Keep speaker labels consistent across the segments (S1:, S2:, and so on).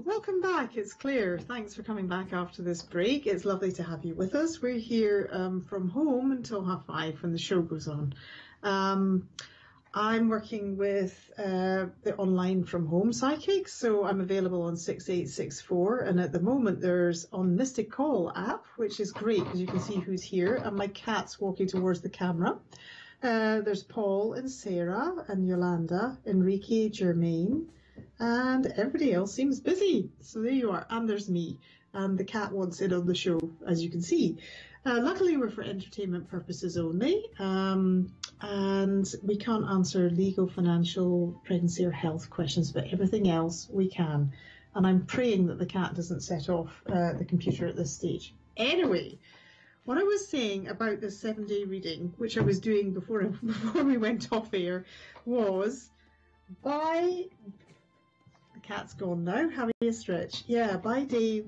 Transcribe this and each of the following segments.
S1: welcome back. It's Claire. Thanks for coming back after this break. It's lovely to have you with us. We're here from home until 5:30 when the show goes on. I'm working with the online from home psychic, so I'm available on 6864, and at the moment there's on Mystic Call app, which is great because you can see who's here, and my cat's walking towards the camera. There's Paul and Sarah and Yolanda, Enrique, Germaine, and everybody else seems busy. So there you are, and there's me, and the cat wants in on the show, as you can see. Luckily, we're for entertainment purposes only, and we can't answer legal, financial, pregnancy or health questions, but everything else we can. And I'm praying that the cat doesn't set off the computer at this stage. Anyway, what I was saying about the 7-day reading, which I was doing before we went off air, was by... The cat's gone now, having a stretch. Yeah, by day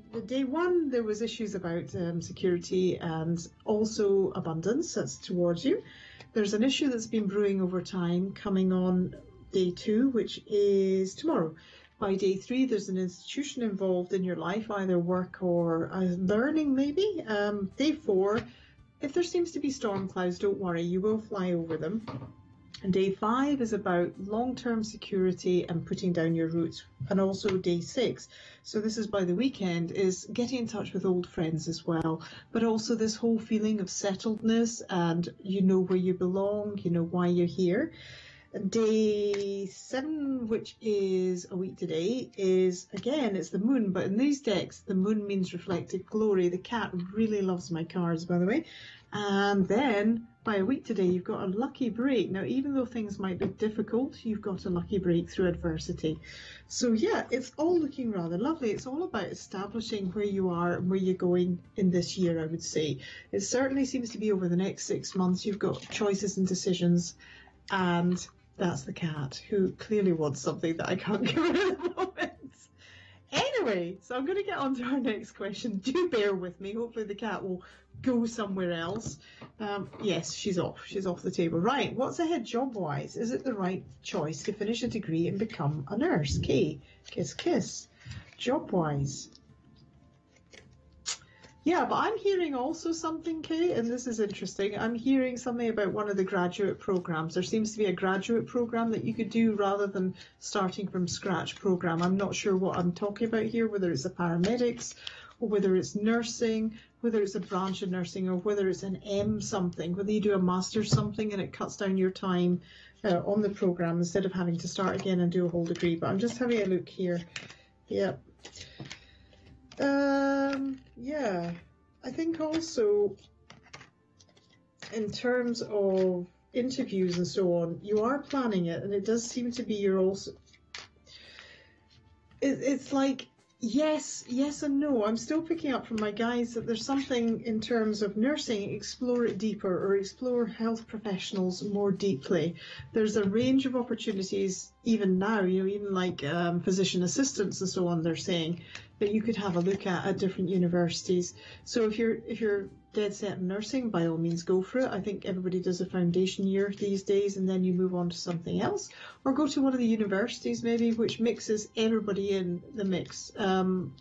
S1: one, there was issues about security and also abundance. That's towards you. There's an issue that's been brewing over time coming on day 2, which is tomorrow. By day 3, there's an institution involved in your life, either work or learning maybe. Day 4, if there seems to be storm clouds, don't worry, you will fly over them. And day 5 is about long-term security and putting down your roots. And also day 6, so this is by the weekend, is getting in touch with old friends as well. But also this whole feeling of settledness, and you know where you belong, you know why you're here. Day 7, which is a week today, is, again, it's the moon. But in these decks, the moon means reflected glory. The cat really loves my cards, by the way. And then by a week today, you've got a lucky break. Now, even though things might look difficult, you've got a lucky break through adversity. So yeah, it's all looking rather lovely. It's all about establishing where you are and where you're going in this year, I would say. It certainly seems to be over the next 6 months. You've got choices and decisions, and that's the cat, who clearly wants something that I can't give her at the moment. Anyway, so I'm going to get on to our next question. Do bear with me. Hopefully the cat will go somewhere else. Yes, she's off. She's off the table. Right, what's ahead job-wise? Is it the right choice to finish a degree and become a nurse? Kay, kiss, kiss. Job-wise. Yeah, but I'm hearing also something, Kay, and this is interesting. I'm hearing something about one of the graduate programs. There seems to be a graduate program that you could do rather than starting from scratch program. I'm not sure what I'm talking about here, whether it's a paramedics or whether it's nursing, whether it's a branch of nursing, or whether it's an M something, whether you do a master's something and it cuts down your time on the program instead of having to start again and do a whole degree. But I'm just having a look here. Yep. Yeah, I think also in terms of interviews and so on, you are planning it, and it does seem to be you're also, it's like yes and no. I'm still picking up from my guys that there's something in terms of nursing, explore it deeper, or explore health professionals more deeply. There's a range of opportunities even now, you know, even like physician assistants and so on, they're saying that you could have a look at different universities. So if you're dead set in nursing, by all means go for it. I think everybody does a foundation year these days and then you move on to something else, or go to one of the universities maybe which mixes everybody in the mix. I'm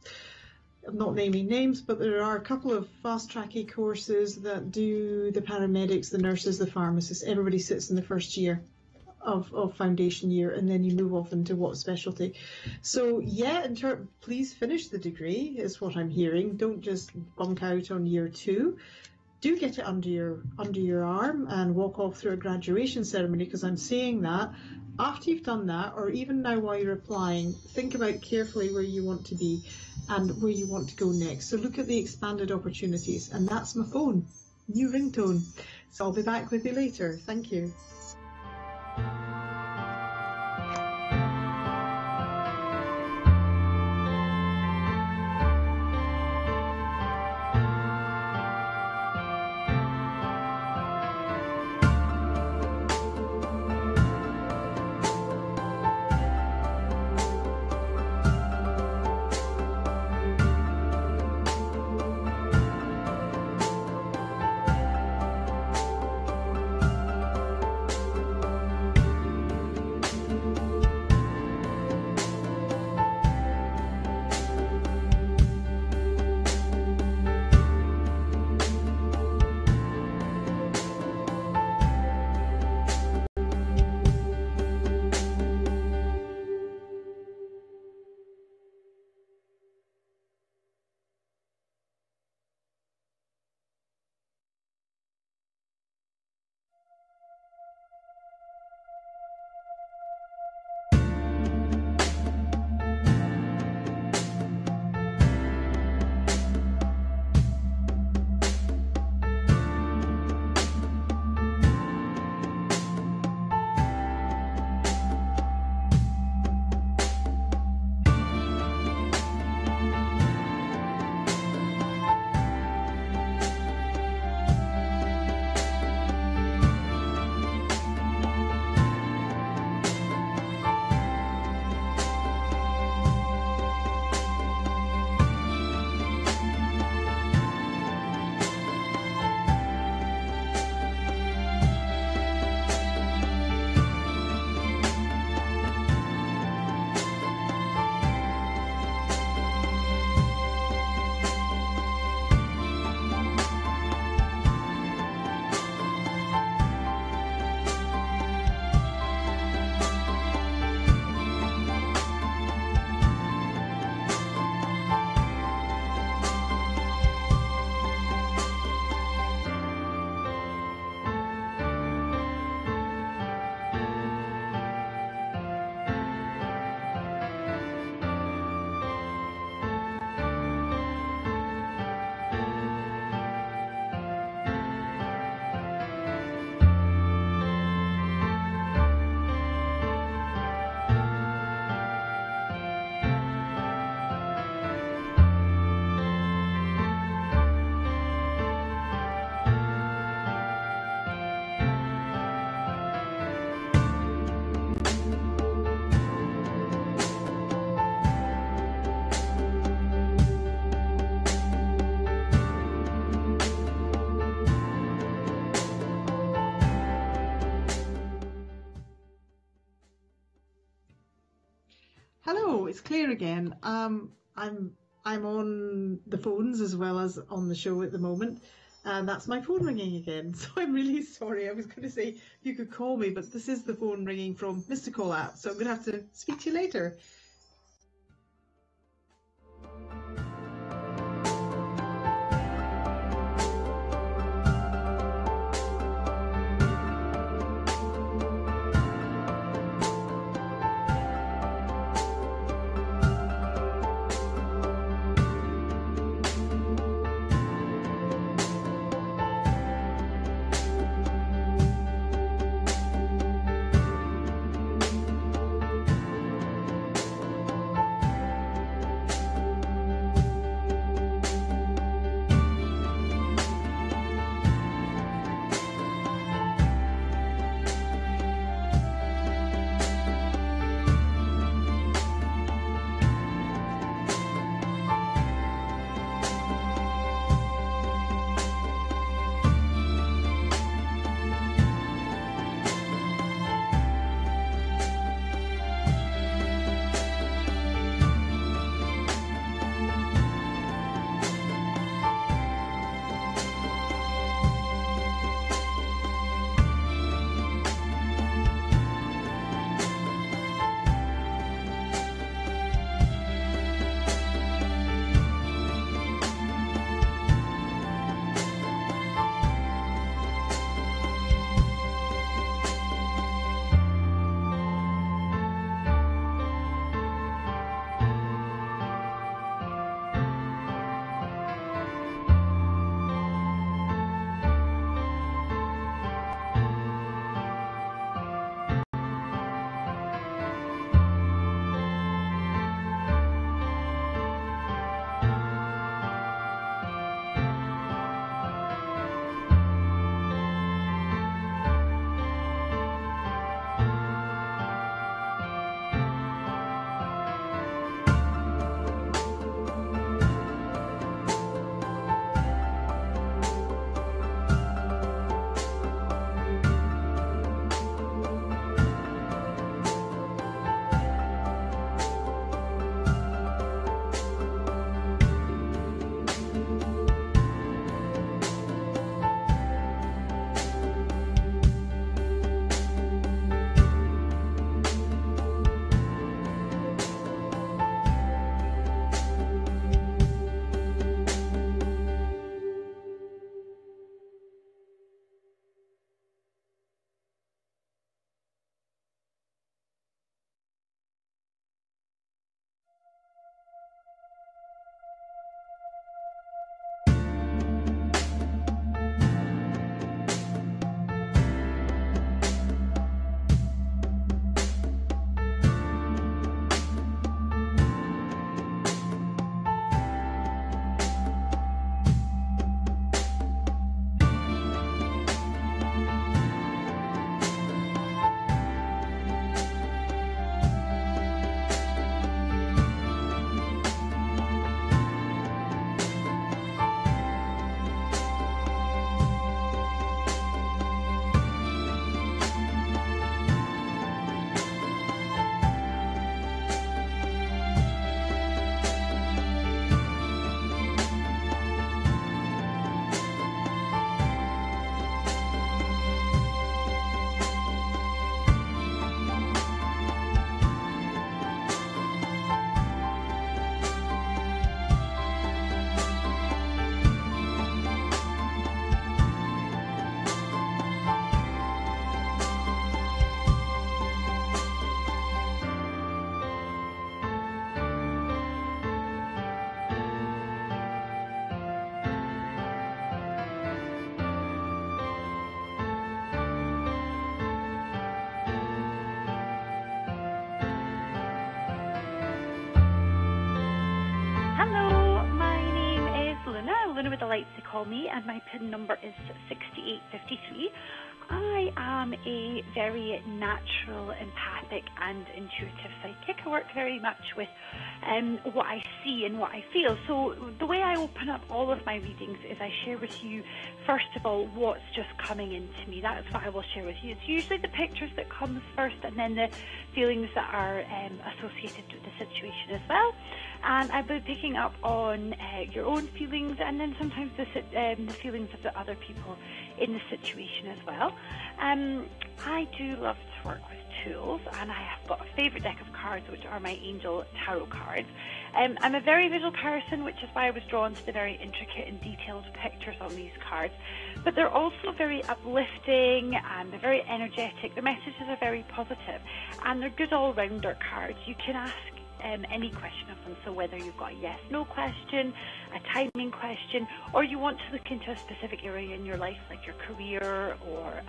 S1: not naming names, but there are a couple of fast-tracky courses that do the paramedics, the nurses, the pharmacists. Everybody sits in the first year of foundation year, and then you move off into what specialty. So yeah, please finish the degree is what I'm hearing. Don't just bunk out on year 2. Do get it under your arm and walk off through a graduation ceremony, because I'm saying that after you've done that, or even now while you're applying, think about carefully where you want to be and where you want to go next. So look at the expanded opportunities, and that's my phone. New ringtone. So I'll be back with you later. Thank you. Hello, it's Claire again. I'm on the phones as well as on the show at the moment, and that's my phone ringing again. So I'm really sorry. I was going to say you could call me, but this is the phone ringing from Mystical app, so I'm going to have to speak to you later.
S2: Linney with the lights to call me, and my PIN number is 6853. I am a very natural, empathic and intuitive psychic. I work very much with what I see and what I feel. So the way I open up all of my readings is I share with you, first of all, what's just coming into me. That's what I will share with you. It's usually the pictures that comes first and then the feelings that are associated with the situation as well. And I'll be picking up on your own feelings and then sometimes the feelings of the other people in the situation as well. I do love to work with tools, and I have got a favourite deck of cards, which are my Angel Tarot cards. I'm a very visual person, which is why I was drawn to the very intricate and detailed pictures on these cards. But they're also very uplifting, and they're very energetic. The messages are very positive, and they're good all-rounder cards. You can ask any question of them, so whether you've got a yes/no question, a timing question, or you want to look into a specific area in your life, like your career or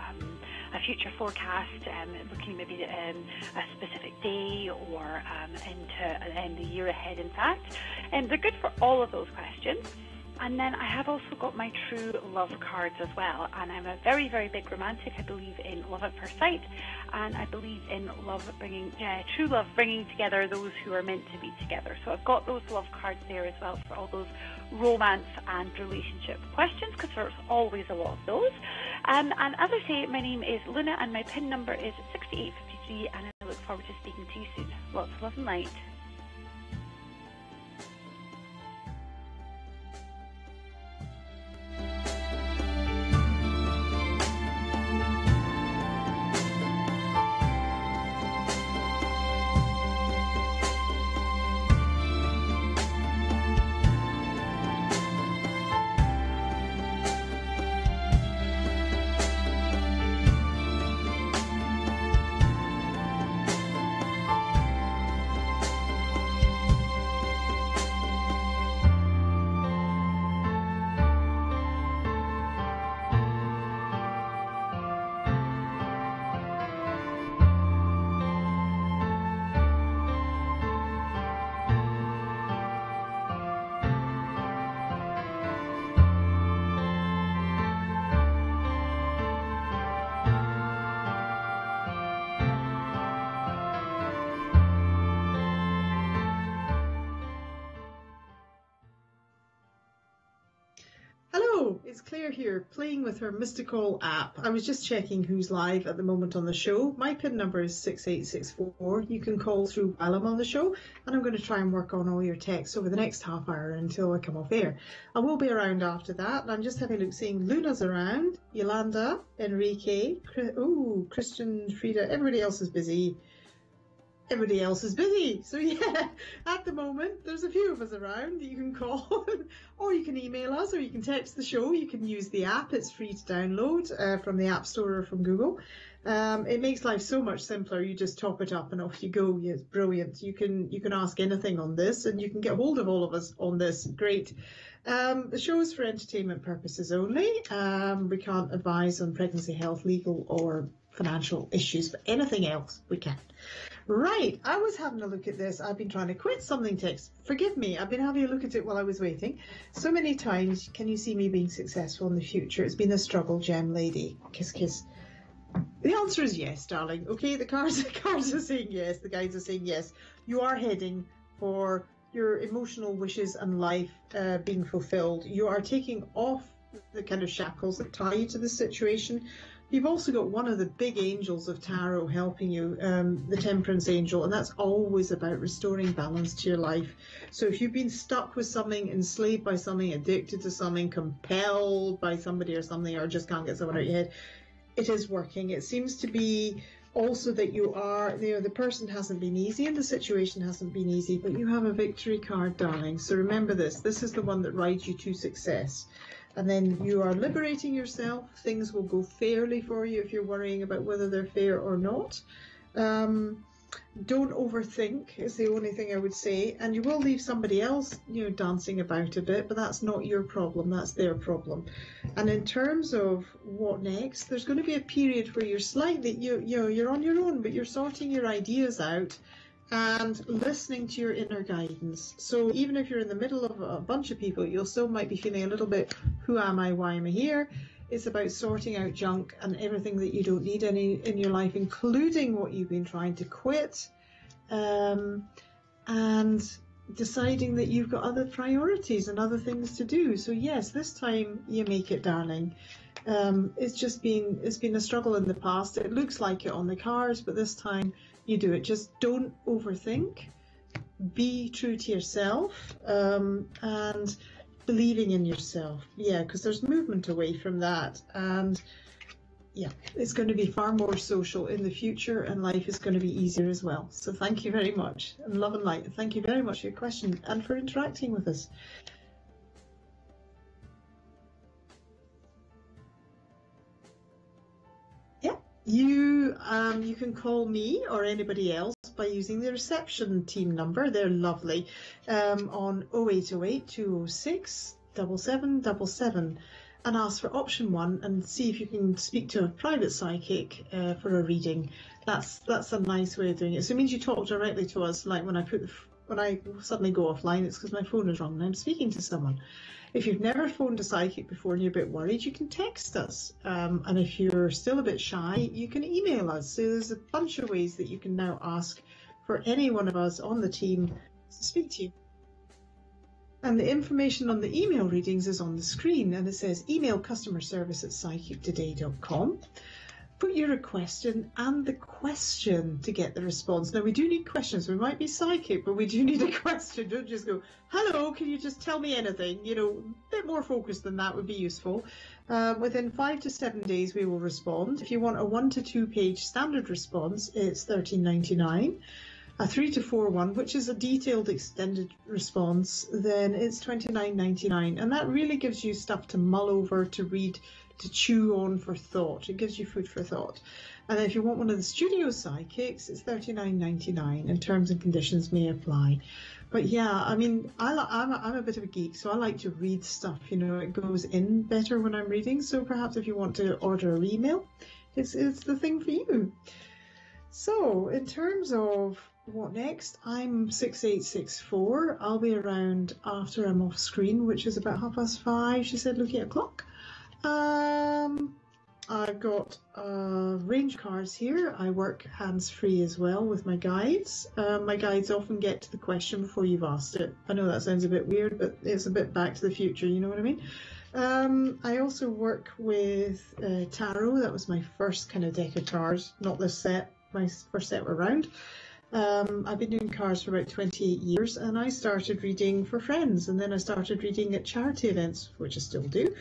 S2: a future forecast, looking maybe a specific day or into the year ahead, in fact. They're good for all of those questions. And then I have also got my true love cards as well. And I'm a very, very big romantic. I believe in love at first sight. And I believe in true love bringing together those who are meant to be together. So I've got those love cards there as well for all those romance and relationship questions, because there's always a lot of those. And as I say, my name is Luna and my PIN number is 6853, and I look forward to speaking to you soon. Lots of love and light.
S1: It's Claire here, playing with her mystical app. I was just checking who's live at the moment on the show. My PIN number is 6864. You can call through while I'm on the show, and I'm going to try and work on all your texts over the next half hour until I come off air. I will be around after that, and I'm just having a look, seeing Luna's around, Yolanda, Enrique, Christian, Frida, everybody else is busy. Everybody else is busy. So yeah, at the moment, there's a few of us around that you can call, or you can email us, or you can text the show. You can use the app. It's free to download from the App Store or from Google. It makes life so much simpler. You just top it up and off you go. Yeah, it's brilliant. You can ask anything on this, and you can get hold of all of us on this. Great. The show is for entertainment purposes only. We can't advise on pregnancy, health, legal or financial issues, but anything else we can. Right, I was having a look at this. I've been trying to quit something text. Forgive me, I've been having a look at it while I was waiting. So many times, can you see me being successful in the future? It's been a struggle, Gem Lady. Kiss, kiss. The answer is yes, darling. Okay, the cards are saying yes. The guides are saying yes. You are heading for your emotional wishes and life being fulfilled. You are taking off the kind of shackles that tie you to the situation. You've also got one of the big angels of tarot helping you, the Temperance Angel, and that's always about restoring balance to your life. So if you've been stuck with something, enslaved by something, addicted to something, compelled by somebody or something, or just can't get someone out of your head, it is working. It seems to be also that you are, the person hasn't been easy and the situation hasn't been easy, but you have a victory card, darling. So remember this. This is the one that rides you to success. And then you are liberating yourself. Things will go fairly for you if you're worrying about whether they're fair or not. Don't overthink is the only thing I would say. And you will leave somebody else, dancing about a bit, but that's not your problem. That's their problem. And in terms of what next, there's going to be a period where you're slightly, you're on your own, but you're sorting your ideas out and listening to your inner guidance. So even if you're in the middle of a bunch of people, you'll still might be feeling a little bit, who am I, why am I here? It's about sorting out junk and everything that you don't need any in your life, including what you've been trying to quit, and deciding that you've got other priorities and other things to do. So yes, this time you make it, darling. It's been a struggle in the past. It looks like it on the cards, but this time you do it. Just don't overthink. Be true to yourself, and believing in yourself. Yeah, because there's movement away from that, and yeah, it's going to be far more social in the future, and life is going to be easier as well. So thank you very much, and love and light. Thank you very much for your question and for interacting with us. Yeah, you can call me or anybody else by using the reception team number. They're lovely, on 0808 206 7777, and ask for option 1 and see if you can speak to a private psychic for a reading. That's a nice way of doing it. So it means you talk directly to us. Like when I suddenly go offline, it's because my phone is wrong and I'm speaking to someone. If you've never phoned a psychic before and you're a bit worried, you can text us. And if you're still a bit shy, you can email us. So there's a bunch of ways that you can now ask for any one of us on the team to speak to you. And the information on the email readings is on the screen, and it says email customerservice@psychictoday.com. Put your request in and the question to get the response. Now, we do need questions. We might be psychic, but we do need a question. Don't just go, hello, can you just tell me anything? You know, a bit more focused than that would be useful. Within 5 to 7 days, we will respond. If you want a 1 to 2 page standard response, it's $13.99. A 3 to 4 one, which is a detailed extended response, then it's $29.99. And that really gives you stuff to mull over, to read, to chew on for thought. It gives you food for thought. And if you want one of the studio psychics, it's $39.99, and terms and conditions may apply. But yeah, I mean, I'm a bit of a geek, so I like to read stuff. You know, it goes in better when I'm reading. So perhaps if you want to order an email, it's the thing for you. So in terms of what next, I'm 6864. I'll be around after I'm off screen, which is about 5:30. She said, looking at a clock. I've got range cards here. I work hands-free as well with my guides. My guides often get to the question before you've asked it. I know that sounds a bit weird, but it's a bit back to the future, you know what I mean? I also work with tarot. That was my first kind of deck of cards, not this set, my first set around. I've been doing cards for about 28 years, and I started reading for friends, and then I started reading at charity events, which I still do,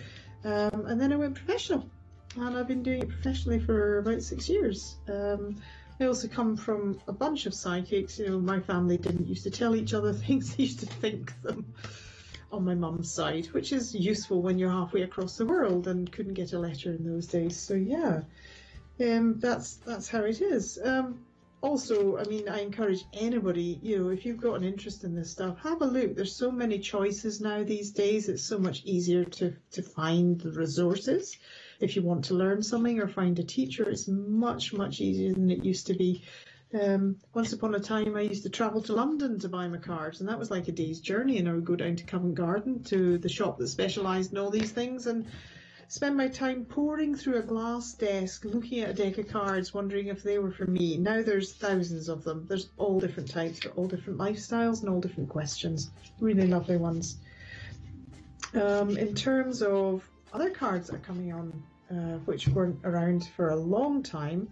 S1: and then I went professional, and I've been doing it professionally for about 6 years. I also come from a bunch of psychics. You know, my family didn't used to tell each other things, they used to think them on my mum's side, which is useful when you're halfway across the world and couldn't get a letter in those days. So yeah, that's how it is. Also, I mean, I encourage anybody, you know, if you've got an interest in this stuff, have a look. There's so many choices now these days. It's so much easier to find the resources. If you want to learn something or find a teacher, it's much, much easier than it used to be. Once upon a time, I used to travel to London to buy my cards, and that was like a day's journey. And I would go down to Covent Garden to the shop that specialised in all these things, and spend my time poring through a glass desk, looking at a deck of cards, wondering if they were for me. Now there's thousands of them. There's all different types for all different lifestyles and all different questions. Really lovely ones. In terms of other cards that are coming on, which weren't around for a long time,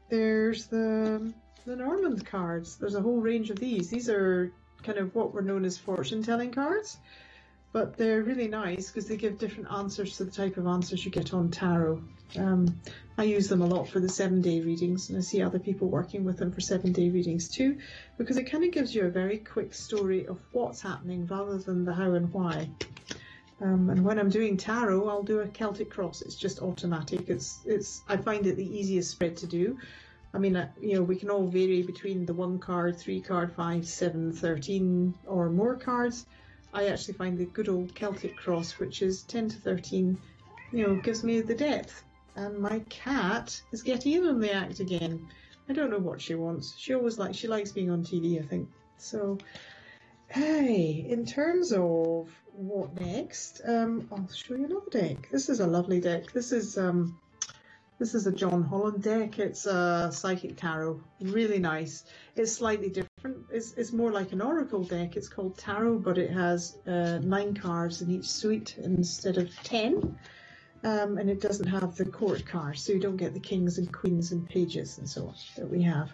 S1: there's the Normand cards. There's a whole range of these. These are kind of what were known as fortune-telling cards. But they're really nice because they give different answers to the type of answers you get on tarot. I use them a lot for the 7-day readings, and I see other people working with them for 7-day readings too, because it kind of gives you a very quick story of what's happening rather than the how and why. And when I'm doing tarot, I'll do a Celtic cross. It's just automatic. I find it the easiest spread to do. I mean, you know, we can all vary between the 1 card, 3 card, 5, 7, 13 or more cards. I actually find the good old Celtic cross, which is 10 to 13, you know, gives me the depth. And my cat is getting in on the act again. I don't know what she wants. She likes being on TV, I think. So Hey, in terms of what next, I'll show you another deck. This is a lovely deck. This is a John Holland deck. It's a Psychic Tarot. Really nice. It's slightly different. It's more like an Oracle deck. It's called Tarot, but it has 9 cards in each suite instead of 10. And it doesn't have the court cards, so you don't get the kings and queens and pages and so on that we have.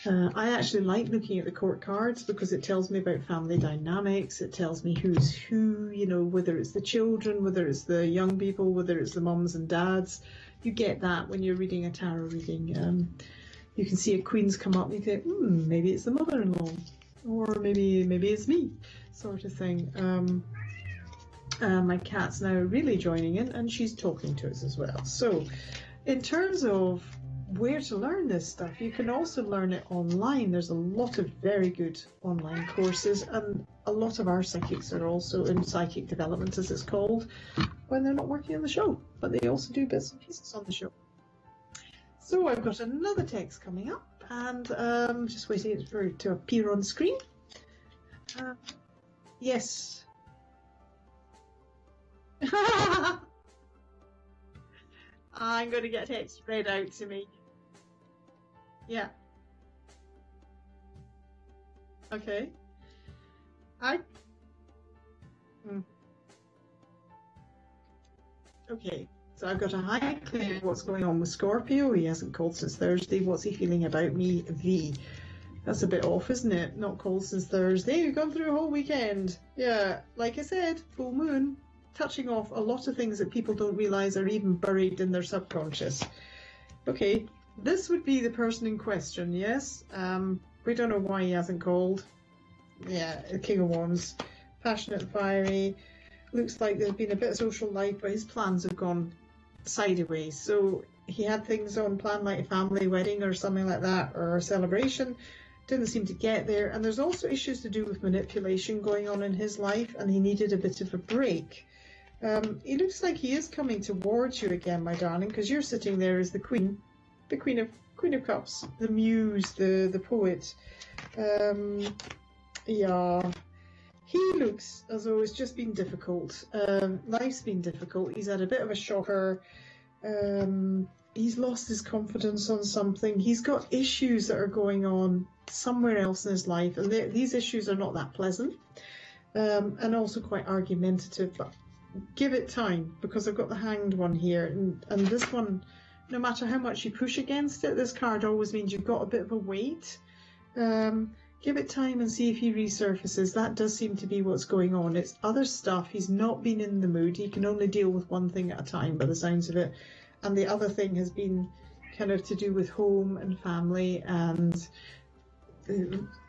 S1: I actually like looking at the court cards because it tells me about family dynamics. It tells me who's who, you know, whether it's the children, whether it's the young people, whether it's the mums and dads. You get that when you're reading a tarot reading. You can see a queen's come up and you think, maybe it's the mother-in-law, or maybe it's me, sort of thing. My cat's now really joining in, and she's talking to us as well. So in terms of where to learn this stuff, you can also learn it online. There's a lot of very good online courses, and a lot of our psychics are also in psychic development, as it's called, when they're not working on the show, but they also do bits and pieces on the show. So I've got another text coming up, and just waiting for it to appear on screen. Yes. I'm going to get text read out to me. Yeah. Okay. Okay. So I've got a high clear what's going on with Scorpio. He hasn't called since Thursday. What's he feeling about me? V. That's a bit off, isn't it? Not called since Thursday. We've gone through a whole weekend. Yeah. Like I said, full moon. Touching off a lot of things that people don't realise are even buried in their subconscious. Okay, this would be the person in question, yes? We don't know why he hasn't called. Yeah, the King of Wands. Passionate and fiery. Looks like there's been a bit of social life, but his plans have gone sideways. So he had things on plan like a family wedding or something like that, or a celebration. Didn't seem to get there. And there's also issues to do with manipulation going on in his life, and he needed a bit of a break. It looks like he is coming towards you again, my darling, because you're sitting there as the Queen of Cups, the muse, the poet. Yeah, he looks as though it's just been difficult. Life's been difficult. He's had a bit of a shocker. He's lost his confidence on something. He's got issues that are going on somewhere else in his life, and these issues are not that pleasant, and also quite argumentative. But give it time, because I've got the Hanged one here, and this one, no matter how much you push against it, this card always means you've got a bit of a weight. Give it time and see if he resurfaces. That does seem to be what's going on. It's other stuff. He's not been in the mood. He can only deal with one thing at a time by the sounds of it, and the other thing has been kind of to do with home and family and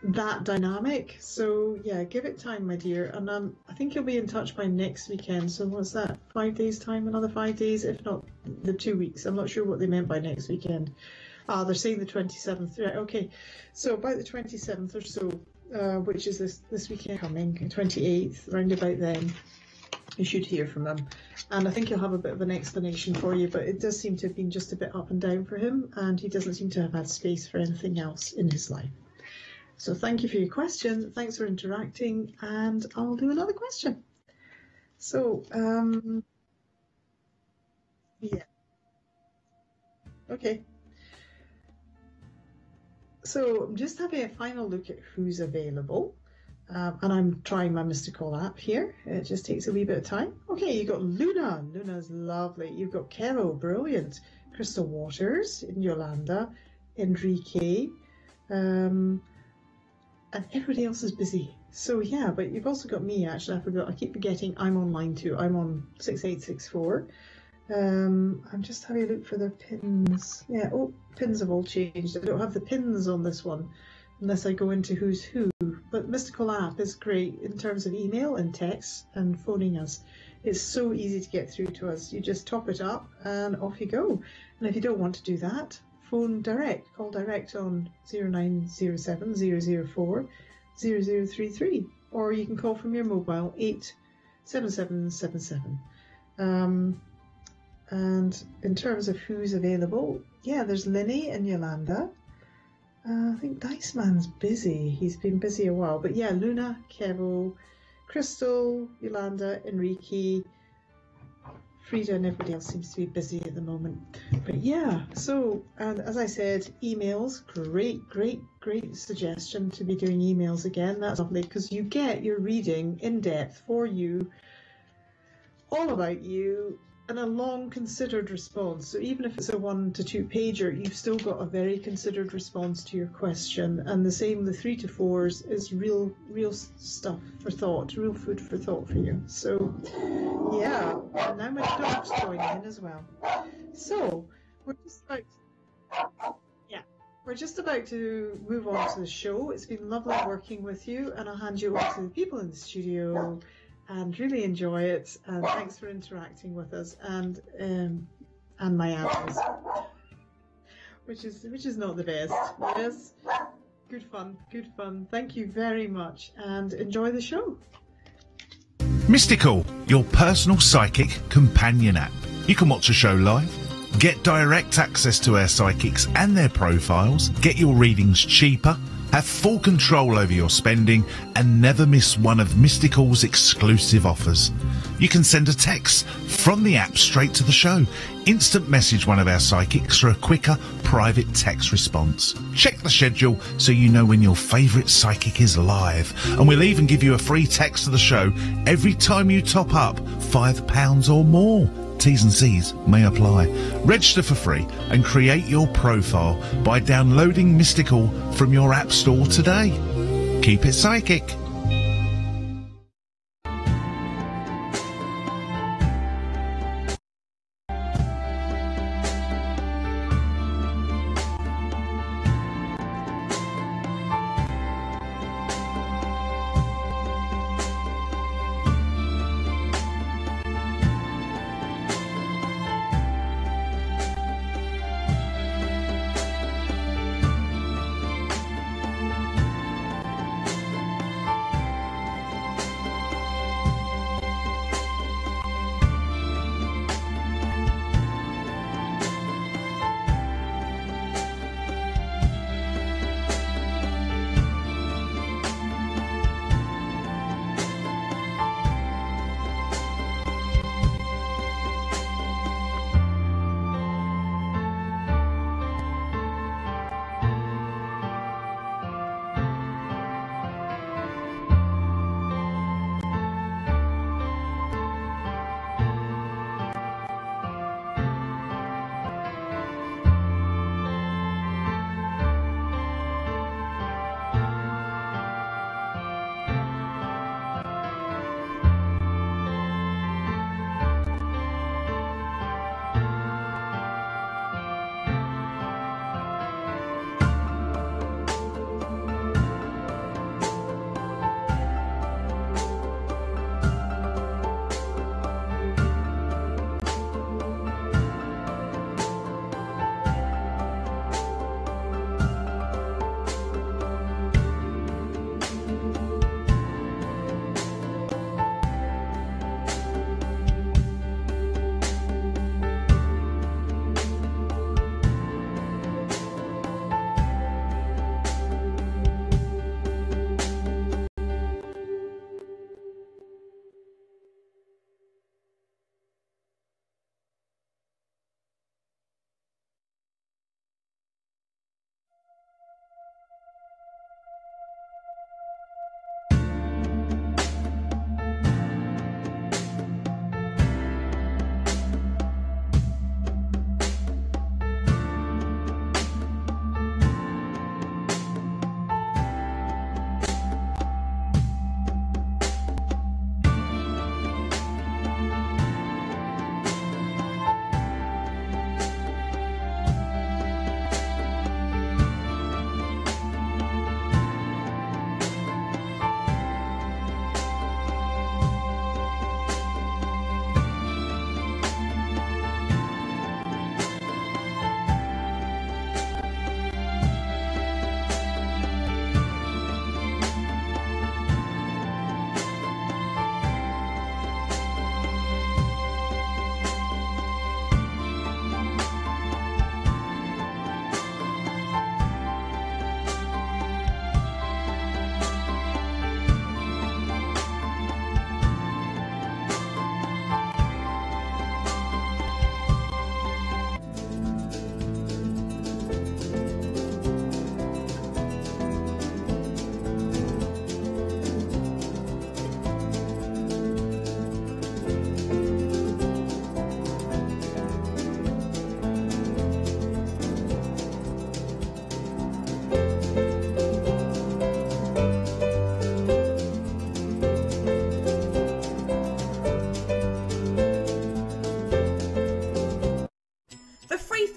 S1: that dynamic. So yeah, give it time, my dear, and I think you'll be in touch by next weekend. So what's that, 5 days time? Another 5 days, if not the 2 weeks. I'm not sure what they meant by next weekend. They're saying the 27th. Right, okay, so about the 27th or so, which is this weekend coming, 28th, round about then, you should hear from him, and I think he'll have a bit of an explanation for you, but it does seem to have been just a bit up and down for him, and he doesn't seem to have had space for anything else in his life. So thank you for your question. Thanks for interacting, and I'll do another question. So, yeah. Okay. So I'm just having a final look at who's available. And I'm trying my mystical app here. It just takes a wee bit of time. Okay, you've got Luna. Luna's lovely. You've got Carol, brilliant. Crystal Waters, Yolanda, Enrique. And everybody else is busy. So yeah, but you've also got me, actually. I forgot. I keep forgetting I'm online too. I'm on 6864. I'm just having a look for the pins. Yeah, oh, pins have all changed. I don't have the pins on this one unless I go into who's who. But Mystical app is great in terms of email and text and phoning us. It's so easy to get through to us. You just top it up and off you go. And if you don't want to do that, phone direct. Call direct on 0907 004 0033. Or you can call from your mobile 87777. And in terms of who's available, yeah, there's Linney and Yolanda. I think Dice Man's busy. He's been busy a while. But yeah, Luna, Kevo, Crystal, Yolanda, Enrique, Frida, and everybody else seems to be busy at the moment. But yeah, so, and as I said, emails, great suggestion to be doing emails again. That's lovely, because you get your reading in depth for you, all about you, and a long considered response. So even if it's a 1 to 2 pager, you've still got a very considered response to your question. And the same, the 3 to 4s is real stuff for thought, real food for thought for you. So yeah, and now my dog's joining in as well. So we're just about to move on to the show. It's been lovely working with you, and I'll hand you over to the people in the studio. And really enjoy it, and thanks for interacting with us, and my animals, which is not the best. Yes, good fun. Thank you very much, and enjoy the show.
S3: Mystical, your personal psychic companion app. You can watch a show live, get direct access to our psychics and their profiles, get your readings cheaper, have full control over your spending, and never miss one of Mystical's exclusive offers. You can send a text from the app straight to the show. Instant message one of our psychics for a quicker private text response. Check the schedule so you know when your favourite psychic is live. And we'll even give you a free text to the show every time you top up £5 or more. T's and C's may apply. Register for free and create your profile by downloading Mystical from your app store today. Keep it psychic.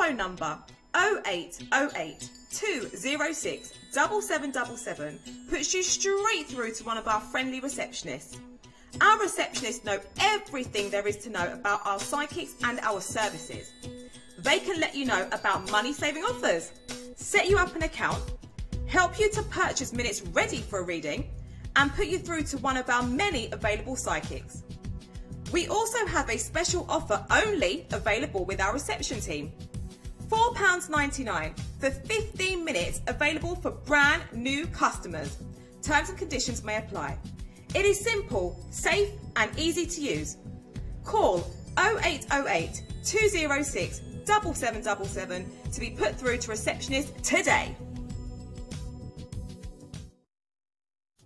S4: phone number 0808 206 7777 puts you straight through to one of our friendly receptionists. Our receptionists know everything there is to know about our psychics and our services. They can let you know about money-saving offers, set you up an account, help you to purchase minutes ready for a reading, and put you through to one of our many available psychics. We also have a special offer only available with our reception team. £4.99 for 15 minutes, available for brand new customers. Terms and conditions may apply. It is simple, safe and easy to use. Call 0808 206 7777 to be put through to receptionist today.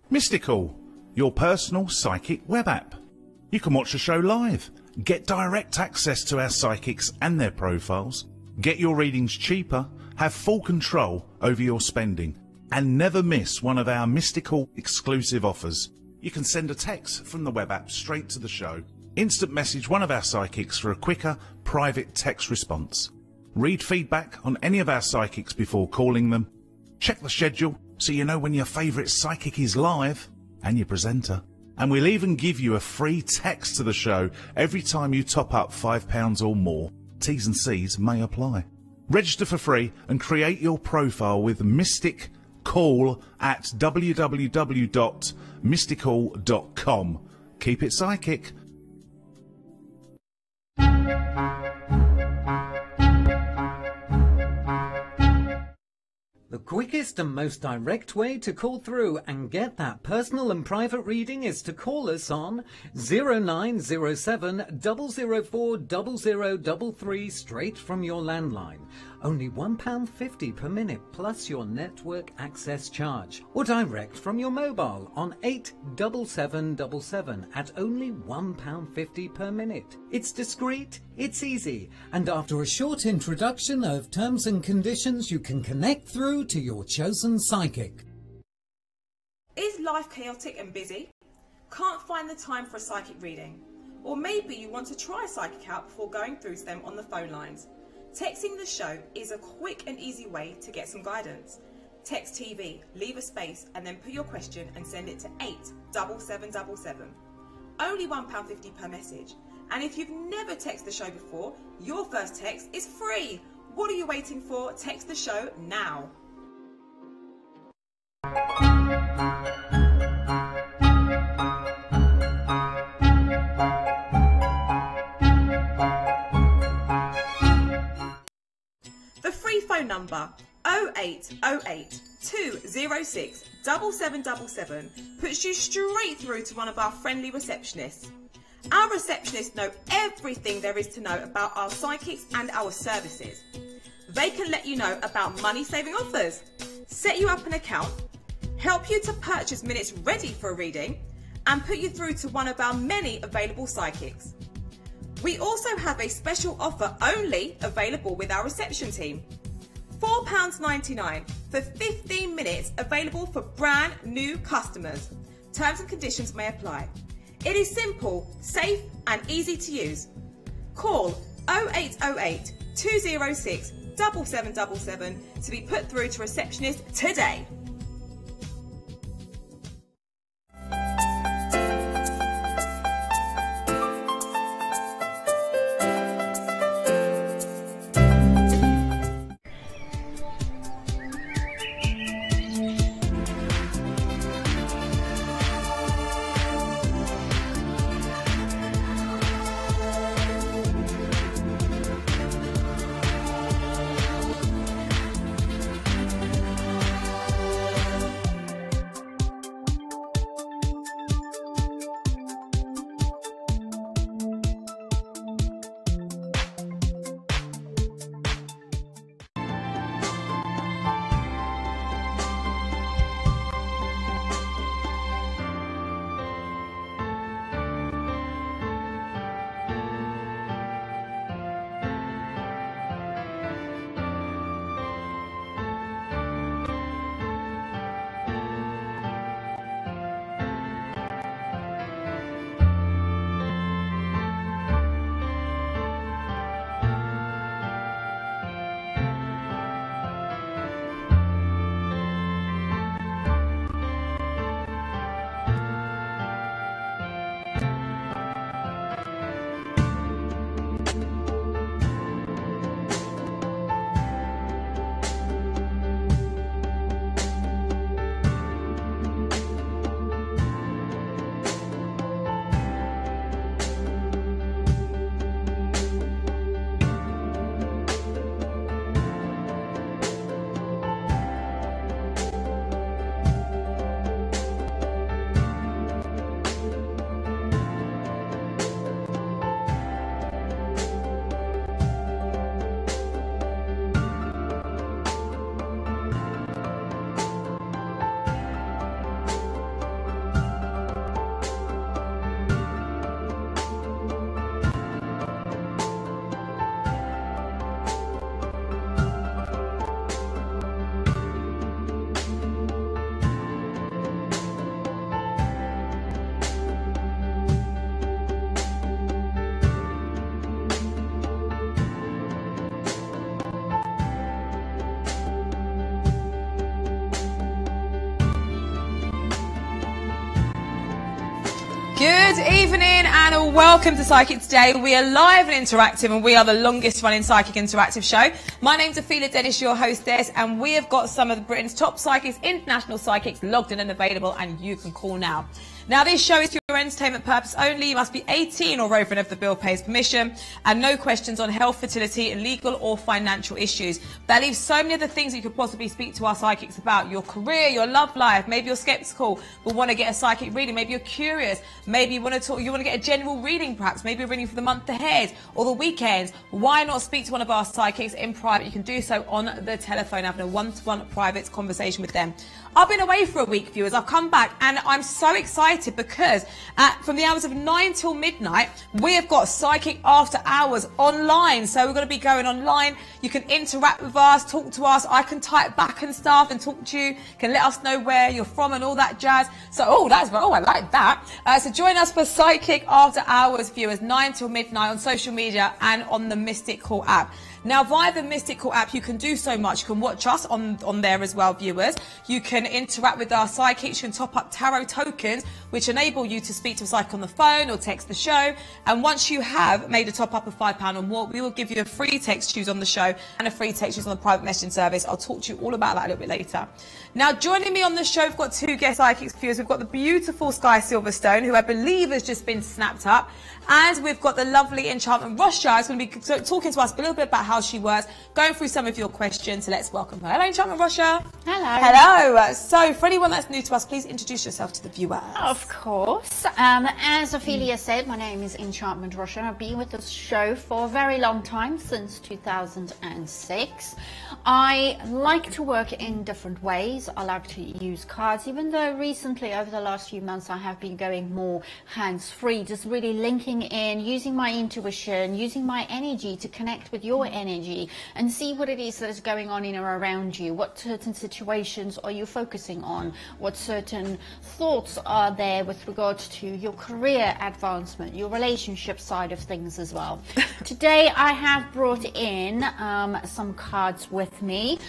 S3: Mystical, your personal psychic web app. You can watch the show live, get direct access to our psychics and their profiles, get your readings cheaper, have full control over your spending, and never miss one of our Mystical exclusive offers. You can send a text from the web app straight to the show, instant message one of our psychics for a quicker, private text response. Read feedback on any of our psychics before calling them. Check the schedule so you know when your favourite psychic is live and your presenter. And we'll even give you a free text to the show every time you top up £5 or more. T's and C's may apply. Register for free and create your profile with Mystic Call at www.mystical.com. Keep it psychic.
S5: The quickest and most direct way to call through and get that personal and private reading is to call us on 0907 004 0033 straight from your landline. Only £1.50 per minute plus your network access charge. Or direct from your mobile on 87777 at only £1.50 per minute. It's discreet, it's easy, and after a short introduction of terms and conditions, you can connect through to your chosen psychic.
S4: Is life chaotic and busy? Can't find the time for a psychic reading? Or maybe you want to try a psychic out before going through to them on the phone lines? Texting the show is a quick and easy way to get some guidance. Text TV, leave a space, and then put your question and send it to 87777. Only £1.50 per message. And if you've never texted the show before, your first text is free. What are you waiting for? Text the show now. The free phone number 0808 206 7777 puts you straight through to one of our friendly receptionists. Our receptionists know everything there is to know about our psychics and our services. They can let you know about money-saving offers, set you up an account, help you to purchase minutes ready for a reading, and put you through to one of our many available psychics. We also have a special offer only available with our reception team. £4.99 for 15 minutes, available for brand new customers. Terms and conditions may apply. It is simple, safe and easy to use. Call 0808 206 7777 to be put through to receptionist today. Good evening and welcome to Psychic Today. We are live and interactive, and we are the longest running Psychic Interactive show. My name's Ophelia, your hostess, and we have got some of Britain's top psychics, international psychics, logged in and available, and you can call now. Now, this show is for your entertainment purpose only. You must be 18 or over and if the bill pays permission, and no questions on health, fertility, legal or financial issues. That leaves so many other things you could possibly speak to our psychics about. Your career, your love life. Maybe you're skeptical but want to get a psychic reading. Maybe you're curious. Maybe you want to get a general reading, perhaps. Maybe a reading for the month ahead or the weekends. Why not speak to one of our psychics in private? You can do so on the telephone, having a one-to-one private conversation with them. I've been away for a week, viewers. I've come back and I'm so excited because from the hours of 9 till midnight, we have got Psychic After Hours online. So we're going to be going online. You can interact with us, talk to us. I can type back and stuff and talk to you, can let us know where you're from and all that jazz. So, I like that. So join us for Psychic After Hours, viewers, 9 till midnight on social media and on the Mystic Call app. Now, via the Mystic Call app, you can do so much. You can watch us on there as well, viewers. You can interact with our psychics. You can top up tarot tokens, which enable you to speak to a psychic on the phone or text the show. And once you have made a top up of £5 or more, we will give you a free text choose on the show and a free text choose on the private messaging service. I'll talk to you all about that a little bit later. Now, joining me on the show, we've got two guest psychics viewers. We've got the beautiful Sky Silverstone, who I believe has just been snapped up. And we've got the lovely Enchantment Russia, who's going to be talking to us a little bit about how she works, going through some of your questions. So let's welcome her. Hello, Enchantment Russia.
S6: Hello.
S4: Hello. So for anyone that's new to us, please introduce yourself to the viewers.
S6: Of course. As Ophelia said, my name is Enchantment Russia. I've been with this show for a very long time, since 2006. I like to work in different ways. I like to use cards, even though recently, over the last few months, I have been going more hands-free, just really linking in, using my intuition, using my energy to connect with your energy and see what it is that is going on in or around you. What certain situations are you focusing on? What certain thoughts are there with regards to your career advancement, your relationship side of things as well. Today I have brought in some cards with me.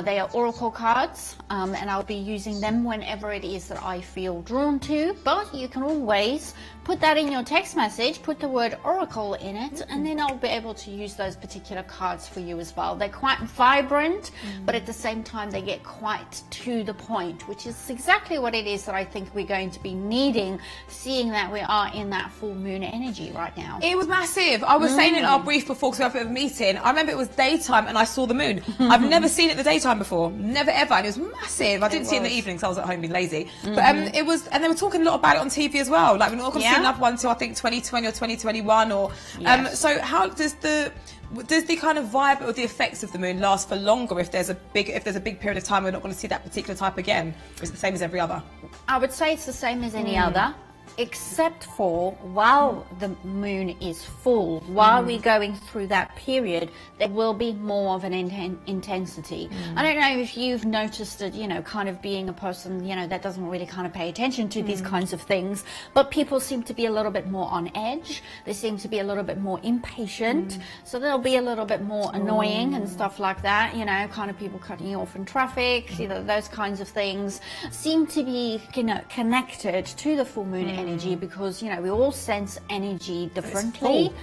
S6: They are oracle cards, and I'll be using them whenever it is that I feel drawn to, but you can always put that in your text message, put the word oracle in it, and then I'll be able to use those particular cards for you as well. They're quite vibrant, but at the same time they get quite to the point, which is exactly what it is that I think we're going to be needing, seeing that we are in that full moon energy right now.
S4: It was massive. I was saying in our brief before, because we had a bit of a meeting, I remember it was daytime and I saw the moon. I've never seen it in the daytime before, never ever, and it was massive. I didn't see it in the evening because I was at home being lazy. But it was, and they were talking a lot about it on TV as well. Like we're not going to see another one until I think 2020 or 2021 or so how does the kind of vibe or the effects of the moon last for longer if there's a big period of time we're not going to see that particular type again? Or is it the same as every other?
S6: I would say it's the same as any other, except for while the moon is full, while we're going through that period, there will be more of an intensity. I don't know if you've noticed it, you know, kind of being a person, you know, that doesn't really kind of pay attention to these kinds of things, but people seem to be a little bit more on edge. They seem to be a little bit more impatient, so they'll be a little bit more annoying and stuff like that, you know, kind of people cutting you off in traffic, you know, those kinds of things seem to be, you know, connected to the full moon energy, because, you know, we all sense energy differently,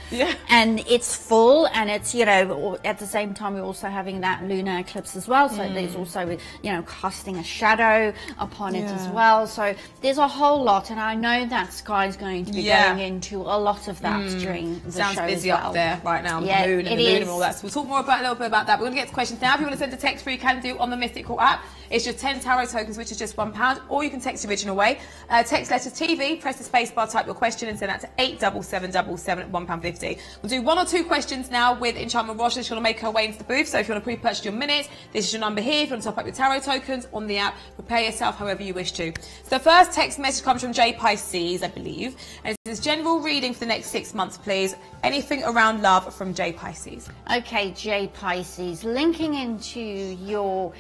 S6: and it's full, and it's, you know, at the same time we're also having that lunar eclipse as well, so there's also, you know, casting a shadow upon it as well, so there's a whole lot, and I know that Sky's going to be going into a lot of that during the
S4: Sounds
S6: show
S4: busy
S6: as well.
S4: up there right now,
S6: Yeah,
S4: the moon and
S6: it
S4: the moon
S6: is.
S4: and all that, so we'll talk more about a little bit about that. We're going to get to questions now. If you want to send a text through, you can do on the Mystic Call app. It's just 10 tarot tokens, which is just £1, or you can text the original way. Text letter TV, press the space bar, type your question and send that to 87777 at £1.50. We'll do one or two questions now with Enchantment Russia. She's going to make her way into the booth, so if you want to pre-purchase your minutes, this is your number here. If you want to top up your tarot tokens on the app, prepare yourself however you wish to. So the first text message comes from J Pisces, I believe, and it says general reading for the next 6 months, please. Anything around love from J Pisces.
S6: Okay, J Pisces, linking into your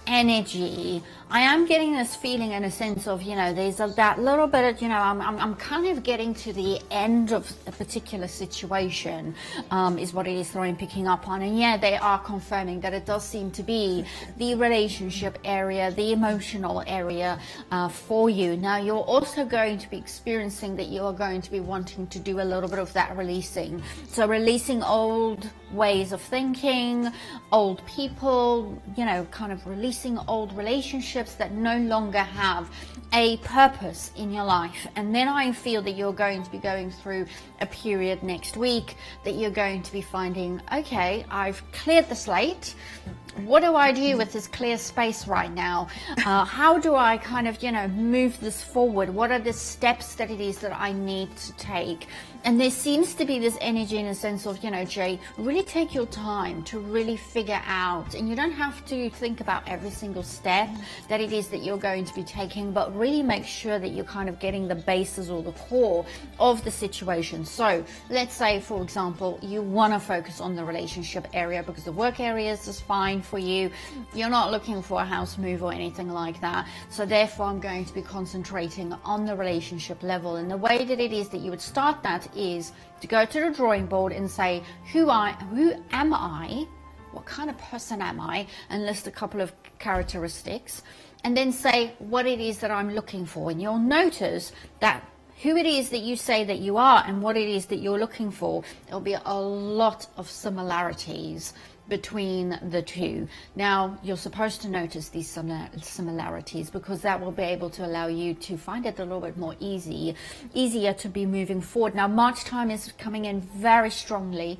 S6: energy, I am getting this feeling in a sense of, you know, there's that little bit of, you know, I'm kind of getting to the end of a particular situation, is what it is that I'm picking up on. And yeah, they are confirming that it does seem to be the relationship area, the emotional area for you. Now, you're also going to be experiencing that you are going to be wanting to do a little bit of that releasing. So releasing old ways of thinking, old people, you know, kind of releasing old relationships that no longer have a purpose in your life. And then I feel that you're going to be going through a period next week that you're going to be finding, okay, I've cleared the slate. What do I do with this clear space right now? How do I kind of, you know, move this forward? What are the steps that it is that I need to take? And there seems to be this energy in a sense of, you know, Jay, really take your time to really figure out, and you don't have to think about every single step that it is that you're going to be taking, but really make sure that you're kind of getting the basis or the core of the situation. So let's say, for example, you want to focus on the relationship area because the work area is just fine for you. You're not looking for a house move or anything like that. So therefore, I'm going to be concentrating on the relationship level. And the way that it is that you would start that is to go to the drawing board and say, who am I? What kind of person am I? And list a couple of characteristics, and then say what it is that I'm looking for. And you'll notice that who it is that you say that you are and what it is that you're looking for, there'll be a lot of similarities between the two. Now, you're supposed to notice these similarities because that will be able to allow you to find it a little bit more easier to be moving forward. Now, March time is coming in very strongly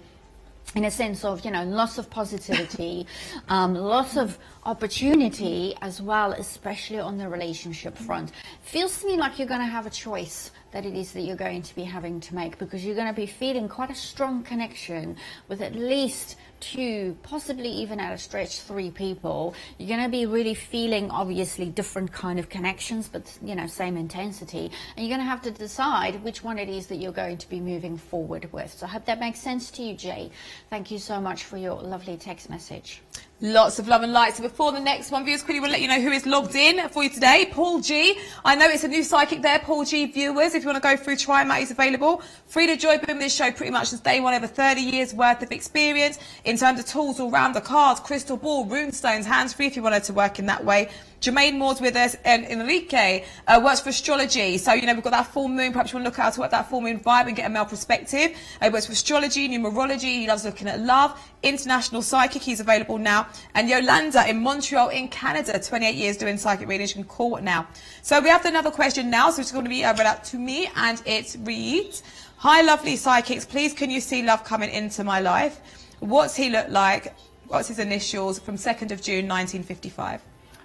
S6: in a sense of, you know, lots of positivity, lots of opportunity as well, especially on the relationship front. Feels to me like you're going to have a choice that it is that you're going to be having to make, because you're going to be feeling quite a strong connection with at least 2, possibly even at a stretch 3 people. You're going to be really feeling obviously different kind of connections, but, you know, same intensity. And you're going to have to decide which one it is that you're going to be moving forward with. So I hope that makes sense to you, Jay. Thank you so much for your lovely text message.
S4: Lots of love and light. So before the next one, viewers, quickly we'll let you know who is logged in for you today. Paul G. I know it's a new psychic there, Paul G. Viewers, if you want to go through, try him out, he's available. Free to join in this show pretty much since day one, over 30 years worth of experience in terms of tools all round, the cards, crystal ball, runestones, hands-free if you wanted to work in that way. Jermaine Moore's with us, and Enrique works for astrology. So, you know, we've got that full moon. Perhaps you want to look out to work that full moon vibe and get a male perspective. He works for astrology, numerology. He loves looking at love. International psychic. He's available now. And Yolanda in Montreal in Canada, 28 years doing psychic readings. You can call now. So we have another question now. So it's going to be read out to me, and it reads, "Hi, lovely psychics. Please, can you see love coming into my life? What's he look like? What's his initials? From 2nd of June, 1955.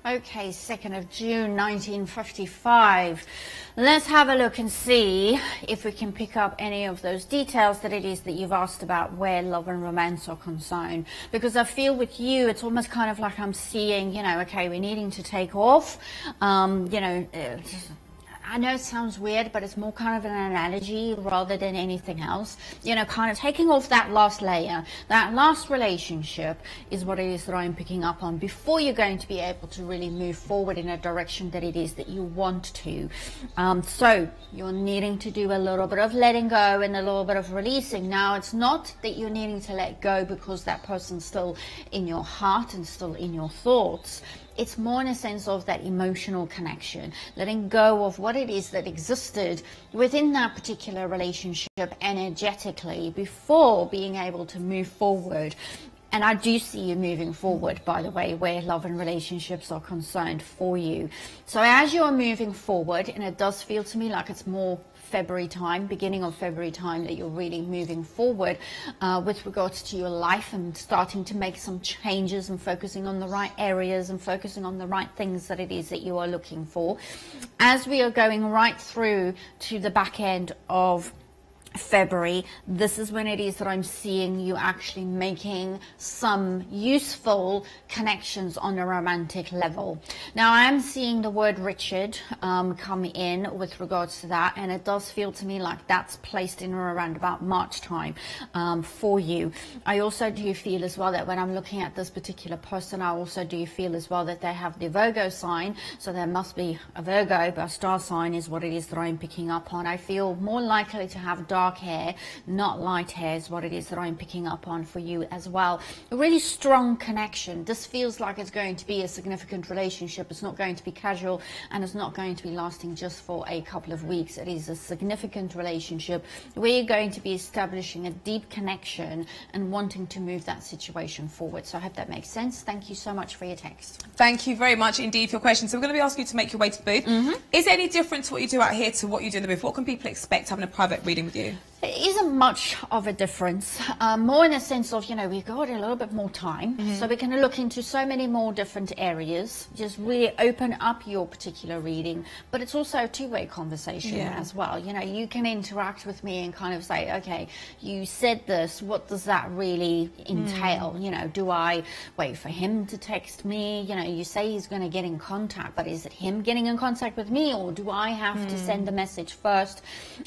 S6: Okay, 2nd of June, 1955. Let's have a look and see if we can pick up any of those details that it is that you've asked about where love and romance are concerned. Because I feel with you, it's almost kind of like I'm seeing, you know, okay, we're needing to take off, you know, I know it sounds weird, but it's more kind of an analogy rather than anything else. You know, kind of taking off that last layer, that last relationship is what it is that I'm picking up on before you're going to be able to really move forward in a direction that it is that you want to. So you're needing to do a little bit of letting go and a little bit of releasing. Now, it's not that you're needing to let go because that person's still in your heart and still in your thoughts. It's more in a sense of that emotional connection, letting go of what it is that existed within that particular relationship energetically before being able to move forward. And I do see you moving forward, by the way, where love and relationships are concerned for you. So as you're moving forward, and it does feel to me like it's more February time, beginning of February time, that you're really moving forward with regards to your life and starting to make some changes and focusing on the right areas and focusing on the right things that it is that you are looking for. As we are going right through to the back end of February, this is when it is that I'm seeing you actually making some useful connections on a romantic level. Now, I am seeing the word Richard come in with regards to that, and it does feel to me like that's placed in or around about March time for you. I also do feel as well that when I'm looking at this particular person, I also do feel as well that they have the Virgo sign, so there must be a Virgo, but a star sign is what it is that I'm picking up on. I feel more likely to have dark hair, not light hair, is what it is that I'm picking up on for you as well. A really strong connection. This feels like it's going to be a significant relationship. It's not going to be casual, and it's not going to be lasting just for a couple of weeks. It is a significant relationship where you're going to be establishing a deep connection and wanting to move that situation forward. So I hope that makes sense. Thank you so much for your text.
S4: Thank you very much indeed for your question. So we're going to be asking you to make your way to the booth. Is there any difference to what you do out here to what you do in the booth? What can people expect having a private reading with you?
S6: There isn't much of a difference, more in the sense of, you know, we've got a little bit more time, so we can look into so many more different areas, just really open up your particular reading, but it's also a two-way conversation as well. You know, you can interact with me and kind of say, okay, you said this, what does that really entail? You know, do I wait for him to text me? You know, you say he's going to get in contact, but is it him getting in contact with me, or do I have to send the message first?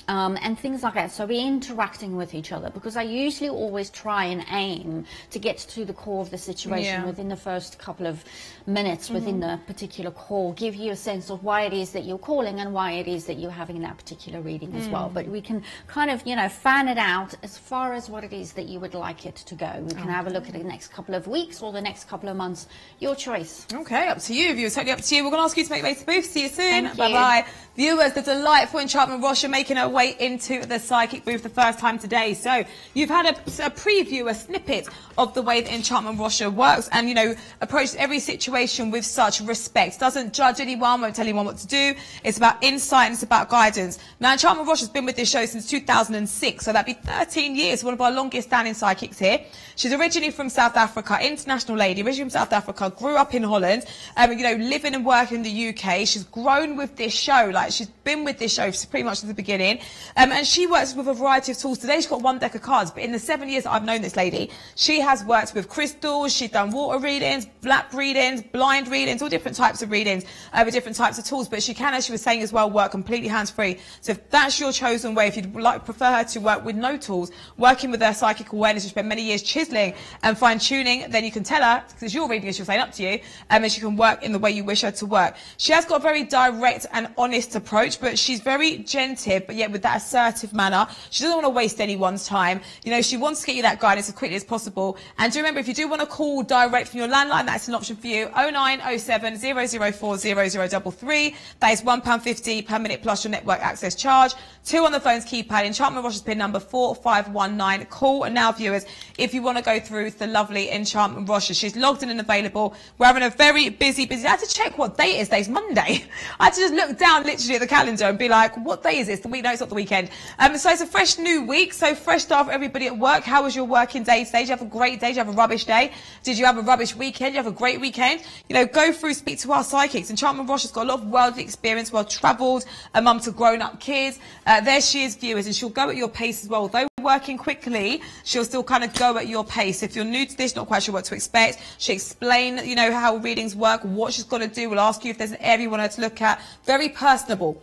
S6: And things like that. So we interacting with each other, because I usually always try and aim to get to the core of the situation within the first couple of minutes within the particular call, give you a sense of why it is that you're calling and why it is that you're having that particular reading as well. But we can kind of, you know, fan it out as far as what it is that you would like it to go. We can have a look at the next couple of weeks or the next couple of months, your choice. Okay, up to you, viewers, totally up to you. We're going to ask you to make way to the booth. See you soon. Bye-bye. Viewers, the delightful Enchantment Russia making her way into the psychic booth the first time today. So you've had a preview, a snippet of the way that Enchantment Russia works, and, you know, approaches every situation with such respect. Doesn't judge anyone, won't tell anyone what to do. It's about insight and it's about guidance. Now, Enchantment Russia has been with this show since 2006, so that'd be 13 years, one of our longest standing psychics here. She's originally from South Africa, international lady, originally from South Africa, grew up in Holland, you know, living and working in the UK. She's grown with this show, like she's been with this show pretty much at the beginning, and she works with a variety of tools. Today she's got one deck of cards, but in the 7 years that I've known this lady, she has worked with crystals, she's done water readings, black readings, blind readings, all different types of readings with different types of tools. But she can, as she was saying as well, work completely hands-free. So if that's your chosen way, if you'd prefer her to work with no tools, working with her psychic awareness, she spent many years chiseling and fine-tuning, then you can tell her, because it's your reading, as she'll say, up to you, and she can work in the way you wish her to work. She has got a very direct and honest approach, but she's very gentle, but yet with that assertive manner. She doesn't want to waste anyone's time. You know, she wants to get you that guidance as quickly as possible. And do remember, if you do want to call direct from your landline, that's an option for you. 0907 004 0033. That is £1.50 per minute plus your network access charge. 2 on the phone's keypad. Enchantment Russia's pin number 4519. Call now, viewers, if you want to go through the lovely Enchantment Russia. She's logged in and available. We're having a very busy. I had to check what day it is. Today's Monday. I had to just look down literally at the calendar and be like, what day is this? The week? No, it's not the weekend. So it's a fresh new week. So fresh start for everybody at work. How was your working day today? Did you have a great day? Did you have a rubbish day? Did you have a rubbish weekend? Did you have a great weekend? You know, go through, speak to our psychics. Enchantment Rusha's got a lot of worldly experience, well travelled, a mum to grown-up kids. There she is, viewers, and she'll go at your pace as well. Although working quickly, she'll still kind of go at your pace. If you're new to this, not quite sure what to expect, she'll explain, you know, how readings work, what she's got to do. We'll ask you if there's an area you want her to look at. Very personable,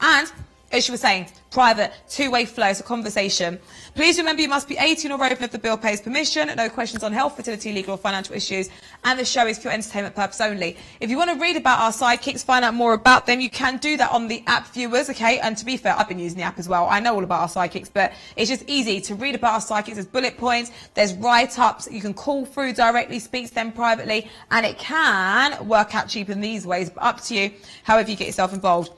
S6: and, as she was saying, private, two-way flow, it's a conversation. Please remember, you must be 18 or over if the bill pays permission. No questions on health, fertility, legal or financial issues. And the show is for your entertainment purpose only. If you want to read about our sidekicks, find out more about them, you can do that on the app, viewers, okay? And to be fair, I've been using the app as well. I know all about our sidekicks, but it's just easy to read about our sidekicks. There's bullet points, there's write-ups. You can call through directly, speak to them privately, and it can work out cheaper in these ways, but up to you, however you get yourself involved.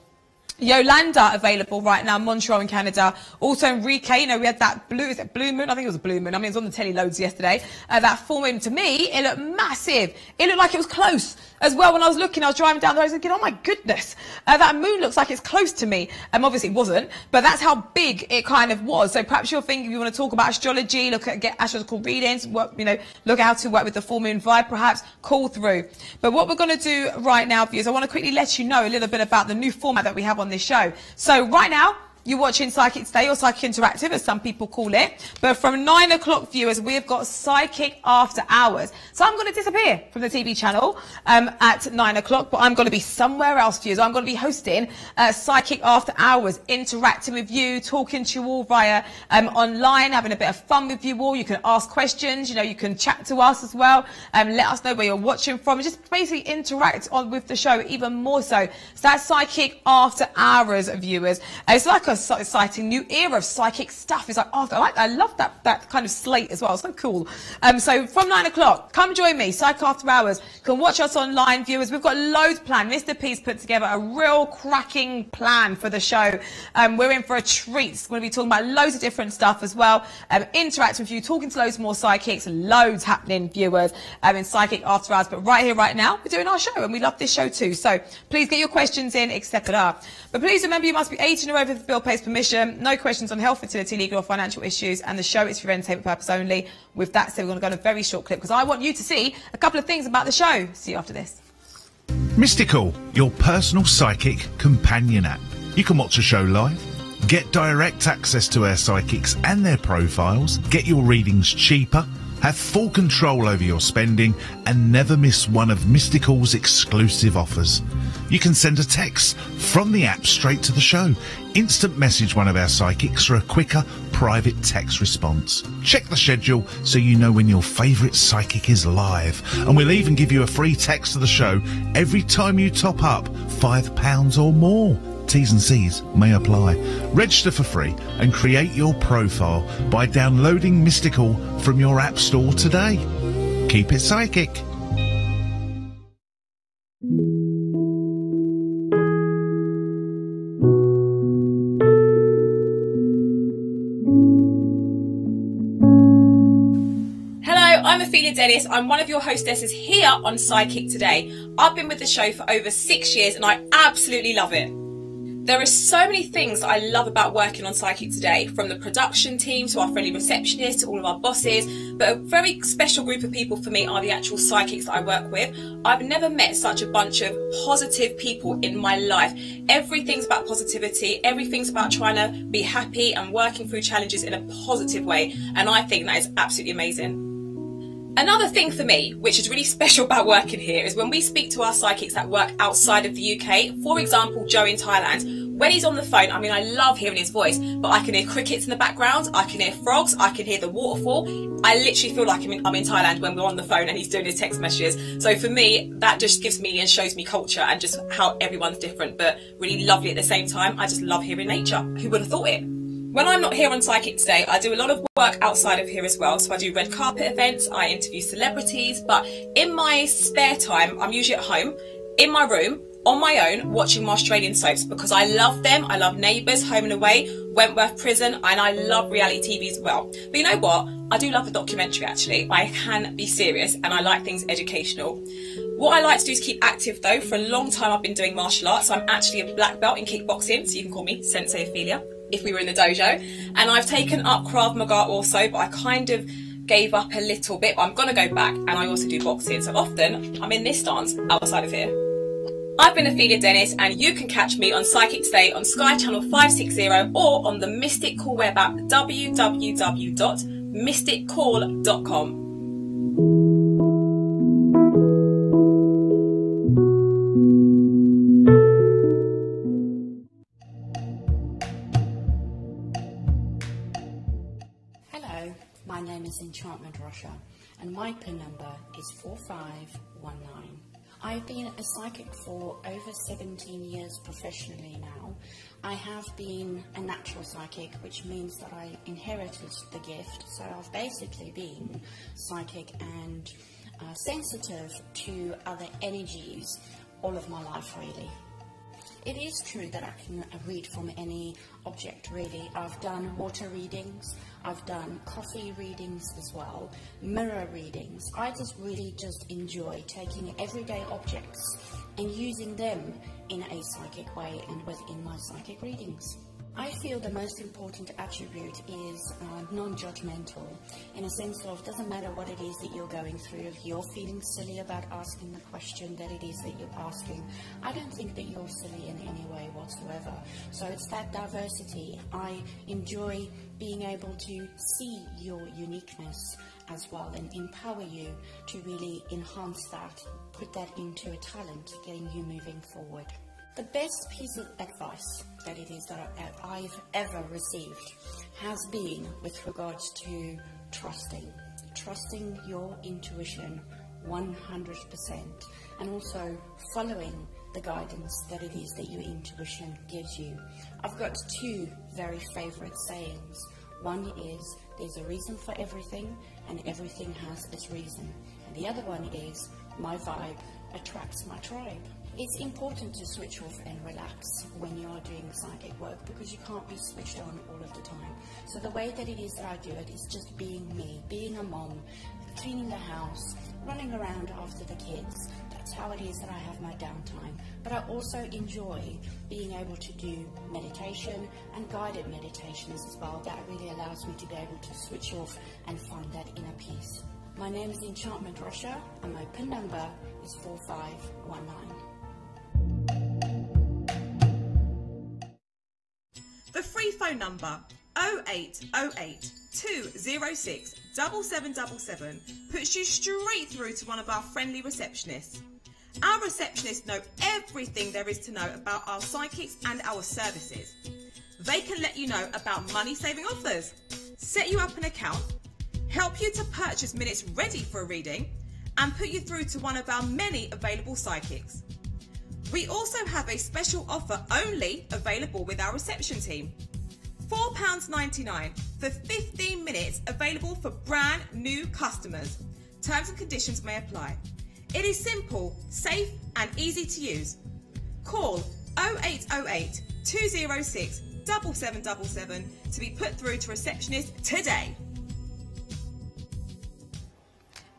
S6: Yolanda available right now, Montreal in Canada. Also Enrique, you know, we had that blue moon? I think it was a blue moon. I mean, it was on the telly loads yesterday. That full moon, to me, it looked massive. It looked like it was close as well. When I was looking, I was driving down the road, I was thinking, oh my goodness, that moon looks like it's close to me. Obviously it wasn't, but that's how big it kind of was. So perhaps you're thinking, if you want to talk about astrology, get astrological readings, work, you know, look how to work with the full moon vibe, perhaps call through. But what we're going to do right now, viewers, I want to quickly let you know a little bit about the new format that we have on this show. So right now,
S4: you're watching Psychic Today, or Psychic Interactive, as some people call it. But from 9 o'clock, viewers, we've got Psychic After Hours. So I'm going to disappear from the TV channel at 9 o'clock, but I'm going to be somewhere else, viewers. I'm going to be hosting Psychic After Hours, interacting with you, talking to you all via online, having a bit of fun with you all. You can ask questions, you know, you can chat to us as well, let us know where you're watching from, just basically interact with the show even more so. So that's Psychic After Hours, viewers. It's like a exciting new era of psychic stuff. It's like, oh, I love that kind of slate as well. So cool. So from 9 o'clock, come join me, Psychic After Hours. You can watch us online, viewers. We've got loads planned. Mr. P's put together a real cracking plan for the show. We're in for a treat. We're going to be talking about loads of different stuff as well. Interacting with you, talking to loads more psychics, loads happening, viewers, in Psychic After Hours. But right here, right now, we're doing our show, and we love this show too. So please get your questions in, etc. But please remember, you must be 18 or over if the bill pays permission. No questions on health, fertility, legal or financial issues, and the show is for entertainment purpose only. With that said, we're going to go on a very short clip because I want you to see a couple of things about the show. See you after this.
S3: Mystical, your personal psychic companion app. You can watch a show live, get direct access to our psychics and their profiles, get your readings cheaper, have full control over your spending, and never miss one of Mystical's exclusive offers. You can send a text from the app straight to the show. Instant message one of our psychics for a quicker private text response. Check the schedule so you know when your favourite psychic is live. And we'll even give you a free text to the show every time you top up £5 or more. T's and C's may apply. Register for free and create your profile by downloading Mystical from your app store today. Keep it psychic.
S4: I'm Ophelia Dennis. I'm one of your hostesses here on Psychic Today. I've been with the show for over 6 years and I absolutely love it. There are so many things that I love about working on Psychic Today, from the production team to our friendly receptionist to all of our bosses, but a very special group of people for me are the actual psychics that I work with. I've never met such a bunch of positive people in my life. Everything's about positivity, everything's about trying to be happy and working through challenges in a positive way, and I think that is absolutely amazing. Another thing for me, which is really special about working here, is when we speak to our psychics that work outside of the UK. For example, Joe in Thailand. When he's on the phone, I mean, I love hearing his voice, but I can hear crickets in the background, I can hear frogs, I can hear the waterfall. I literally feel like I'm in Thailand when we're on the phone and he's doing his text messages. So for me, that just gives me and shows me culture and just how everyone's different, but really lovely at the same time. I just love hearing nature. Who would have thought it? When I'm not here on Psychic Today, I do a lot of work outside of here as well. So I do red carpet events, I interview celebrities, but in my spare time, I'm usually at home, in my room, on my own, watching my Australian soaps because I love them. I love Neighbours, Home and Away, Wentworth Prison, and I love reality TV as well. But you know what? I do love a documentary, actually. I can be serious and I like things educational. What I like to do is keep active though. For a long time I've been doing martial arts. I'm actually a black belt in kickboxing, so you can call me Sensei Ophelia if we were in the dojo. And I've taken up Krav Maga also, but I kind of gave up a little bit. But I'm going to go back, and I also do boxing. So often I'm in this stance outside of here. I've been Ophelia Dennis, and you can catch me on Psychic Today on Sky Channel 560 or on the Mystic Call web app, www.mysticcall.com.
S7: Hello, my name is Enchantment Russia, and my PIN number is 4519. I've been a psychic for over 17 years professionally now. I have been a natural psychic, which means that I inherited the gift, so I've basically been psychic and sensitive to other energies all of my life, really. It is true that I can read from any object, really. I've done water readings, I've done coffee readings as well, mirror readings. I really enjoy taking everyday objects and using them in a psychic way and within my psychic readings. I feel the most important attribute is non-judgmental, in a sense of doesn't matter what it is that you're going through. If you're feeling silly about asking the question that it is that you're asking, I don't think that you're silly in any way whatsoever. So it's that diversity. I enjoy being able to see your uniqueness as well and empower you to really enhance that, put that into a talent, getting you moving forward. The best piece of advice that it is that I've ever received has been with regards to trusting your intuition 100%, and also following the guidance that it is that your intuition gives you. I've got two very favourite sayings. One is, there's a reason for everything, and everything has its reason. And the other one is, my vibe attracts my tribe. It's important to switch off and relax when you're doing psychic work, because you can't be switched on all of the time. So the way that it is that I do it is just being me, being a mom, cleaning the house, running around after the kids. That's how it is that I have my downtime. But I also enjoy being able to do meditation and guided meditations as well. That really allows me to be able to switch off and find that inner peace. My name is Enchantment Russia, and my PIN number is 4519.
S4: The free phone number 0808 206 7777 puts you straight through to one of our friendly receptionists. Our receptionists know everything there is to know about our psychics and our services. They can let you know about money-saving offers, set you up an account, help you to purchase minutes ready for a reading, and put you through to one of our many available psychics. We also have a special offer only available with our reception team. £4.99 for 15 minutes, available for brand new customers. Terms and conditions may apply. It is simple, safe and easy to use. Call 0808 206 7777 to be put through to receptionist today.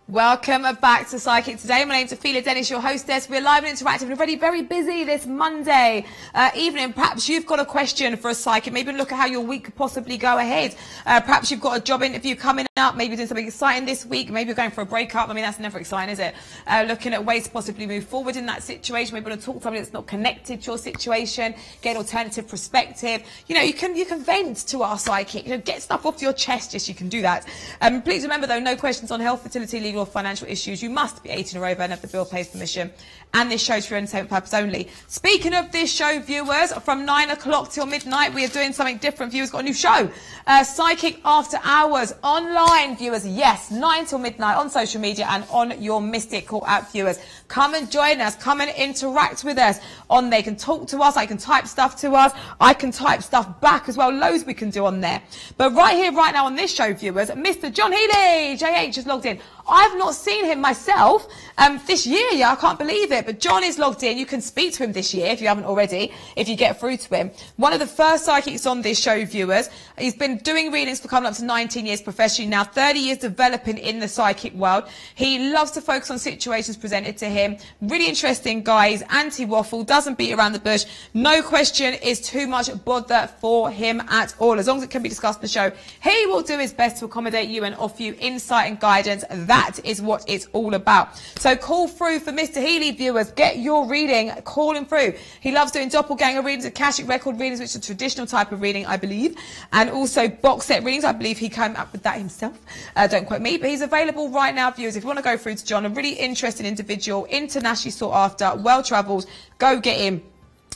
S8: Welcome back to Psychic Today. My name's Ophelia Dennis, your hostess. We're live and interactive and already very busy this Monday evening. Perhaps you've got a question for a psychic. Maybe look at how your week could possibly go ahead. Perhaps you've got a job interview coming up. Maybe you're doing something exciting this week. Maybe you're going for a breakup. I mean, that's never exciting, is it? Looking at ways to possibly move forward in that situation. Maybe you want to talk to somebody that's not connected to your situation. Get an alternative perspective. You know, you can vent to our psychic. You know, get stuff off your chest. Yes, you can do that. Please remember, though, no questions on health, fertility, legal or financial issues. You must be 18 or over and have the bill pays permission. And this show's for entertainment purpose only. Speaking of this show, viewers, from 9 o'clock till midnight, we are doing something different. Viewers, got a new show. Psychic After Hours. Online, viewers. Yes, 9 till midnight on social media and on your Mystic Call app, viewers. Come and join us. Come and interact with us. On there, you can talk to us. I can type stuff to us. I can type stuff back as well. Loads we can do on there. But right here, right now on this show, viewers, Mr. John Healy, JH, has logged in. I've not seen him myself this year. Yeah, I can't believe it. But John is logged in. You can speak to him this year if you haven't already, if you get through to him. One of the first psychics on this show, viewers. He's been doing readings for coming up to 19 years professionally now, 30 years developing in the psychic world. He loves to focus on situations presented to him. Really interesting guy. He's anti-waffle, doesn't beat around the bush. No question is too much bother for him at all. As long as it can be discussed on the show, he will do his best to accommodate you and offer you insight and guidance. That is what it's all about. So call through for Mr. Healy, viewers. Get your reading. Call him through. He loves doing doppelganger readings, Akashic record readings, which is a traditional type of reading, I believe, and also box set readings. I believe he came up with that himself. Don't quote me, but he's available right now, viewers. If you want to go through to John, a really interesting individual, internationally sought after, well-travelled, go get him.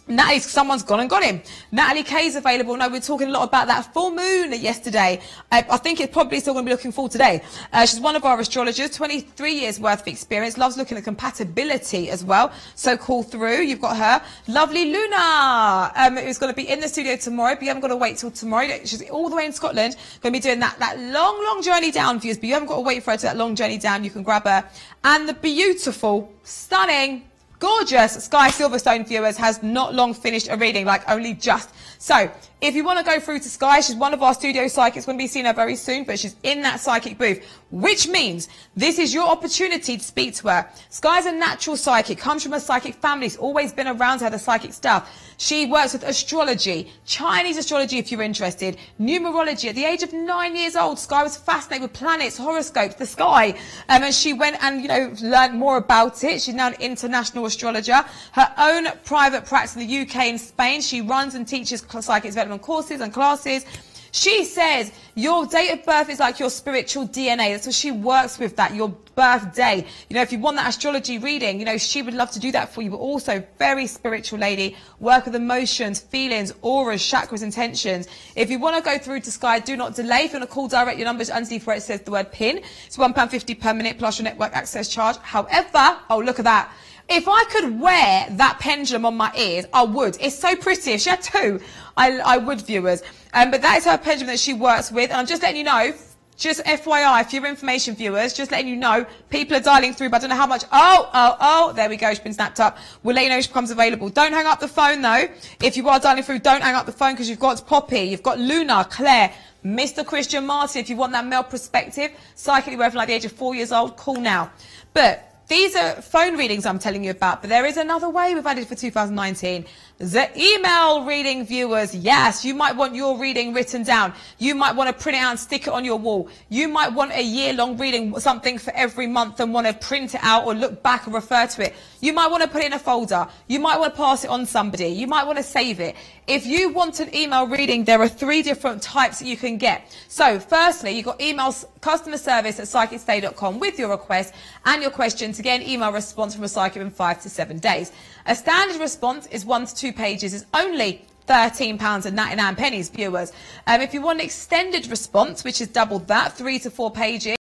S8: Natalie, someone's gone and got him. Natalie Kay's available. No, we're talking a lot about that full moon yesterday. I think it's probably still going to be looking full today. She's one of our astrologers, 23 years worth of experience, loves looking at compatibility as well. So call through. You've got her. Lovely Luna, who's going to be in the studio tomorrow, but you haven't got to wait till tomorrow. She's all the way in Scotland, going to be doing that long journey down, viewers, but you haven't got to wait for her to that long journey down. You can grab her. And the beautiful, stunning, gorgeous Sky Silverstone, viewers, has not long finished a reading, like only just. So if you want to go through to Sky, she's one of our studio psychics. Going to be seeing her very soon, but she's in that psychic booth, which means this is your opportunity to speak to her. Sky's a natural psychic, comes from a psychic family. She's always been around to her, the psychic stuff. She works with astrology, Chinese astrology if you're interested, numerology. At the age of 9 years old, Sky was fascinated with planets, horoscopes, the sky. And she went and, you know, learned more about it. She's now an international astrologer. Her own private practice in the UK and Spain. She runs and teaches psychic development courses and classes. She says your date of birth is like your spiritual DNA. That's what she works with, that, your birthday. You know, if you want that astrology reading, you know, she would love to do that for you, but also very spiritual lady, work with emotions, feelings, auras, chakras, intentions. If you want to go through to Sky, do not delay. If you want to call direct, your number is underneath where it says the word PIN. It's £1.50 per minute plus your network access charge. However, oh, look at that. If I could wear that pendulum on my ears, I would. It's so pretty. If she had two, I would, viewers. But that is her pendulum that she works with. And I'm just letting you know, just FYI, for your information, viewers, just letting you know, people are dialing through, but I don't know how much. Oh, there we go. She's been snapped up. We'll let you know if she becomes available. Don't hang up the phone, though. If you are dialing through, don't hang up the phone, because you've got Poppy, you've got Luna, Claire, Mr. Christian Martin. If you want that male perspective, psychically working like the age of 4 years old, call now. But these are phone readings I'm telling you about, but there is another way we've added for 2019. The email reading, viewers. Yes, you might want your reading written down. You might want to print it out and stick it on your wall. You might want a year-long reading, something for every month, and want to print it out or look back and refer to it. You might want to put it in a folder. You might want to pass it on to somebody. You might want to save it. If you want an email reading, there are 3 different types that you can get. So, firstly, you've got emails, customer service at psychicstay.com with your request and your question to get an email response from a psychic in 5 to 7 days. A standard response is 1 to 2 pages. It's only £13.99, viewers. If you want an extended response, which is double that, 3 to 4 pages,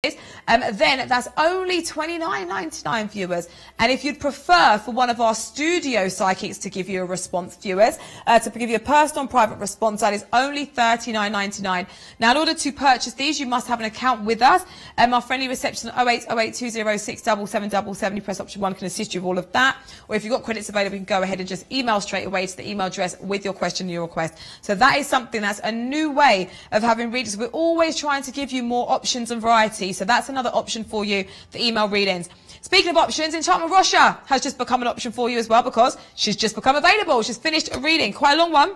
S8: then that's only £29.99, viewers. And if you'd prefer for one of our studio psychics to give you a response, viewers, to give you a personal and private response, that is only £39.99. Now, in order to purchase these, you must have an account with us. Our friendly reception 08082067777. You press option 1, can assist you with all of that. Or if you've got credits available, you can go ahead and just email straight away to the email address with your question and your request. So that is something, that's a new way of having readers. We're always trying to give you more options and variety. So that's another option for you, the email readings. Speaking of options, Enchantment Russia has just become an option for you as well, because she's just become available. She's finished a reading, quite a long one.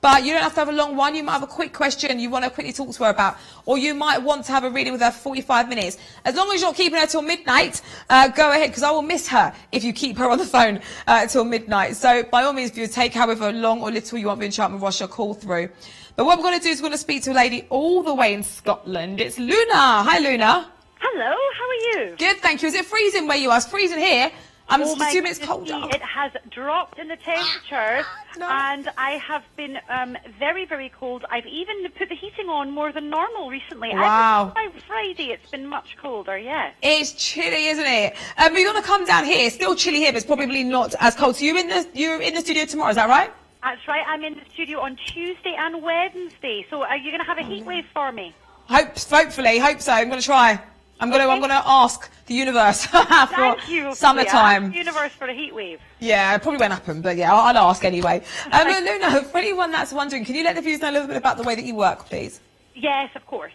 S8: But you don't have to have a long one. You might have a quick question you want to quickly talk to her about. Or you might want to have a reading with her for 45 minutes. As long as you're not keeping her till midnight, go ahead, because I will miss her if you keep her on the phone till midnight. So by all means, if you take however long or little you want with Enchantment Russia, call through. But what we're going to do is we're going to speak to a lady all the way in Scotland. It's Luna. Hi, Luna.
S2: Hello, how are you?
S8: Good, thank you. Is it freezing where you are? It's freezing here. I'm assuming it's colder.
S2: It has dropped in the temperature, and I have been very, very cold. I've even put the heating on more than normal recently.
S8: Wow.
S2: By Friday, it's been much colder, yes.
S8: It's chilly, isn't it? But you're going to come down here. It's still chilly here, but it's probably not as cold. So you're in the studio tomorrow, is that right?
S2: That's right. I'm in the studio on Tuesday and Wednesday. So are you going to have a heat wave for me?
S8: Hopefully. Hope so. I'm going to try. I'm going to ask the universe for summertime.
S2: Ask the universe for a heat wave.
S8: Yeah, it probably won't happen, but yeah, I'll ask anyway. Luna, for anyone that's wondering, can you let the viewers know a little bit about the way that you work, please?
S2: Yes, of course.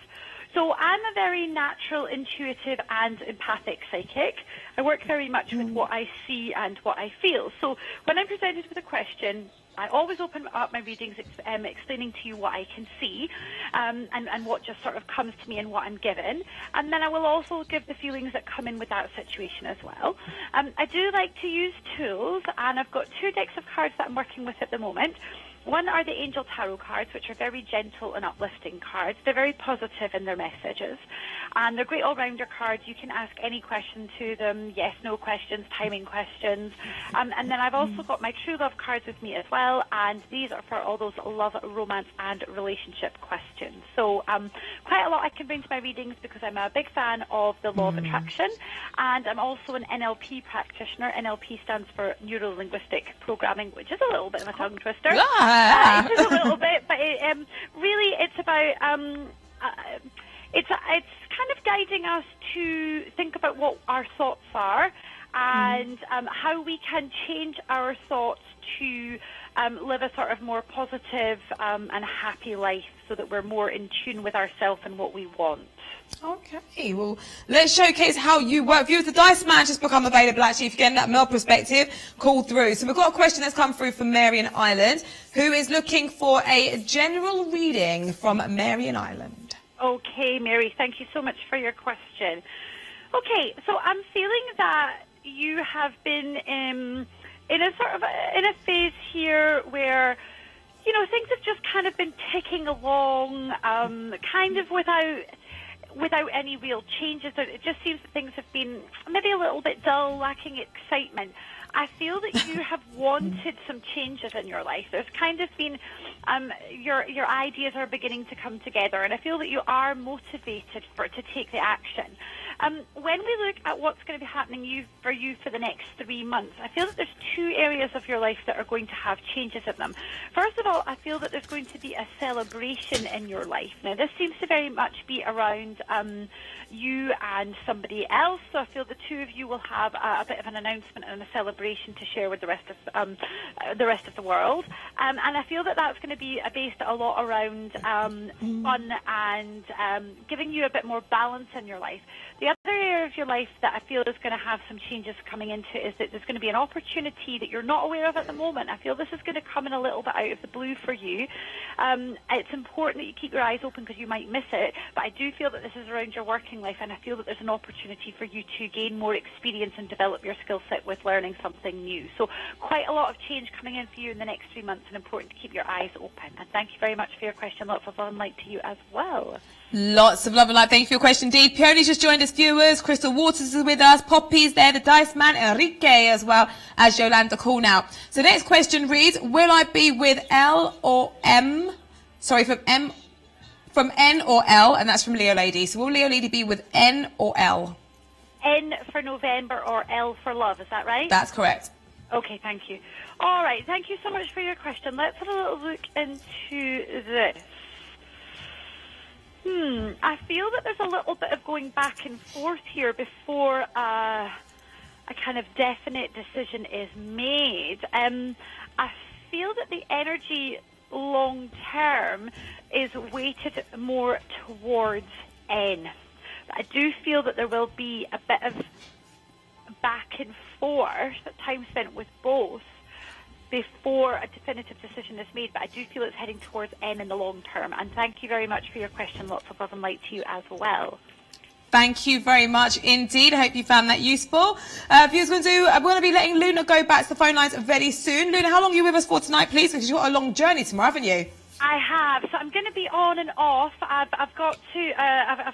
S2: So I'm a very natural, intuitive and empathic psychic. I work very much with what I see and what I feel. So when I'm presented with a question, I always open up my readings explaining to you what I can see and what just sort of comes to me and what I'm given. And then I will also give the feelings that come in with that situation as well. I do like to use tools, and I've got 2 decks of cards that I'm working with at the moment. One are the Angel Tarot cards, which are very gentle and uplifting cards. They're very positive in their messages. And they're great all-rounder cards. You can ask any question to them, yes, no questions, timing questions. And then I've also got my True Love cards with me as well. And these are for all those love, romance, and relationship questions. So quite a lot I can bring to my readings, because I'm a big fan of the law of attraction. And I'm also an NLP practitioner. NLP stands for Neuro-Linguistic Programming, which is a little bit of a tongue twister. Just a little bit, but really it's about it's kind of guiding us to think about what our thoughts are and how we can change our thoughts to live a sort of more positive and happy life, so that we're more in tune with ourselves and what we want.
S8: Okay, well, let's showcase how you work. Viewers, the Dice Man just become available, actually, if you're getting that male perspective, call through. So we've got a question that's come through from Marion Island, who is looking for a general reading from Marion Island.
S2: Okay, Mary, thank you so much for your question. Okay, so I'm feeling that you have been in a phase here where, you know, things have just kind of been ticking along, kind of without any real changes. It just seems that things have been maybe a little bit dull, lacking excitement. I feel that you have wanted some changes in your life. There's kind of been, your ideas are beginning to come together, and I feel that you are motivated to take the action. When we look at what's going to be happening for you for the next 3 months, I feel that there's 2 areas of your life that are going to have changes in them. First of all, I feel that there's going to be a celebration in your life. Now, this seems to very much be around you and somebody else, so I feel the 2 of you will have a bit of an announcement and a celebration to share with the rest of the world. And I feel that that's going to be based a lot around fun and giving you a bit more balance in your life. The other area of your life that I feel is going to have some changes coming into is that there's going to be an opportunity that you're not aware of at the moment. I feel this is going to come in a little bit out of the blue for you. It's important that you keep your eyes open because you might miss it, but I do feel that this is around your working life, and I feel that there's an opportunity for you to gain more experience and develop your skill set with learning something new. So quite a lot of change coming in for you in the next 3 months, and important to keep your eyes open. And thank you very much for your question. Lots of love and light to you as well.
S8: Lots of love and light. Thank you for your question, indeed. Peony's just joined us, viewers. Crystal Waters is with us. Poppy's there. The Dice Man, Enrique, as well as Yolanda Call now. So next question reads, will I be with L or M? Sorry, from N or L, and that's from Leo Lady. So will Leo Lady be with N or L?
S2: N for November or L for love, is that right?
S8: That's correct.
S2: Okay, thank you. All right, thank you so much for your question. Let's have a little look into this. I feel that there's a little bit of going back and forth here before a kind of definite decision is made. I feel that the energy long term is weighted more towards N. But I do feel that there will be a bit of back and forth, time spent with both, before a definitive decision is made, but I do feel it's heading towards N in the long term. And thank you very much for your question. Lots of love and light to you as well.
S8: Thank you very much indeed. I hope you found that useful. Viewers, we're going to be letting Luna go back to the phone lines very soon. Luna, how long are you with us for tonight, please? Because you've got a long journey tomorrow, haven't you?
S2: I have. So I'm going to be on and off. I've got to. I've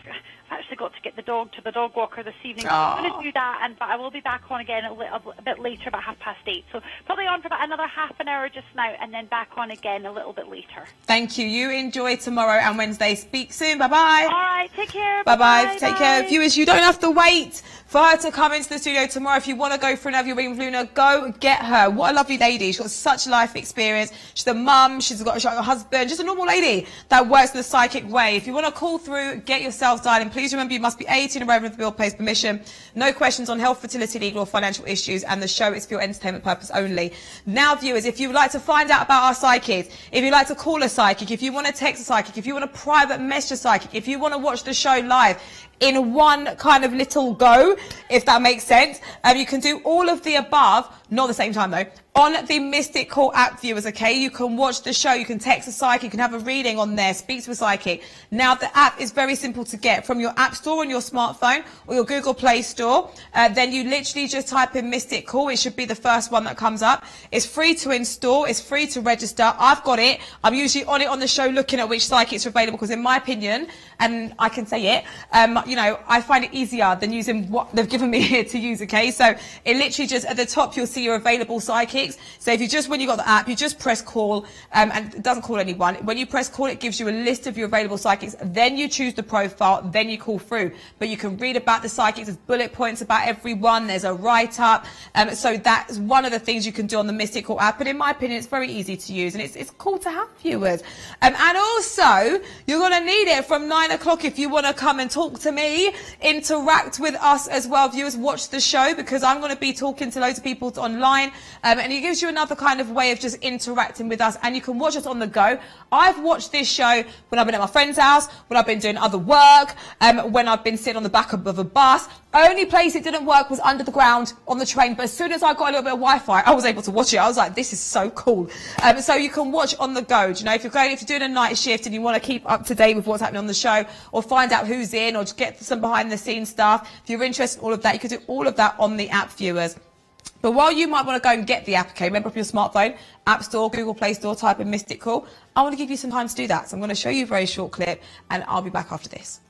S2: actually got to get the dog to the dog walker this evening. So I'm going to do that, but I will be back on again a bit later, about 8:30. So probably on for about another half an hour just now, and then back on again a little bit later.
S8: Thank you. You enjoy tomorrow and Wednesday. Speak soon. Bye-bye.
S2: All right. Take care.
S8: Bye-bye. Take care. Viewers, you don't have to wait for her to come into the studio tomorrow. If you want to go for another reading with Luna, go get her. What a lovely lady. She's got such life experience. She's a mum. She's got a husband. Just a normal lady that works in the psychic way. If you want to call through, get yourself dialing. Please remember you must be 18 and over with the bill pays permission. No questions on health, fertility, legal or financial issues, and the show is for your entertainment purpose only. Now, viewers, if you would like to find out about our psychics, if you'd like to call a psychic, if you want to text a psychic, if you want to private message a psychic, if you want to watch the show live in one kind of little go, if that makes sense, you can do all of the above, not at the same time though, on the Mystic Call app, viewers, okay? You can watch the show, you can text a psychic, you can have a reading on there, speak to a psychic. Now, the app is very simple to get from your app store on your smartphone or your Google Play Store. Then you literally just type in Mystic Call. It should be the first one that comes up. It's free to install. It's free to register. I've got it. I'm usually on it on the show looking at which psychics are available because in my opinion, and I can say it, you know, I find it easier than using what they've given me here to use, okay? So it literally just, at the top, you'll see your available psychics. So if you just, when you got the app, you just press call, and it doesn't call anyone. When you press call, it gives you a list of your available psychics. Then you choose the profile, then you call through. But you can read about the psychics, there's bullet points about everyone, there's a write-up. So that's one of the things you can do on the Mystic Call app. But in my opinion, it's very easy to use, and it's cool to have, viewers. And also, you're going to need it from 9 o'clock if you want to come and talk to me me. Interact with us as well, viewers. Watch the show, because I'm going to be talking to loads of people online, and it gives you another kind of way of just interacting with us, and you can watch us on the go. I've watched this show when I've been at my friend's house, when I've been doing other work, when I've been sitting on the back of a bus. Only place it didn't work was under the ground on the train, but as soon as I got a little bit of Wi-Fi, I was able to watch it. I was like, this is so cool. So you can watch on the go. Do you know, if you're doing a night shift and you want to keep up to date with what's happening on the show, or find out who's in, or just get some behind the scenes stuff, if you're interested in all of that, you can do all of that on the app, viewers. But while you might want to go and get the app, okay, remember, off your smartphone, App Store, Google Play Store, type in Mystical. I want to give you some time to do that. So I'm going to show you a very short clip, and I'll be back after this.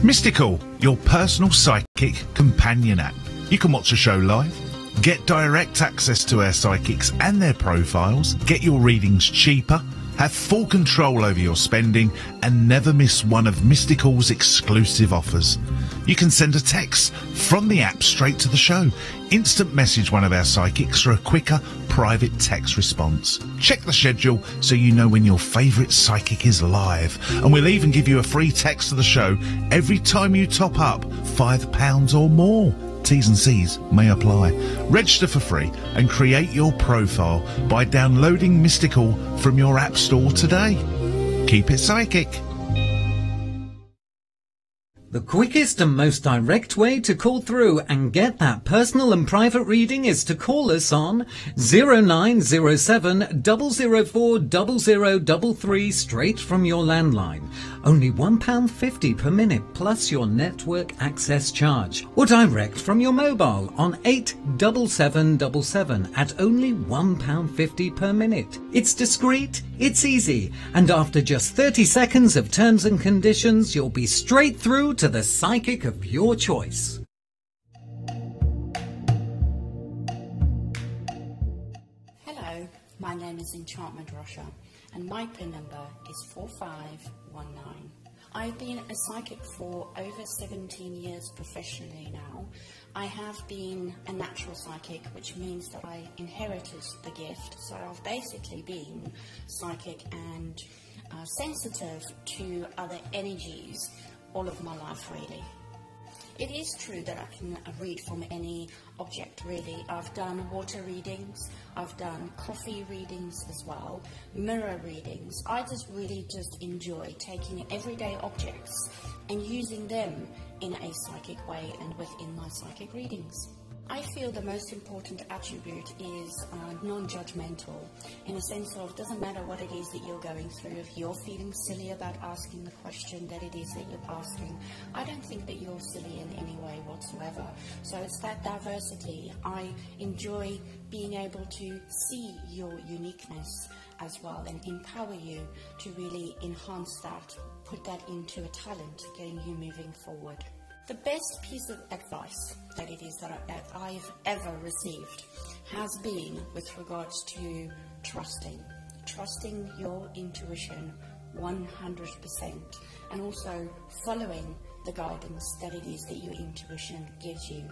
S3: Mystical, your personal psychic companion app. You can watch a show live, get direct access to our psychics and their profiles, get your readings cheaper, have full control over your spending, and never miss one of Mystical's exclusive offers. You can send a text from the app straight to the show, instant message one of our psychics for a quicker private text response. Check the schedule so you know when your favourite psychic is live, and we'll even give you a free text to the show every time you top up £5 or more. T's and C's may apply. Register for free and create your profile by downloading Mystical from your app store today. Keep it psychic.
S5: The quickest and most direct way to call through and get that personal and private reading is to call us on 0907 004 0033 straight from your landline. Only £1.50 per minute plus your network access charge. Or direct from your mobile on 87777 at only £1.50 per minute. It's discreet, it's easy, and after just 30 seconds of terms and conditions, you'll be straight through to the psychic of your choice.
S7: Hello, my name is Enchantment Russia, and my PIN number is 4519. I've been a psychic for over 17 years professionally now. I have been a natural psychic, which means that I inherited the gift, so I've basically been psychic and sensitive to other energies all of my life, really. It is true that I can read from any object, really. I've done water readings, I've done coffee readings as well, mirror readings. I really enjoy taking everyday objects and using them in a psychic way and within my psychic readings. I feel the most important attribute is non-judgmental, in a sense of, doesn't matter what it is that you're going through, if you're feeling silly about asking the question that it is that you're asking, I don't think that you're silly in any way whatsoever. So it's that diversity. I enjoy being able to see your uniqueness as well and empower you to really enhance that, put that into a talent, getting you moving forward. The best piece of advice that it is that I've ever received has been with regards to trusting your intuition 100%, and also following the guidance that it is that your intuition gives you.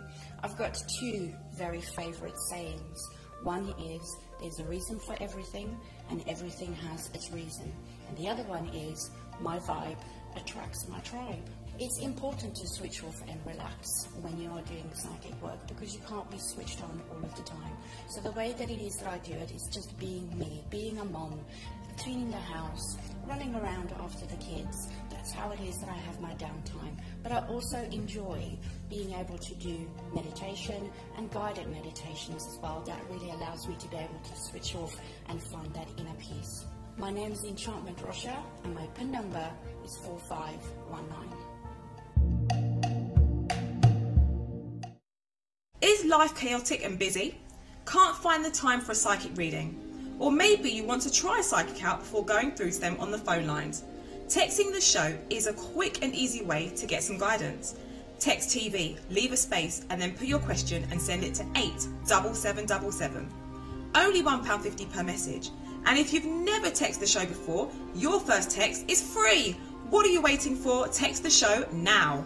S7: I've got two very favourite sayings. One is, there's a reason for everything, and everything has its reason. And the other one is, my vibe attracts my tribe. It's important to switch off and relax when you are doing psychic work, because you can't be switched on all of the time. So the way that it is that I do it is just being me, being a mom, cleaning the house, running around after the kids. That's how it is that I have my downtime. But I also enjoy being able to do meditation and guided meditations as well. That really allows me to be able to switch off and find that inner peace. My name is Enchantment Russia, and my PIN number is 4519.
S4: Is life chaotic and busy? Can't find the time for a psychic reading? Or maybe you want to try a psychic out before going through to them on the phone lines? Texting the show is a quick and easy way to get some guidance. Text TV, leave a space, and then put your question and send it to 87777. Only £1.50 per message. And if you've never texted the show before, your first text is free. What are you waiting for? Text the show now.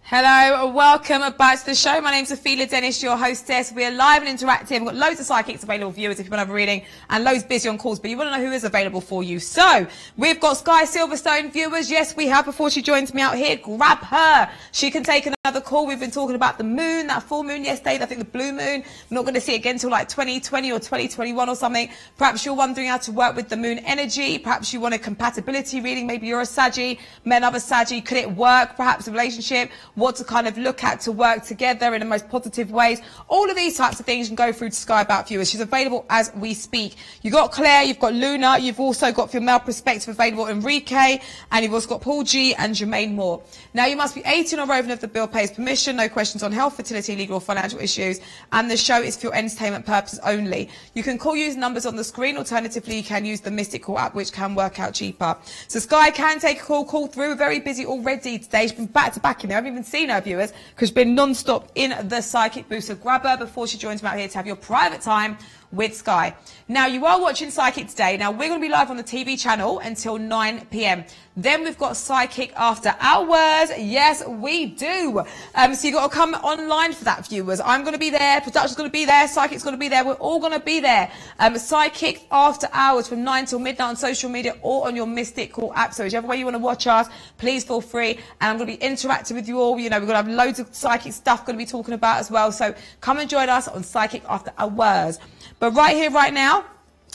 S8: Hello, welcome back to the show. My name's Ophelia Dennis, your hostess. We're live and interactive. We've got loads of psychics available for viewers if you want to have a reading, and loads busy on calls, but you want to know who is available for you. So, we've got Sky Silverstone viewers. Yes, we have. Before she joins me out here, grab her. She can take another call. We've been talking about the moon, that full moon yesterday, I think the blue moon. We're not going to see it again until like 2020 or 2021 or something. Perhaps you're wondering how to work with the moon energy. Perhaps you want a compatibility reading. Maybe you're a Saggy, men of a Saggy. Could it work? Perhaps a relationship. What to kind of look at to work together in the most positive ways. All of these types of things you can go through to Sky about viewers. She's available as we speak. You've got Claire, you've got Luna, you've also got, for your male perspective, available Enrique, and you've also got Paul G and Jermaine Moore. Now, you must be 18 or over if the bill pays permission. No questions on health, fertility, legal or financial issues. And the show is for your entertainment purposes only. You can call using numbers on the screen. Alternatively, you can use the Mystic Call app, which can work out cheaper. So Sky can take a call through. We're very busy already today. She's been back to back in there. I haven't even seen her, viewers, because she's been non-stop in the psychic booth. So grab her before she joins me out here to have your private time with Sky. Now, you are watching Psychic today. Now, we're going to be live on the TV channel until 9 p.m. Then we've got Psychic After Hours. Yes, we do. So you've got to come online for that, viewers. I'm going to be there. Production's going to be there. Psychic's going to be there. We're all going to be there. Psychic After Hours from 9 till midnight on social media or on your Mystic Call app. So whichever way you want to watch us, please feel free. And I'm going to be interactive with you all. You know, we're going to have loads of psychic stuff going to be talking about as well. So come and join us on Psychic After Hours. But right here, right now,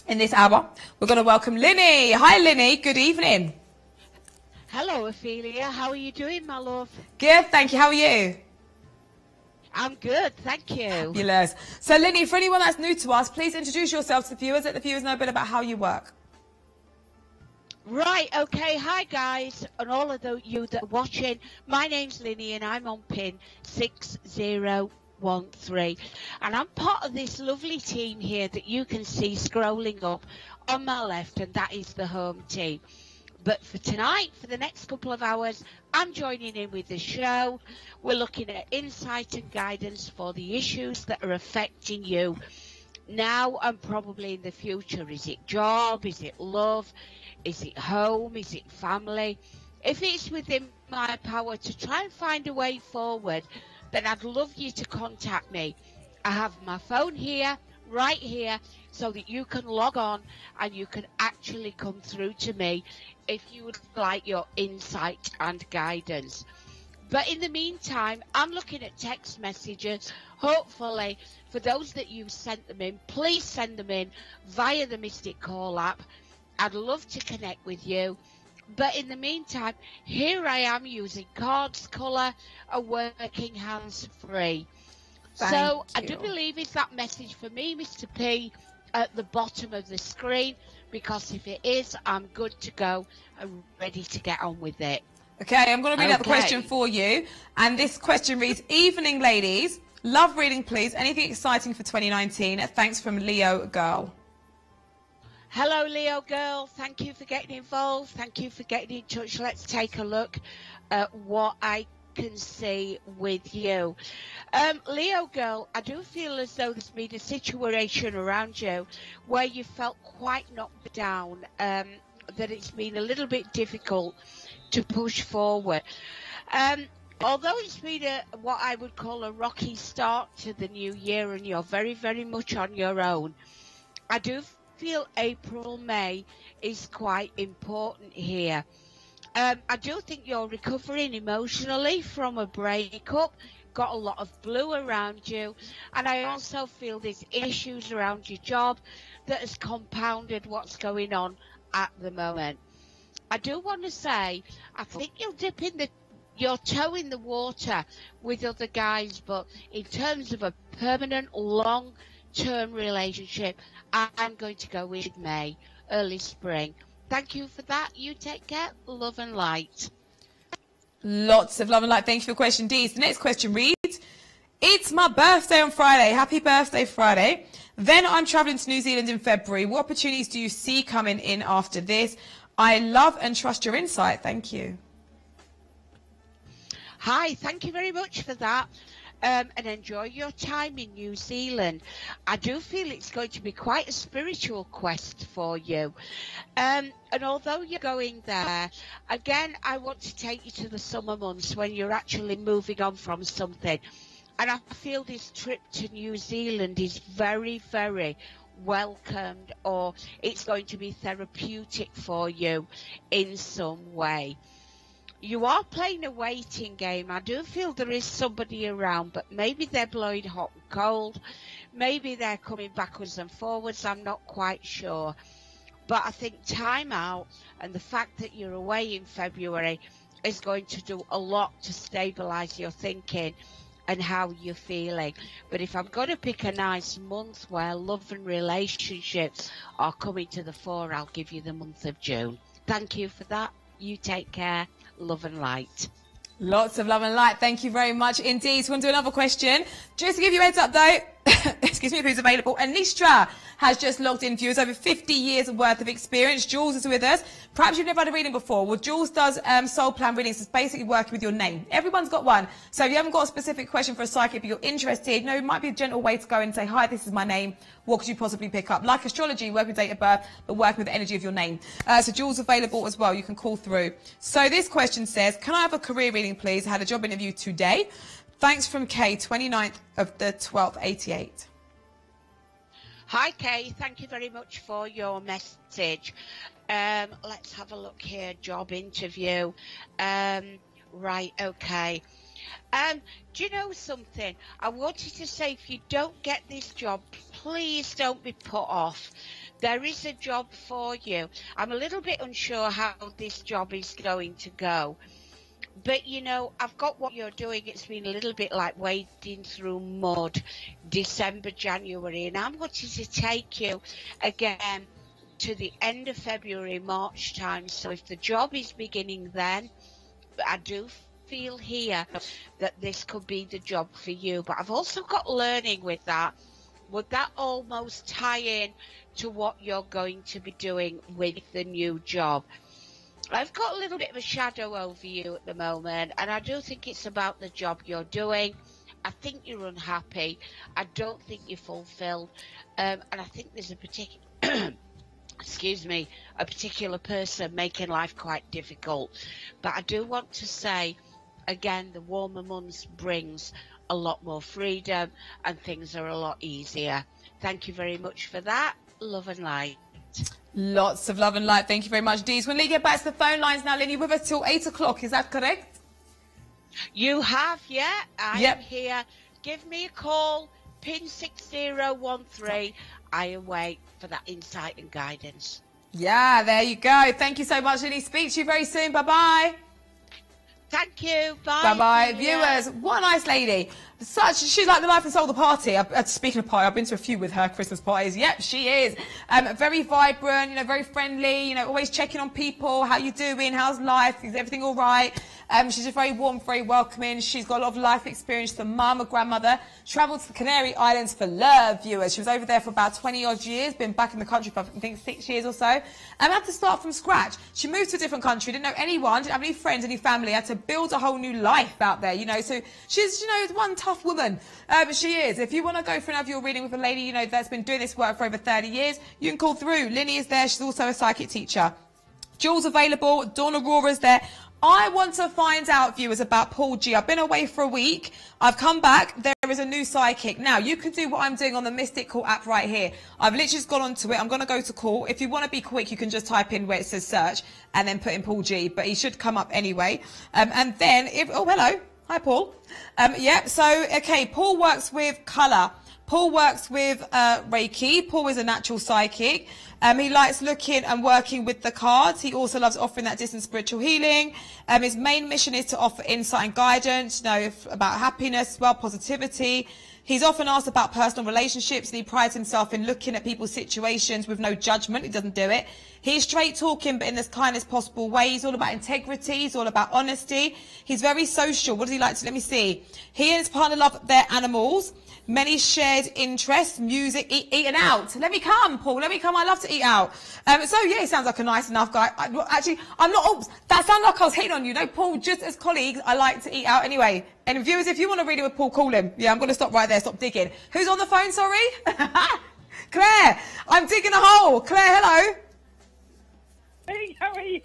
S8: in this hour, we're going to welcome Linney. Hi, Linney. Good evening.
S9: Hello, Ophelia. How are you doing, my love?
S8: Good, thank you. How are you?
S9: I'm good, thank you.
S8: Fabulous. So, Linney, for anyone that's new to us, please introduce yourself to the viewers. Let the viewers know a bit about how you work.
S9: Right, okay. Hi, guys, and all of you that are watching. My name's Linney, and I'm on pin 6013. And I'm part of this lovely team here that you can see scrolling up on my left, and that is the home team. But for tonight, for the next couple of hours, I'm joining in with the show. We're looking at insight and guidance for the issues that are affecting you now and probably in the future. Is it job? Is it love? Is it home? Is it family? If it's within my power to try and find a way forward, then I'd love you to contact me. I have my phone here, right here, so that you can log on and you can actually come through to me if you would like your insight and guidance. But in the meantime, I'm looking at text messages. Hopefully, for those that you've sent them in, please send them in via the Mystic Call app. I'd love to connect with you. But in the meantime, here I am using cards, colour, and working hands-free. So I do believe it's that message for me, Mr. P, at the bottom of the screen, because if it is, I'm good to go and ready to get on with it.
S8: Okay, I'm going to read out the question for you. And this question reads, evening, ladies. Love reading, please. Anything exciting for 2019? Thanks from Leo Girl.
S9: Hello, Leo Girl. Thank you for getting involved. Thank you for getting in touch. Let's take a look at what I can see with you. Leo Girl, I do feel as though there's been a situation around you where you felt quite knocked down, that it's been a little bit difficult to push forward. Although it's been what I would call a rocky start to the new year and you're very, very much on your own, I do feel April, May is quite important here. I do think you're recovering emotionally from a breakup, got a lot of blue around you, and I also feel there's issues around your job that has compounded what's going on at the moment. I do want to say, I think you'll dip in your toe in the water with other guys, but in terms of a permanent, long-term relationship, I'm going to go with May, early spring. Thank you for that. You take care. Love and light.
S8: Lots of love and light. Thank you for your question, Dee. The next question reads, it's my birthday on Friday. Happy birthday, Friday. Then I'm traveling to New Zealand in February. What opportunities do you see coming in after this? I love and trust your insight. Thank you.
S9: Hi. Thank you very much for that. and enjoy your time in New Zealand. I do feel it's going to be quite a spiritual quest for you. And although you're going there, again, I want to take you to the summer months when you're actually moving on from something. And I feel this trip to New Zealand is very, very welcomed, or it's going to be therapeutic for you in some way. You are playing a waiting game. I do feel there is somebody around, but maybe they're blowing hot and cold. Maybe they're coming backwards and forwards. I'm not quite sure. But I think time out and the fact that you're away in February is going to do a lot to stabilise your thinking and how you're feeling. But if I'm going to pick a nice month where love and relationships are coming to the fore, I'll give you the month of June. Thank you for that. You take care. Love and light.
S8: Lots of love and light. Thank you very much indeed. So we're going to do another question. Just to give you a heads up though, excuse me, who's available. Anistra has just logged in, viewers, over 50 years worth of experience. Jules is with us. Perhaps you've never had a reading before. Well, Jules does soul plan readings. It's basically working with your name. Everyone's got one. So if you haven't got a specific question for a psychic, but you're interested, you know, it might be a gentle way to go and say, hi, this is my name. What could you possibly pick up? Like astrology, work with date of birth, but working with the energy of your name. So Jules available as well. You can call through. So this question says, can I have a career reading, please? I had a job interview today. Thanks from Kay, 29th of the 12th, 88.
S9: Hi, Kay. Thank you very much for your message. Let's have a look here. Job interview. Right, okay. Do you know something? I wanted to say, if you don't get this job, please don't be put off. There is a job for you. I'm a little bit unsure how this job is going to go. But, you know, I've got what you're doing. It's been a little bit like wading through mud, December, January. And I'm wanting to take you again to the end of February, March time. So if the job is beginning then, I do feel here that this could be the job for you. But I've also got learning with that. Would that almost tie in to what you're going to be doing with the new job? I've got a little bit of a shadow over you at the moment, and I do think it's about the job you're doing. I think you're unhappy. I don't think you're fulfilled. And I think there's a particular, excuse me, a particular person making life quite difficult. But I do want to say, again, the warmer months brings a lot more freedom and things are a lot easier. Thank you very much for that. Love and light.
S8: Lots of love and light. Thank you very much, Dees. When we get back to the phone lines now, Linney, with us till 8 o'clock. Is that correct?
S9: You have, yeah. I am here. Give me a call, pin 6013. I await for that insight and guidance.
S8: Yeah, there you go. Thank you so much, Linney. Speak to you very soon. Bye-bye.
S9: Thank you. Bye.
S8: Bye-bye. Viewers, what a nice lady. She's like the life and soul of the party. Speaking of party, I've been to a few with her Christmas parties. Yep, she is. Very vibrant, you know, very friendly, you know, always checking on people. How you doing? How's life? Is everything all right? She's just very warm, very welcoming. She's got a lot of life experience. The mum, a grandmother, travelled to the Canary Islands for love, viewers. She was over there for about 20-odd years, been back in the country for, I think, 6 years or so. And had to start from scratch. She moved to a different country, didn't know anyone, didn't have any friends, any family, had to build a whole new life out there, you know. So she's, you know, one tough woman. But she is. If you want to go for an annual reading with a lady, you know, that's been doing this work for over 30 years, you can call through. Linney is there. She's also a psychic teacher. Jules available. Dawn Aurora's there. I want to find out, viewers, about Paul G. I've been away for a week. I've come back. There is a new psychic. Now, you can do what I'm doing on the Mystic Call app right here. I've literally just gone onto it. I'm going to go to call. If you want to be quick, you can just type in where it says search and then put in Paul G. But he should come up anyway. And then, oh, hello. Hi, Paul. Yeah, so, okay, Paul works with colour. Paul works with Reiki. Paul is a natural psychic. He likes looking and working with the cards. He also loves offering that distant spiritual healing. His main mission is to offer insight and guidance, you know, about happiness, well, positivity. He's often asked about personal relationships, and he prides himself in looking at people's situations with no judgment. He doesn't do it. He's straight talking, but in the kindest possible way. He's all about integrity. He's all about honesty. He's very social. What does he like to, let me see. He and his partner love their animals. Many shared interests, music, eating out. Let me come, Paul. Let me come. I love to eat out. So, yeah, he sounds like a nice enough guy. Actually, I'm not... Oops, that sounded like I was hitting on you. No, Paul, just as colleagues, I like to eat out anyway. And viewers, if you want to read it with Paul, call him. Yeah, I'm going to stop right there. Stop digging. Who's on the phone, sorry? Claire, I'm digging a hole. Claire, hello.
S10: Hey, how are you?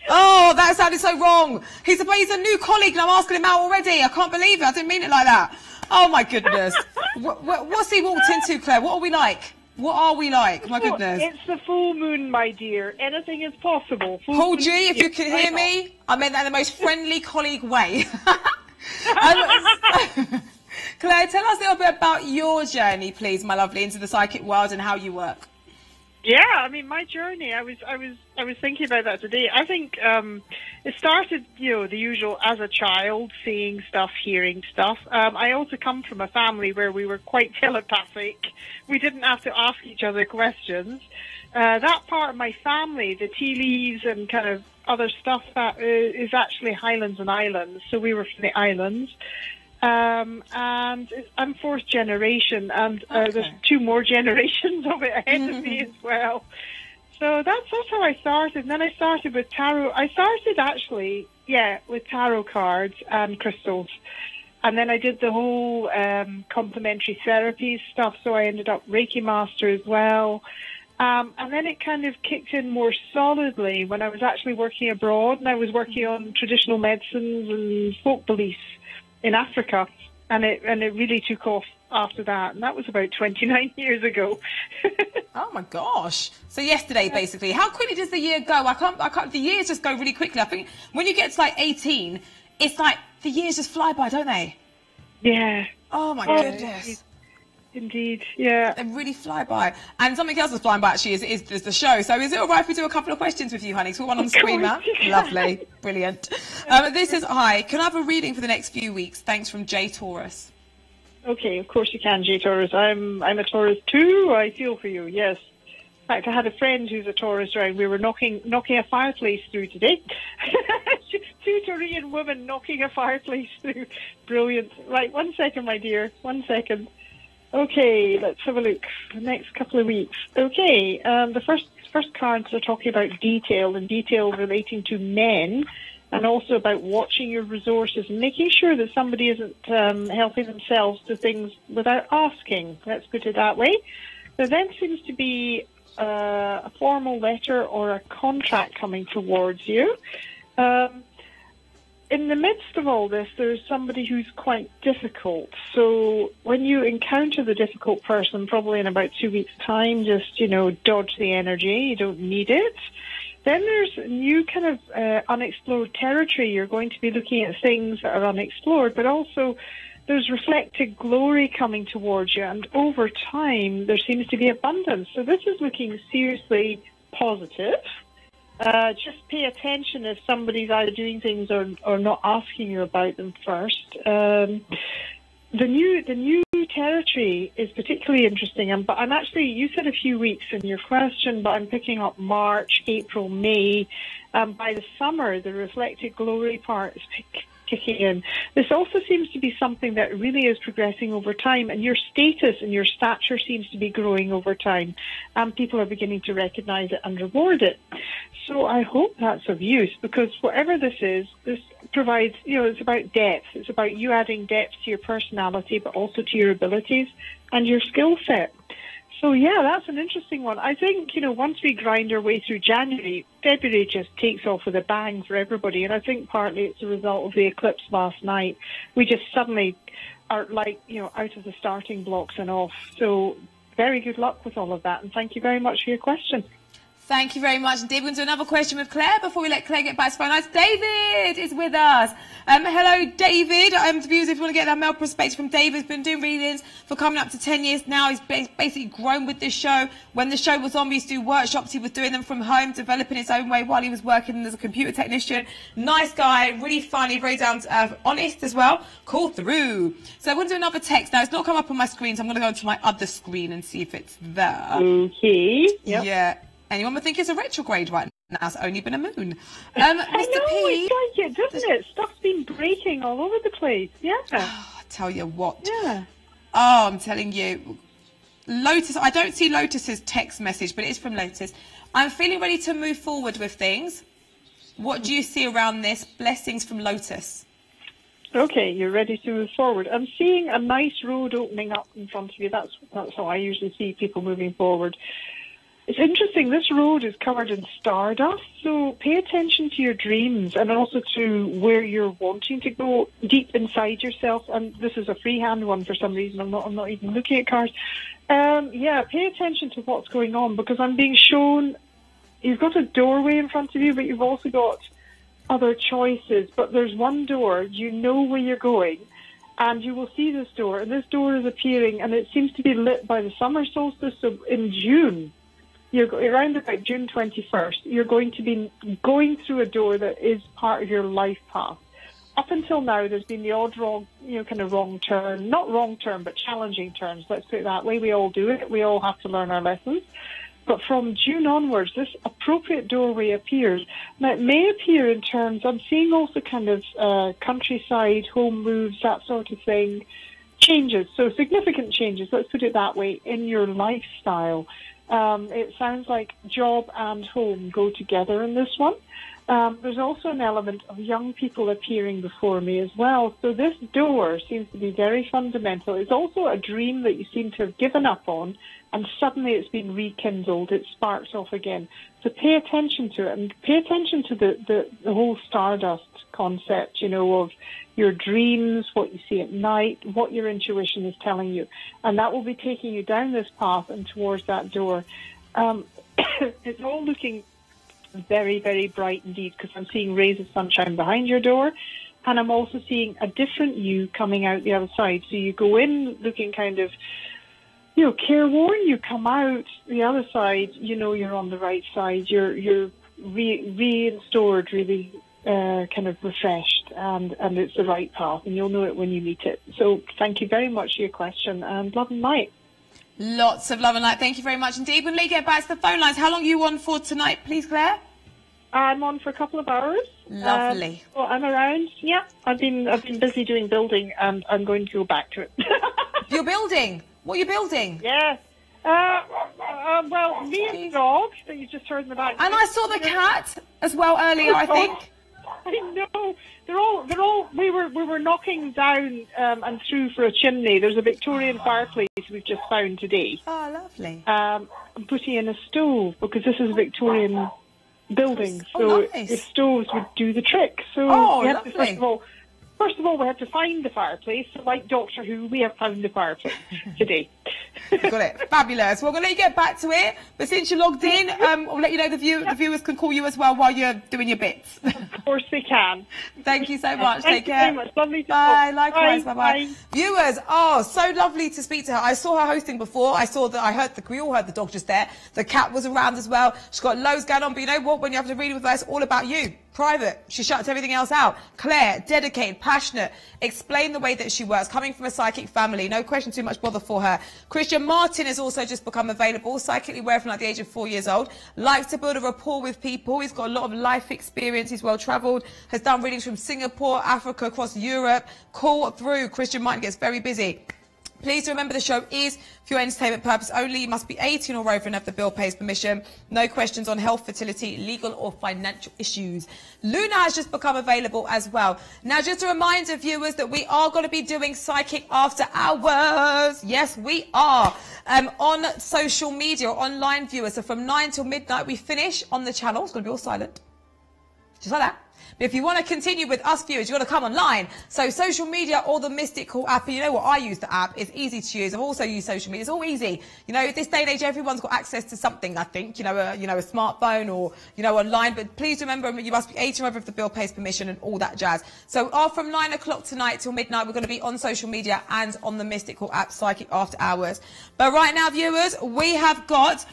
S8: Oh, that sounded so wrong. He's a new colleague and I'm asking him out already. I can't believe it. I didn't mean it like that. Oh, my goodness. What's he walked into, Claire? What are we like? What are we like? My goodness.
S10: It's the full moon, my dear. Anything is possible.
S8: Paul G, if you can hear me, I meant that in the most friendly colleague way. Claire, tell us a little bit about your journey, please, my lovely, into the psychic world and how you work.
S10: Yeah, I mean, my journey, I was thinking about that today. I think it started, the usual as a child, seeing stuff, hearing stuff. I also come from a family where we were quite telepathic. We didn't have to ask each other questions. That part of my family, the tea leaves and kind of other stuff, that is actually Highlands and Islands. So we were from the islands. And I'm fourth generation, and there's 2 more generations of it ahead of me as well. So that's how I started. And then I started with tarot. I started actually, with tarot cards and crystals. And then I did the whole complementary therapy stuff, so I ended up Reiki Master as well. And then it kind of kicked in more solidly when I was actually working abroad, and I was working on traditional medicines and folk beliefs in Africa, and it really took off after that, and that was about 29 years ago.
S8: Oh my gosh! So yesterday, basically. How quickly does the year go? I can't. The years just go really quickly. I think when you get to like 18, it's like the years just fly by, don't they?
S10: Yeah.
S8: Oh my goodness.
S10: Indeed, yeah.
S8: They really fly by. And something else that's flying by actually is the show. So is it all right if we do a couple of questions with you, honey? So one on the screen now. Lovely. Brilliant. This is, hi, can I have a reading for the next few weeks? Thanks from J Taurus.
S10: Okay, of course you can, J Taurus. I'm a Taurus too. I feel for you, yes. In fact, I had a friend who's a Taurus, right? We were knocking a fireplace through today. 2 Taurian women knocking a fireplace through. Brilliant. Right, 1 second, my dear. 1 second. Okay, let's have a look. The next couple of weeks. Okay, the first cards are talking about detail, and detail relating to men, and also about watching your resources and making sure that somebody isn't helping themselves to things without asking. Let's put it that way. There then seems to be a formal letter or a contract coming towards you. In the midst of all this, there's somebody who's quite difficult. So when you encounter the difficult person, probably in about 2 weeks' time, just, dodge the energy. You don't need it. Then there's new kind of unexplored territory. You're going to be looking at things that are unexplored, but also there's reflected glory coming towards you. And over time, there seems to be abundance. So this is looking seriously positive. Just pay attention if somebody's either doing things or not asking you about them first. The new territory is particularly interesting, but I'm actually, you said a few weeks in your question, but I'm picking up March, April, May. By the summer, the reflected glory part is kicking in. This also seems to be something that really is progressing over time, and your status and your stature seems to be growing over time, and people are beginning to recognize it and reward it. So I hope that's of use, because whatever this is, this provides, it's about depth. It's about you adding depth to your personality, but also to your abilities and your skill set. So, yeah, that's an interesting one. I think, once we grind our way through January, February just takes off with a bang for everybody. And I think partly it's a result of the eclipse last night. We just suddenly are out of the starting blocks and off. So very good luck with all of that. And thank you very much for your question.
S8: Thank you very much. And Dave, we're going to do another question with Claire before we let Claire get back to phone lines. David is with us. Hello, David. Viewers, if you want to get that male perspective from David, he's been doing readings for coming up to 10 years now. He's basically grown with this show. When the show was on, we used to do workshops. He was doing them from home, developing his own way while he was working as a computer technician. Nice guy, really funny, very down to earth, honest as well. Call through. So I'm going to do another text. Now, it's not come up on my screen, so I'm going to go onto my other screen and see if it's there.
S10: Okay. Yep.
S8: Yeah. Anyone would think it's a retrograde right now. It's only been a moon.
S10: I know, it's like it, doesn't it? Stuff's been breaking all over the place. Yeah.
S8: Oh, I tell you what.
S10: Yeah.
S8: Oh, I'm telling you. Lotus, I don't see Lotus's text message, but it is from Lotus. I'm feeling ready to move forward with things. What do you see around this? Blessings from Lotus.
S10: Okay, you're ready to move forward. I'm seeing a nice road opening up in front of you. That's how I usually see people moving forward. It's interesting, this road is covered in stardust, so pay attention to your dreams and also to where you're wanting to go deep inside yourself. And this is a freehand one for some reason. I'm not even looking at cards. Pay attention to what's going on, because I'm being shown you've got a doorway in front of you, but you've also got other choices. But there's one door, you know where you're going, and you will see this door, and this door is appearing, and it seems to be lit by the summer solstice. So in June, you're around about June 21st, you're going to be going through a door that is part of your life path. Up until now, there's been the odd wrong turn, not wrong turn, but challenging turns. Let's put it that way. We all do it. We all have to learn our lessons. But from June onwards, this appropriate doorway appears. Now, it may appear in terms, I'm seeing also kind of countryside, home moves, that sort of thing, changes. So significant changes, let's put it that way, in your lifestyle. It sounds like job and home go together in this one. There's also an element of young people appearing before me as well. So this door seems to be very fundamental. It's also a dream that you seem to have given up on, and suddenly it's been rekindled. It sparks off again. So pay attention to it, and pay attention to the whole stardust concept, you know, of your dreams, what you see at night, what your intuition is telling you. And that will be taking you down this path and towards that door. It's all looking very, very bright indeed, because I'm seeing rays of sunshine behind your door, and I'm also seeing a different you coming out the other side. So you go in looking kind of, you know, careworn, you come out the other side, you know, you're on the right side, you're restored, really kind of refreshed, and it's the right path, and you'll know it when you meet it. So thank you very much for your question, and love and light.
S8: Lots of love and light. Thank you very much indeed. When we get back to the phone lines, how long are you on for tonight, please, Claire?
S10: I'm on for a couple of hours.
S8: Lovely.
S10: So I'm around. Yeah, I've been busy doing building, and I'm going to go back to it.
S8: You're building? What are you building?
S10: Yes. Well, me and the dog that you just heard in the back.
S8: And I saw the cat as well earlier, I think.
S10: I know. They're all. We were knocking down and through for a chimney. There's a Victorian fireplace we've just found today.
S8: Oh, lovely.
S10: I'm putting in a stove because this is a Victorian building, so
S8: nice.
S10: if stoves would do the trick. So we have to, first of all, we have to find the fireplace. So like Doctor Who, we have found the fireplace today.
S8: Got it. Fabulous. Well, we're going to let you get back to it. But since you logged in, I'll let you know the viewers can call you as well while you're doing your bits.
S10: Of course they can.
S8: Thank you so much.
S10: Thank
S8: Take care.
S10: you very much. Lovely to
S8: Bye.
S10: talk.
S8: Likewise.
S10: Bye.
S8: Bye. Viewers, so lovely to speak to her. I saw her hosting before. We all heard the dog just there. The cat was around as well. She's got loads going on. But you know what? When you have to read with her, it's all about you. Private. She shuts everything else out. Claire, dedicated, passionate, explain the way that she works, coming from a psychic family. No question too much bother for her. Christian Martin has also just become available, psychically aware from like the age of 4 years old. Likes to build a rapport with people. He's got a lot of life experience. He's well travelled. Has done readings from Singapore, Africa, across Europe. Call through. Christian Martin gets very busy. Please remember the show is for your entertainment purpose only. You must be 18 or over and have the bill pays permission. No questions on health, fertility, legal or financial issues. Luna has just become available as well. Now, just a reminder, viewers, that we are going to be doing Psychic After Hours. Yes, we are. On social media, online viewers. So from 9 till midnight, we finish on the channel. It's going to be all silent. Just like that. But if you want to continue with us viewers, you've got to come online. So social media or the Mystical app. And you know what? I use the app. It's easy to use. I've also used social media. It's all easy. You know, this day and age, everyone's got access to something, I think. You know, a smartphone or, online. But please remember, you must be 18 or over if the bill pays permission and all that jazz. So from 9 o'clock tonight till midnight, we're going to be on social media and on the Mystical app, Psychic After Hours. But right now, viewers, we have got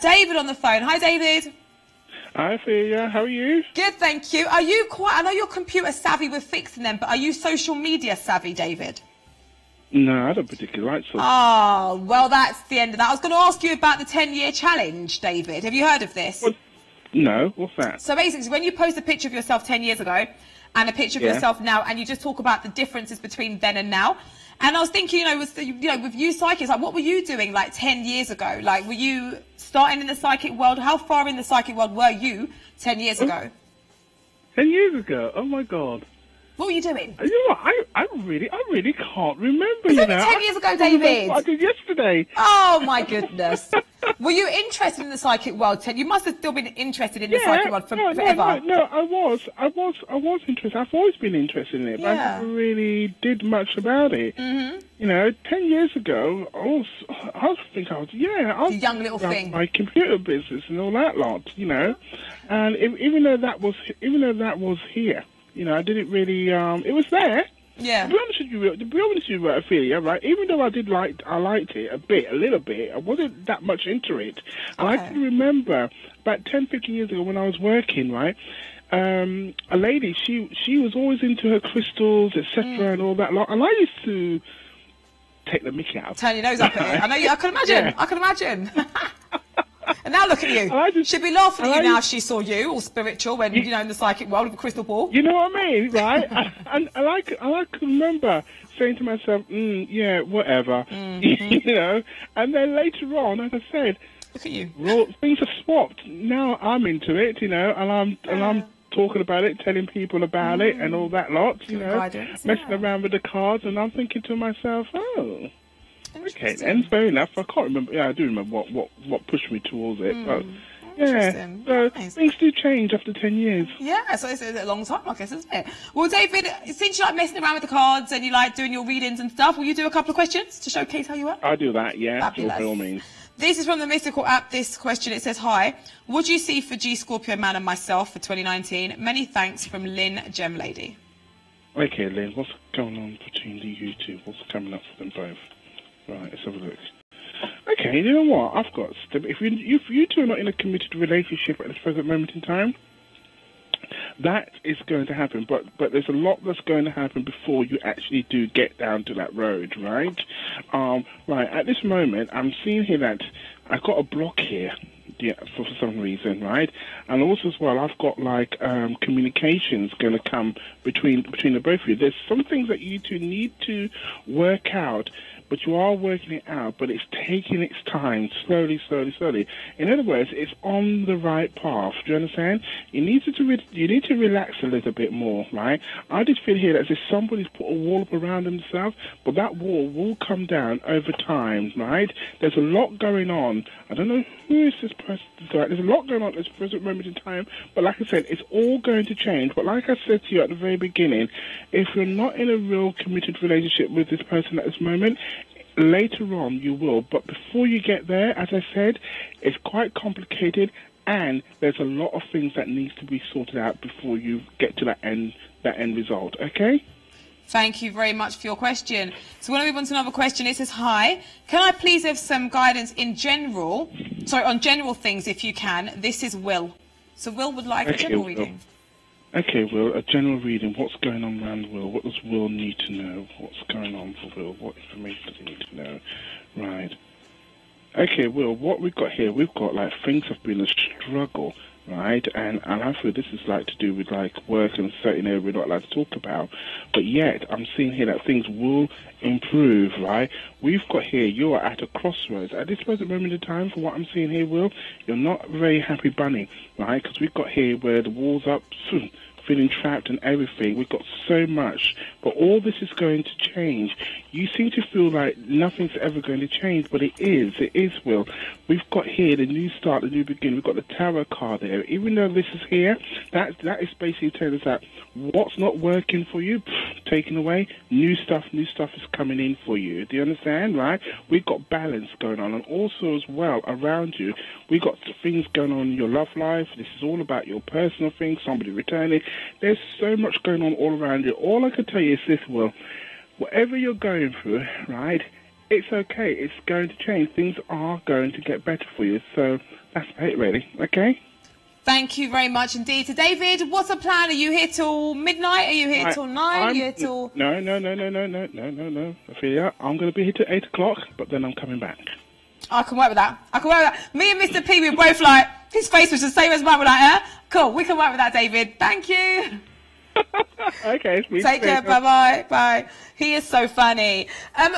S8: David on the phone. Hi, David.
S11: Hi, Ophelia. How are you?
S8: Good, thank you. Are you I know you're computer savvy with fixing them, but are you social media savvy, David?
S11: No, I don't particularly like social.
S8: Oh, well, that's the end of that. I was going to ask you about the 10-year challenge, David. Have you heard of this?
S11: No, what's that?
S8: So basically, when you post a picture of yourself 10 years ago and a picture of yourself now, and you just talk about the differences between then and now, and I was thinking, with you psychics, like, what were you doing like 10 years ago? Like, were you starting in the psychic world? How far in the psychic world were you 10 years ago?
S11: 10 years ago? Oh my God.
S8: What were you doing?
S11: You know what? I really can't remember.
S8: It's only 10 years ago, David.
S11: I did yesterday.
S8: Oh my goodness. Were you interested in the psychic world, Ted? You must have still been interested in the psychic world forever.
S11: No, I was interested. I've always been interested in it, but I never really did much about it.
S8: Mm-hmm.
S11: You know, 10 years ago, I was
S8: a young little thing.
S11: My computer business and all that lot, you know. And even though that was here, you know, I didn't really. It was there.
S8: Yeah.
S11: To be honest with you, Ophelia, right? Even though I liked it a little bit. I wasn't that much into it. And I can remember about 10, 15 years ago when I was working, right? A lady, she was always into her crystals, etc., and all that lot. And I used to take the mickey out.
S8: Turn your nose up at it. I know you. I can imagine. Yeah. I can imagine. And now look at you. She'd be laughing at you now if she saw you, all spiritual, when, you know, in the psychic world with a crystal ball.
S11: You know what I mean, right? And I can remember saying to myself, yeah, whatever, you know. And then later on, as I said,
S8: look at you.
S11: Things have swapped. Now I'm into it, you know, and I'm talking about it, telling people about it, and all that lot, you know, messing around with the cards, and I'm thinking to myself, oh. Okay, then, fair enough. I can't remember. Yeah, I do remember what pushed me towards it. But yeah, so things do change after 10 years.
S8: Yeah, so it's a long time, I guess, isn't it? Well, David, since you like messing around with the cards and you like doing your readings and stuff, will you do a couple of questions to showcase how you are?
S11: I do that, yeah, by all means.
S8: This is from the Mystical app. This question, it says, hi, what do you see for G Scorpio Man and myself for 2019? Many thanks from Lynn Gem Lady.
S11: Okay, Lynn, what's going on between you two? What's coming up for them both? Right, let's have a look. Okay, you know what? I've got... If you two are not in a committed relationship at this present moment in time, that is going to happen. But there's a lot that's going to happen before you actually do get down to that road, right? Right, at this moment, I'm seeing here that I've got a block here. Yeah, for some reason, right? And also as well, I've got like communications going to come between the both of you. There's some things that you two need to work out, but you are working it out, but it's taking its time, slowly. In other words, it's on the right path. Do you understand? You need to relax a little bit more, right? I just feel here that as if somebody's put a wall up around themselves, but that wall will come down over time, right? There's a lot going on. I don't know who is this person. Right? There's a lot going on at this present moment in time, but like I said, it's all going to change. But like I said to you at the very beginning, if you're not in a real committed relationship with this person at this moment, later on you will. But before you get there, as I said, it's quite complicated, and there's a lot of things that needs to be sorted out before you get to that end result. Okay?
S8: Thank you very much for your question. So when we move on to another question, it says, hi, can I please have some guidance on general things if you can? This is Will. So Will would like a general reading.
S11: Okay, Will, a general reading. What's going on around Will? What does Will need to know? What's going on for Will? What information does he need to know? Right. Okay, Will, what we've got here, we've got like things have been a struggle, right? And I feel this is like to do with like work and certain area we're not allowed to talk about. But yet, I'm seeing here that things will improve, right? We've got here, you are at a crossroads. At this present moment in time, for what I'm seeing here, Will, you're not a very happy bunny, right? Because we've got here where the wall's up, feeling trapped and everything. We've got so much, but all this is going to change. You seem to feel like nothing's ever going to change, but it is, Will. We've got here the new start, the new beginning. We've got the tarot card there. Even though this is here, that is basically telling us that what's not working for you, taken away, new stuff is coming in for you. Do you understand, right? We've got balance going on, and also as well around you, we've got things going on in your love life. This is all about your personal things, somebody returning. There's so much going on all around you. All I can tell you is this, Will. Whatever you're going through, right, it's okay. It's going to change. Things are going to get better for you. So that's it, really. Okay?
S8: Thank you very much indeed. So, David, what's the plan? Are you here till midnight? Are you here till 9? Are you here till...
S11: No. Ophelia, I'm going to be here till 8 o'clock, but then I'm coming back.
S8: I can work with that. Me and Mr. P, we were both like, his face was the same as mine. We're like, cool, we can work with that, David. Thank you.
S11: Okay,
S8: take care. Bye. Bye. He is so funny.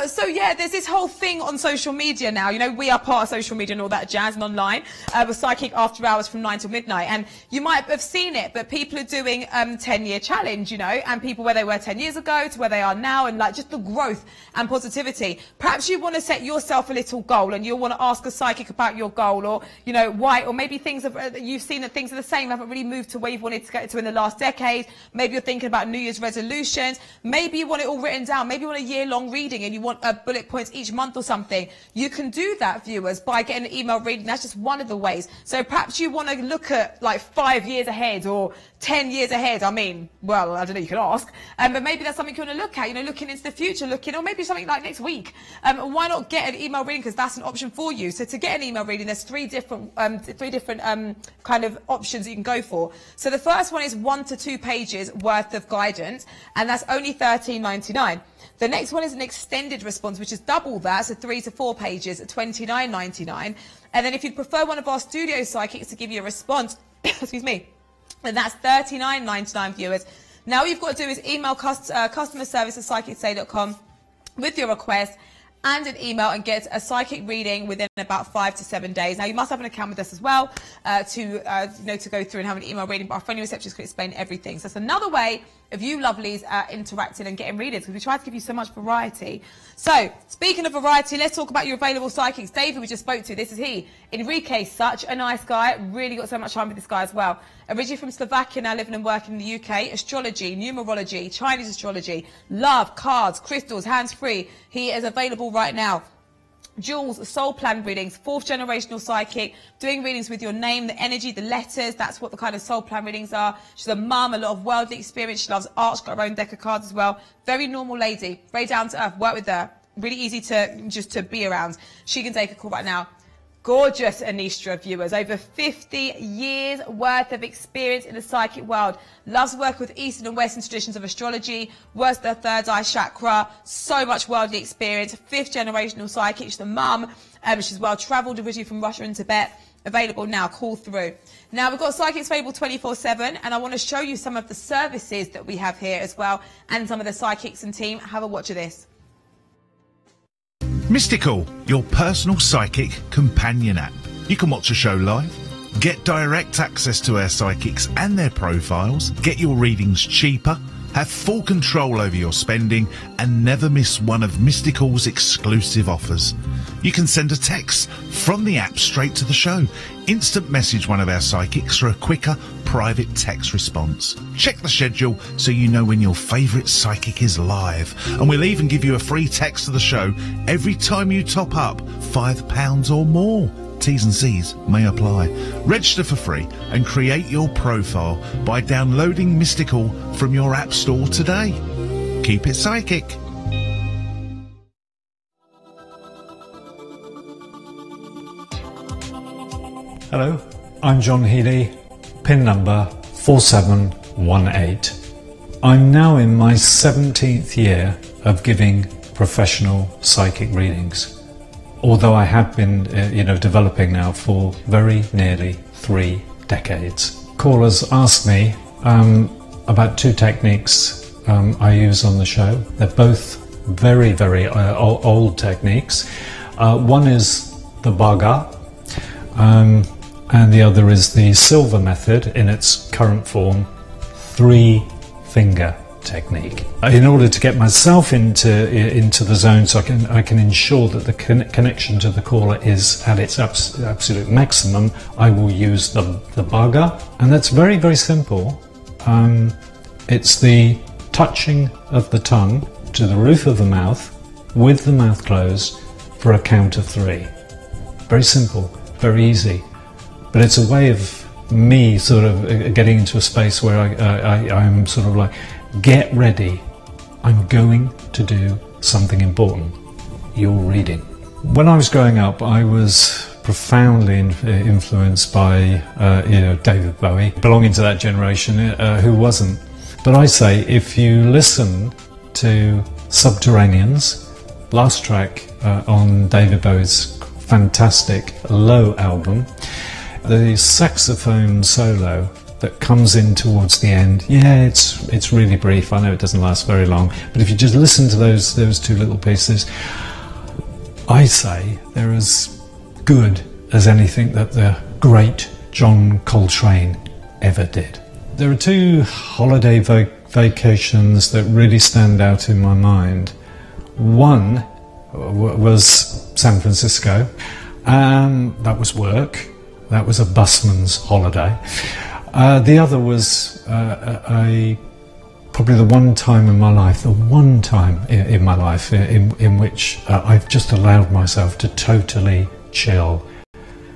S8: So yeah, there's this whole thing on social media now. You know, we are part of social media and all that jazz and online. With Psychic After Hours from 9 till midnight. And you might have seen it, but people are doing 10-year challenge, you know, and people where they were 10 years ago to where they are now, and like just the growth and positivity. Perhaps you want to set yourself a little goal and you'll want to ask a psychic about your goal, or, you know, why, or maybe things have, you've seen that things are the same, haven't really moved to where you've wanted to get to in the last decade. Maybe you're thinking about New Year's resolutions. Maybe you want it all written down. Maybe you want a year-long reading and you want bullet points each month or something. You can do that, viewers, by getting an email reading. That's just one of the ways. So perhaps you want to look at like 5 years ahead or 10 years ahead. I mean, well, I don't know, you can ask. But maybe that's something you want to look at, you know, looking into the future, or maybe something like next week. Why not get an email reading? Because that's an option for you. So to get an email reading, there's three different kind of options you can go for. So the first one is 1 to 2 pages worth of guidance, and that's only $13.99. The next one is an extended response, which is double that, so 3 to 4 pages at $29.99. And then if you'd prefer one of our studio psychics to give you a response, excuse me, then that's $39.99, viewers. Now all you've got to do is email customer service at psychicsay.com with your request and an email and get a psychic reading within about 5 to 7 days. Now you must have an account with us as well to go through and have an email reading, but our friendly receptionist can explain everything. So that's another way of you lovelies interacting and getting readings, because we try to give you so much variety. So speaking of variety, let's talk about your available psychics. David, we just spoke to, this is he. Enrique, such a nice guy, really got so much time with this guy as well. Originally from Slovakia, now living and working in the UK. Astrology, numerology, Chinese astrology, love, cards, crystals, hands-free. He is available right now. Jules, soul plan readings, 4th generational psychic, doing readings with your name, the energy, the letters. That's what the kind of soul plan readings are. She's a mum, a lot of worldly experience. She loves art. She's got her own deck of cards as well. Very normal lady, very down to earth. Work with her. Really easy to be around. She can take a call right now. Gorgeous Anistra, viewers, over 50 years worth of experience in the psychic world. Loves work with Eastern and Western traditions of astrology, works the third eye chakra, so much worldly experience. 5th generational psychic, she's a mum, she's well travelled, originally from Russia and Tibet. Available now, call through. Now we've got psychics available 24/7, and I want to show you some of the services that we have here as well, and some of the psychics and team. Have a watch of this.
S3: Mystical, your personal psychic companion app. You can watch a show live, get direct access to our psychics and their profiles, get your readings cheaper, have full control over your spending, and never miss one of Mystical's exclusive offers. You can send a text from the app straight to the show. Instant message one of our psychics for a quicker private text response. Check the schedule so you know when your favourite psychic is live. And we'll even give you a free text to the show every time you top up £5 or more. T's and C's may apply. Register for free and create your profile by downloading Mystical from your app store today. Keep it psychic.
S12: Hello, I'm John Healy, PIN number 4718. I'm now in my 17th year of giving professional psychic readings. Although I have been, developing now for very nearly 3 decades. Callers ask me about 2 techniques I use on the show. They're both very, very old techniques. One is the Baga, and the other is the silver method in its current form, 3-finger technique. In order to get myself into the zone, so I can ensure that the connection to the caller is at its absolute maximum, I will use the Baga, and that's very, very simple. It's the touching of the tongue to the roof of the mouth with the mouth closed for a count of 3. Very simple, very easy, but it's a way of me sort of getting into a space where I'm sort of like, get ready, I'm going to do something important. You're reading. When I was growing up, I was profoundly influenced by David Bowie, belonging to that generation. Who wasn't? But I say, if you listen to Subterraneans, last track on David Bowie's fantastic Low album, the saxophone solo that comes in towards the end. Yeah, it's really brief. I know it doesn't last very long, but if you just listen to those two little pieces, I say they're as good as anything that the great John Coltrane ever did. There are two holiday vacations that really stand out in my mind. One was San Francisco, and that was work. That was a busman's holiday. The other was probably the one time in my life in which I've just allowed myself to totally chill,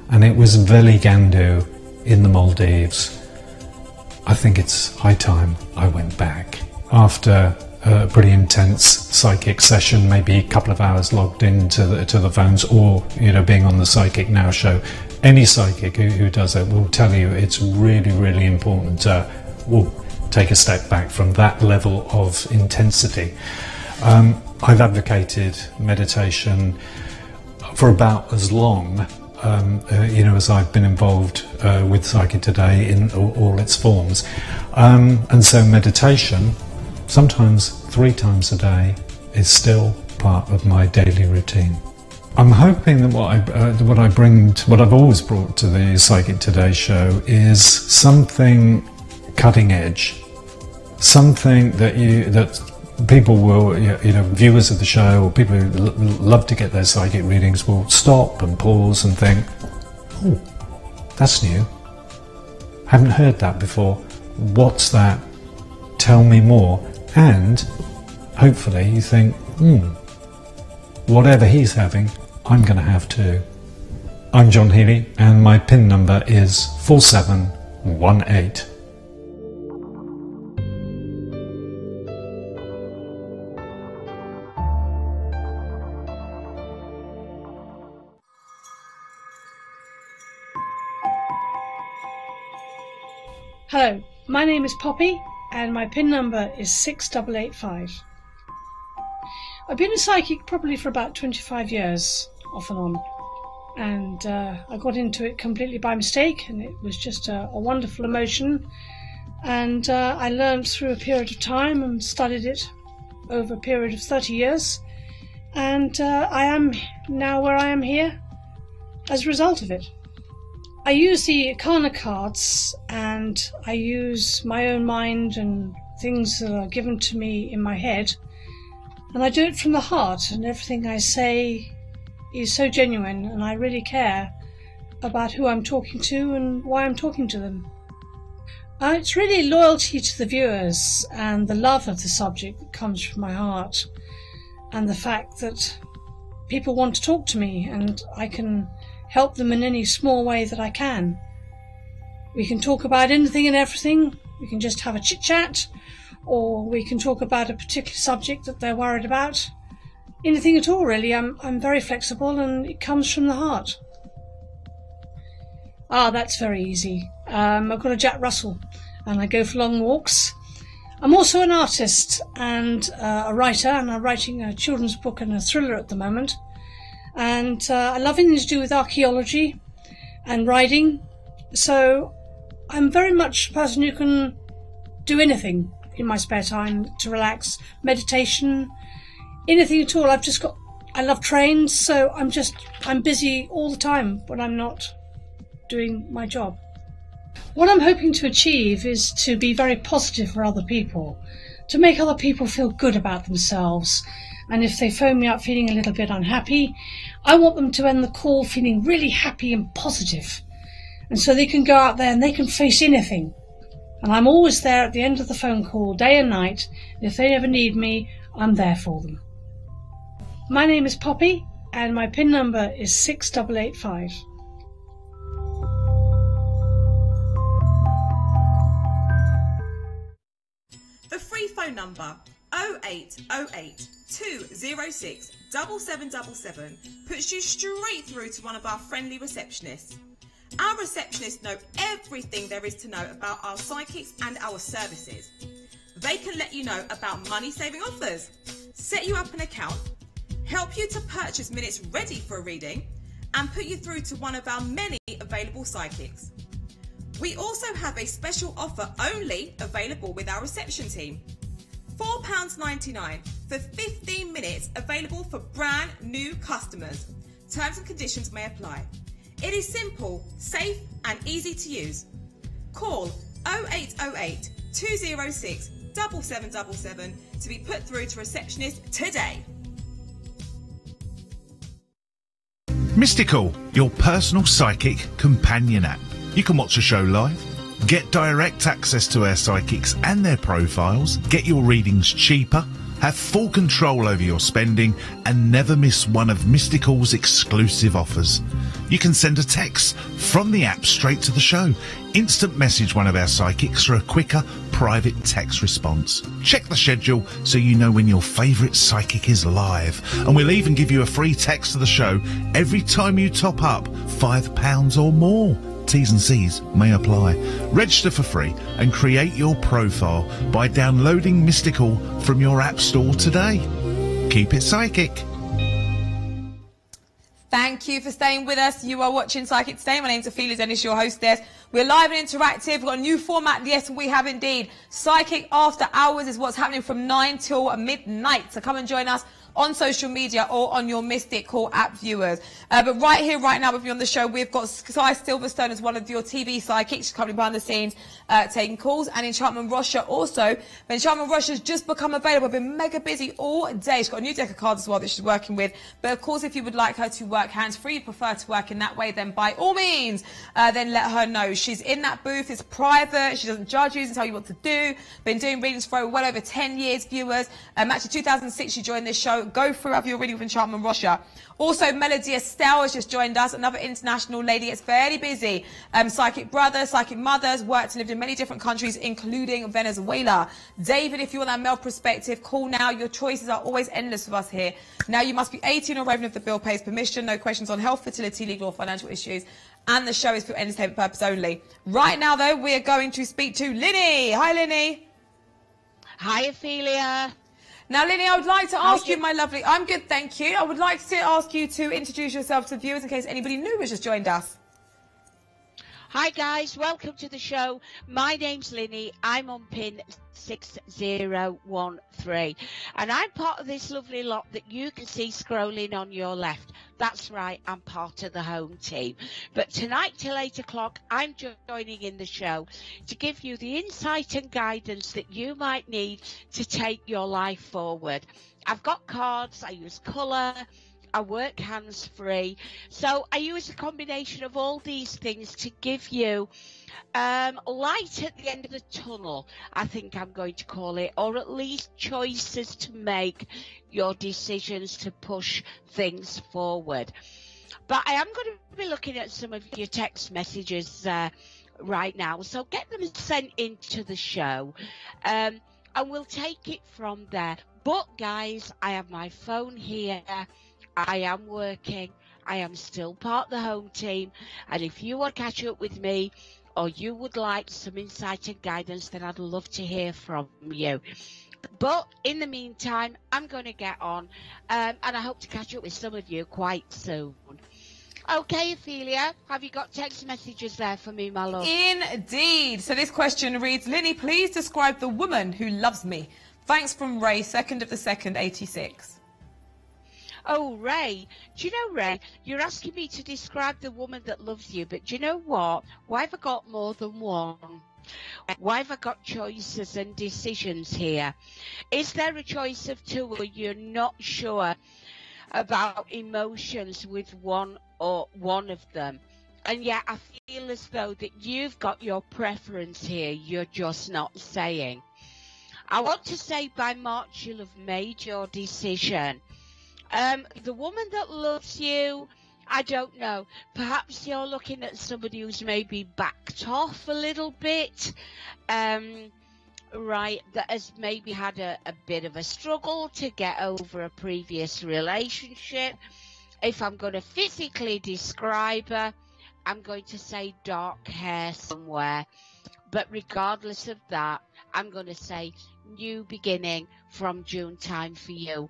S12: and it was Veligandu in the Maldives. I think it's high time I went back after a pretty intense psychic session, maybe a couple of hours logged into the phones, or being on the Psychic Now show. Any psychic who does it will tell you it's really, really important to take a step back from that level of intensity. I've advocated meditation for about as long as I've been involved with Psychic Today in all its forms, and so meditation, sometimes 3 times a day, is still part of my daily routine. I'm hoping that what I've always brought to the Psychic Today show is something cutting edge, something that people will, viewers of the show or people who love to get their psychic readings will stop and pause and think, oh, that's new. Haven't heard that before. What's that? Tell me more. And hopefully you think, whatever he's having, I'm going to have too. I'm John Healy, and my PIN number is 4718.
S13: Hello, my name is Poppy, and my PIN number is 6885. I've been a psychic probably for about 25 years, off and on, and I got into it completely by mistake, and it was just a wonderful emotion, and I learned through a period of time and studied it over a period of 30 years, and I am now where I am here as a result of it. I use the Arcana cards, and I use my own mind and things that are given to me in my head, and I do it from the heart, and everything I say is so genuine, and I really care about who I'm talking to and why I'm talking to them. It's really loyalty to the viewers and the love of the subject that comes from my heart, and the fact that people want to talk to me and I can help them in any small way that I can. We can talk about anything and everything. We can just have a chit-chat, or we can talk about a particular subject that they're worried about. Anything at all, really. I'm very flexible, and it comes from the heart. That's very easy. I've got a Jack Russell, and I go for long walks. I'm also an artist and a writer, and I'm writing a children's book and a thriller at the moment. And I love anything to do with archaeology and writing, so I'm very much a person who can do anything in my spare time to relax, meditation, anything at all. I love trains, so I'm busy all the time when I'm not doing my job. What I'm hoping to achieve is to be very positive for other people, to make other people feel good about themselves. And if they phone me up feeling a little bit unhappy, I want them to end the call feeling really happy and positive. And so they can go out there and they can face anything. And I'm always there at the end of the phone call, day and night. And if they ever need me, I'm there for them. My name is Poppy, and my PIN number is 6885.
S4: The free phone number 0808 206 7777 puts you straight through to one of our friendly receptionists. Our receptionists know everything there is to know about our psychics and our services. They can let you know about money-saving offers, set you up an account, help you to purchase minutes ready for a reading, and put you through to one of our many available psychics. We also have a special offer only available with our reception team. £4.99 for 15 minutes, available for brand new customers. Terms and conditions may apply. It is simple, safe and easy to use. Call 0808 206 7777 to be put through to receptionist today.
S3: Mystical, your personal psychic companion app. You can watch a show live, get direct access to our psychics and their profiles, get your readings cheaper, have full control over your spending, and never miss one of Mystical's exclusive offers. You can send a text from the app straight to the show, instant message one of our psychics for a quicker private text response. Check the schedule so you know when your favourite psychic is live, and we'll even give you a free text to the show every time you top up £5 or more. T's and C's may apply. Register for free and create your profile by downloading Mystical from your app store today. Keep it psychic.
S8: Thank you for staying with us. You are watching Psychic Today. My name's Ophelia Dennis, your hostess. We're live and interactive. We've got a new format. Yes, we have indeed. Psychic After Hours is what's happening from 9 till midnight. So come and join us on social media or on your Mystical app viewers. But right here, right now, with you on the show, we've got Sky Silverstone as one of your TV psychics. She's currently behind the scenes taking calls. And Enchantment Russia also. But Enchantment Russia's just become available. Been mega busy all day. She's got a new deck of cards as well that she's working with. But of course, if you would like her to work hands-free, prefer to work in that way, then by all means, then let her know. She's in that booth. It's private. She doesn't judge you and tell you what to do. Been doing readings for well over 10 years, viewers. Actually, 2006 she joined this show. Go through, have your reading with Enchantment Russia. Also, Melody Estelle has just joined us, another international lady. It's fairly busy. Psychic brother, psychic mothers, worked and lived in many different countries, including Venezuela. David, if you want that male perspective, call now. Your choices are always endless with us here. Now, you must be 18 or over if the bill pays permission. No questions on health, fertility, legal or financial issues. And the show is for entertainment purpose only. Right now, though, we are going to speak to Linney. Hi, Linney.
S9: Hi, Ophelia.
S8: Now, Linney, I would like to ask you, my lovely... I'm good, thank you. I would like to ask you to introduce yourself to viewers in case anybody new has just joined us.
S9: Hi, guys. Welcome to the show. My name's Linney. I'm on pin 6013. And I'm part of this lovely lot that you can see scrolling on your left. That's right, I'm part of the home team. But tonight till 8 o'clock, I'm joining in the show to give you the insight and guidance that you might need to take your life forward. I've got cards, I use colour, I work hands-free. So I use a combination of all these things to give you light at the end of the tunnel, I think I'm going to call it, or at least choices to make, your decisions to push things forward. But I am going to be looking at some of your text messages right now, so get them sent into the show and we'll take it from there. But guys, I have my phone here, I am working, I am still part of the home team, and if you want to catch up with me or you would like some insight and guidance, then I'd love to hear from you. But in the meantime, I'm going to get on, and I hope to catch up with some of you quite soon. Okay, Ophelia, have you got text messages there for me, my love?
S8: Indeed. So this question reads, Linney, please describe the woman who loves me. Thanks from Ray, 2nd of the 2nd, 86.
S9: Oh, Ray. Do you know, Ray, you're asking me to describe the woman that loves you, but do you know what? Why have I got more than one? Why have I got choices and decisions here? Is there a choice of two, or you're not sure about emotions with one of them? And yet I feel as though that you've got your preference here, you're just not saying. I want to say by March you'll have made your decision. The woman that loves you, I don't know. Perhaps you're looking at somebody who's maybe backed off a little bit, right, that has maybe had a bit of a struggle to get over a previous relationship. If I'm going to physically describe her, I'm going to say dark hair somewhere. But regardless of that, I'm going to say new beginning from June time for you.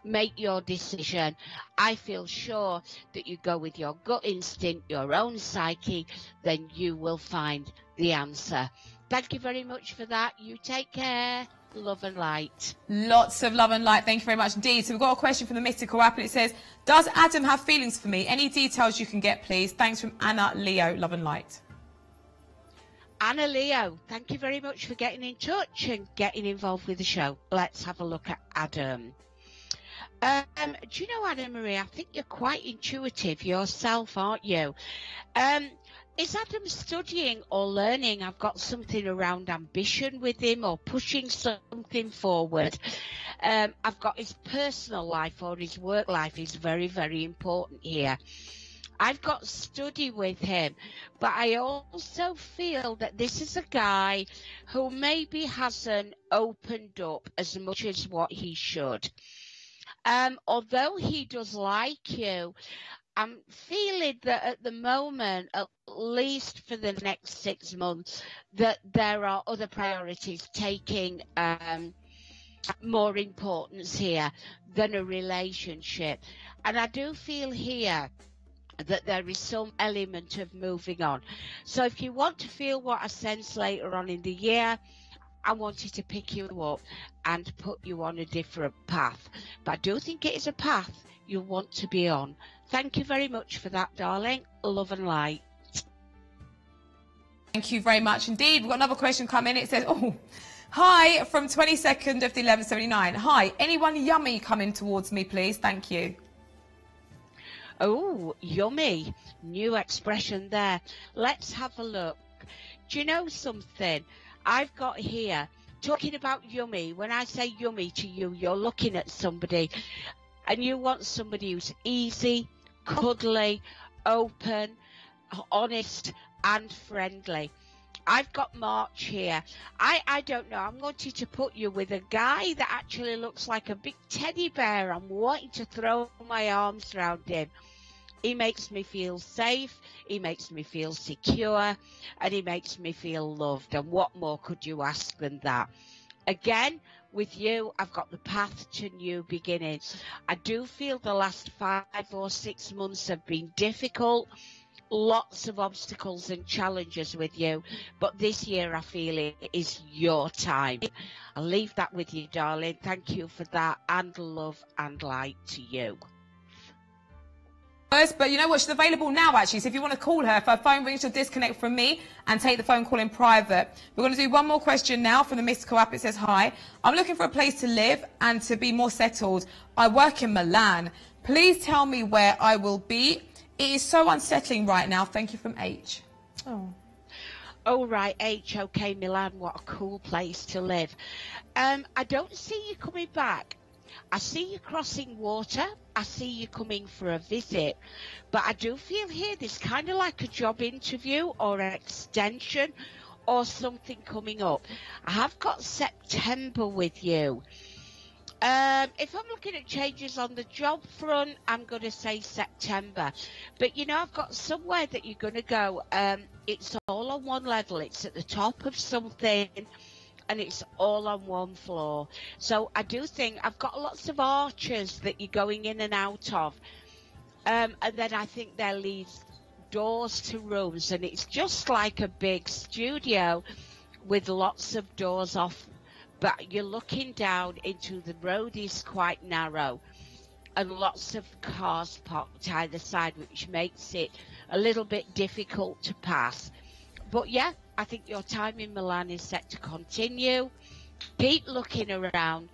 S9: make your decision. I feel sure that you go with your gut instinct, your own psyche, then you will find the answer. Thank you very much for that. You take care. Love and light.
S8: Lots of love and light. Thank you very much indeed. So we've got a question from the Mystical app, and it says, does Adam have feelings for me? Any details you can get, please? Thanks from Anna Leo. Love and light.
S9: Anna Leo, thank you very much for getting in touch and getting involved with the show. Let's have a look at Adam. Do you know, Anna Marie, I think you're quite intuitive yourself, aren't you? Is Adam studying or learning? I've got something around ambition with him or pushing something forward. I've got his personal life or his work life is very, very important here. I've got study with him, but I also feel that this is a guy who maybe hasn't opened up as much as what he should. Although he does like you, I'm feeling that at the moment, at least for the next 6 months, that there are other priorities taking more importance here than a relationship. And I do feel here that there is some element of moving on. So if you want to feel what I sense later on in the year, I wanted to pick you up and put you on a different path. But I do think it is a path you want to be on. Thank you very much for that, darling. Love and light.
S8: Thank you very much indeed. We've got another question come in. It says, oh, hi, from 22nd of the 1179. Hi, anyone yummy coming towards me, please? Thank you.
S9: Oh, yummy. New expression there. Let's have a look. Do you know something? I've got here, talking about yummy. When I say yummy to you, you're looking at somebody and you want somebody who's easy, cuddly, open, honest and friendly. I've got March here. I don't know. I'm wanting to put you with a guy that actually looks like a big teddy bear. I'm wanting to throw my arms around him. He makes me feel safe, he makes me feel secure, and he makes me feel loved. And what more could you ask than that? Again, with you, I've got the path to new beginnings. I do feel the last 5 or 6 months have been difficult. Lots of obstacles and challenges with you. But this year, I feel it is your time. I'll leave that with you, darling. Thank you for that. And love and light to you.
S8: But you know what? She's available now, actually. So if you want to call her, if her phone rings, she'll disconnect from me and take the phone call in private. We're going to do one more question now from the Mystical app. It says, hi, I'm looking for a place to live and to be more settled. I work in Milan. Please tell me where I will be. It is so unsettling right now. Thank you from H. Oh.
S9: Oh, right, H. Okay, Milan, what a cool place to live. I don't see you coming back. I see you crossing water. I see you coming for a visit. But I do feel here there's kind of like a job interview or an extension or something coming up. I have got September with you. If I'm looking at changes on the job front, I'm going to say September. But, you know, I've got somewhere that you're going to go. It's all on one level. It's at the top of something. And it's all on one floor. So I do think I've got lots of arches that you're going in and out of. And then I think there leads doors to rooms. And it's just like a big studio with lots of doors off. But you're looking down into the road is quite narrow. And lots of cars parked either side, which makes it a little bit difficult to pass. But yeah, I think your time in Milan is set to continue. Keep looking around.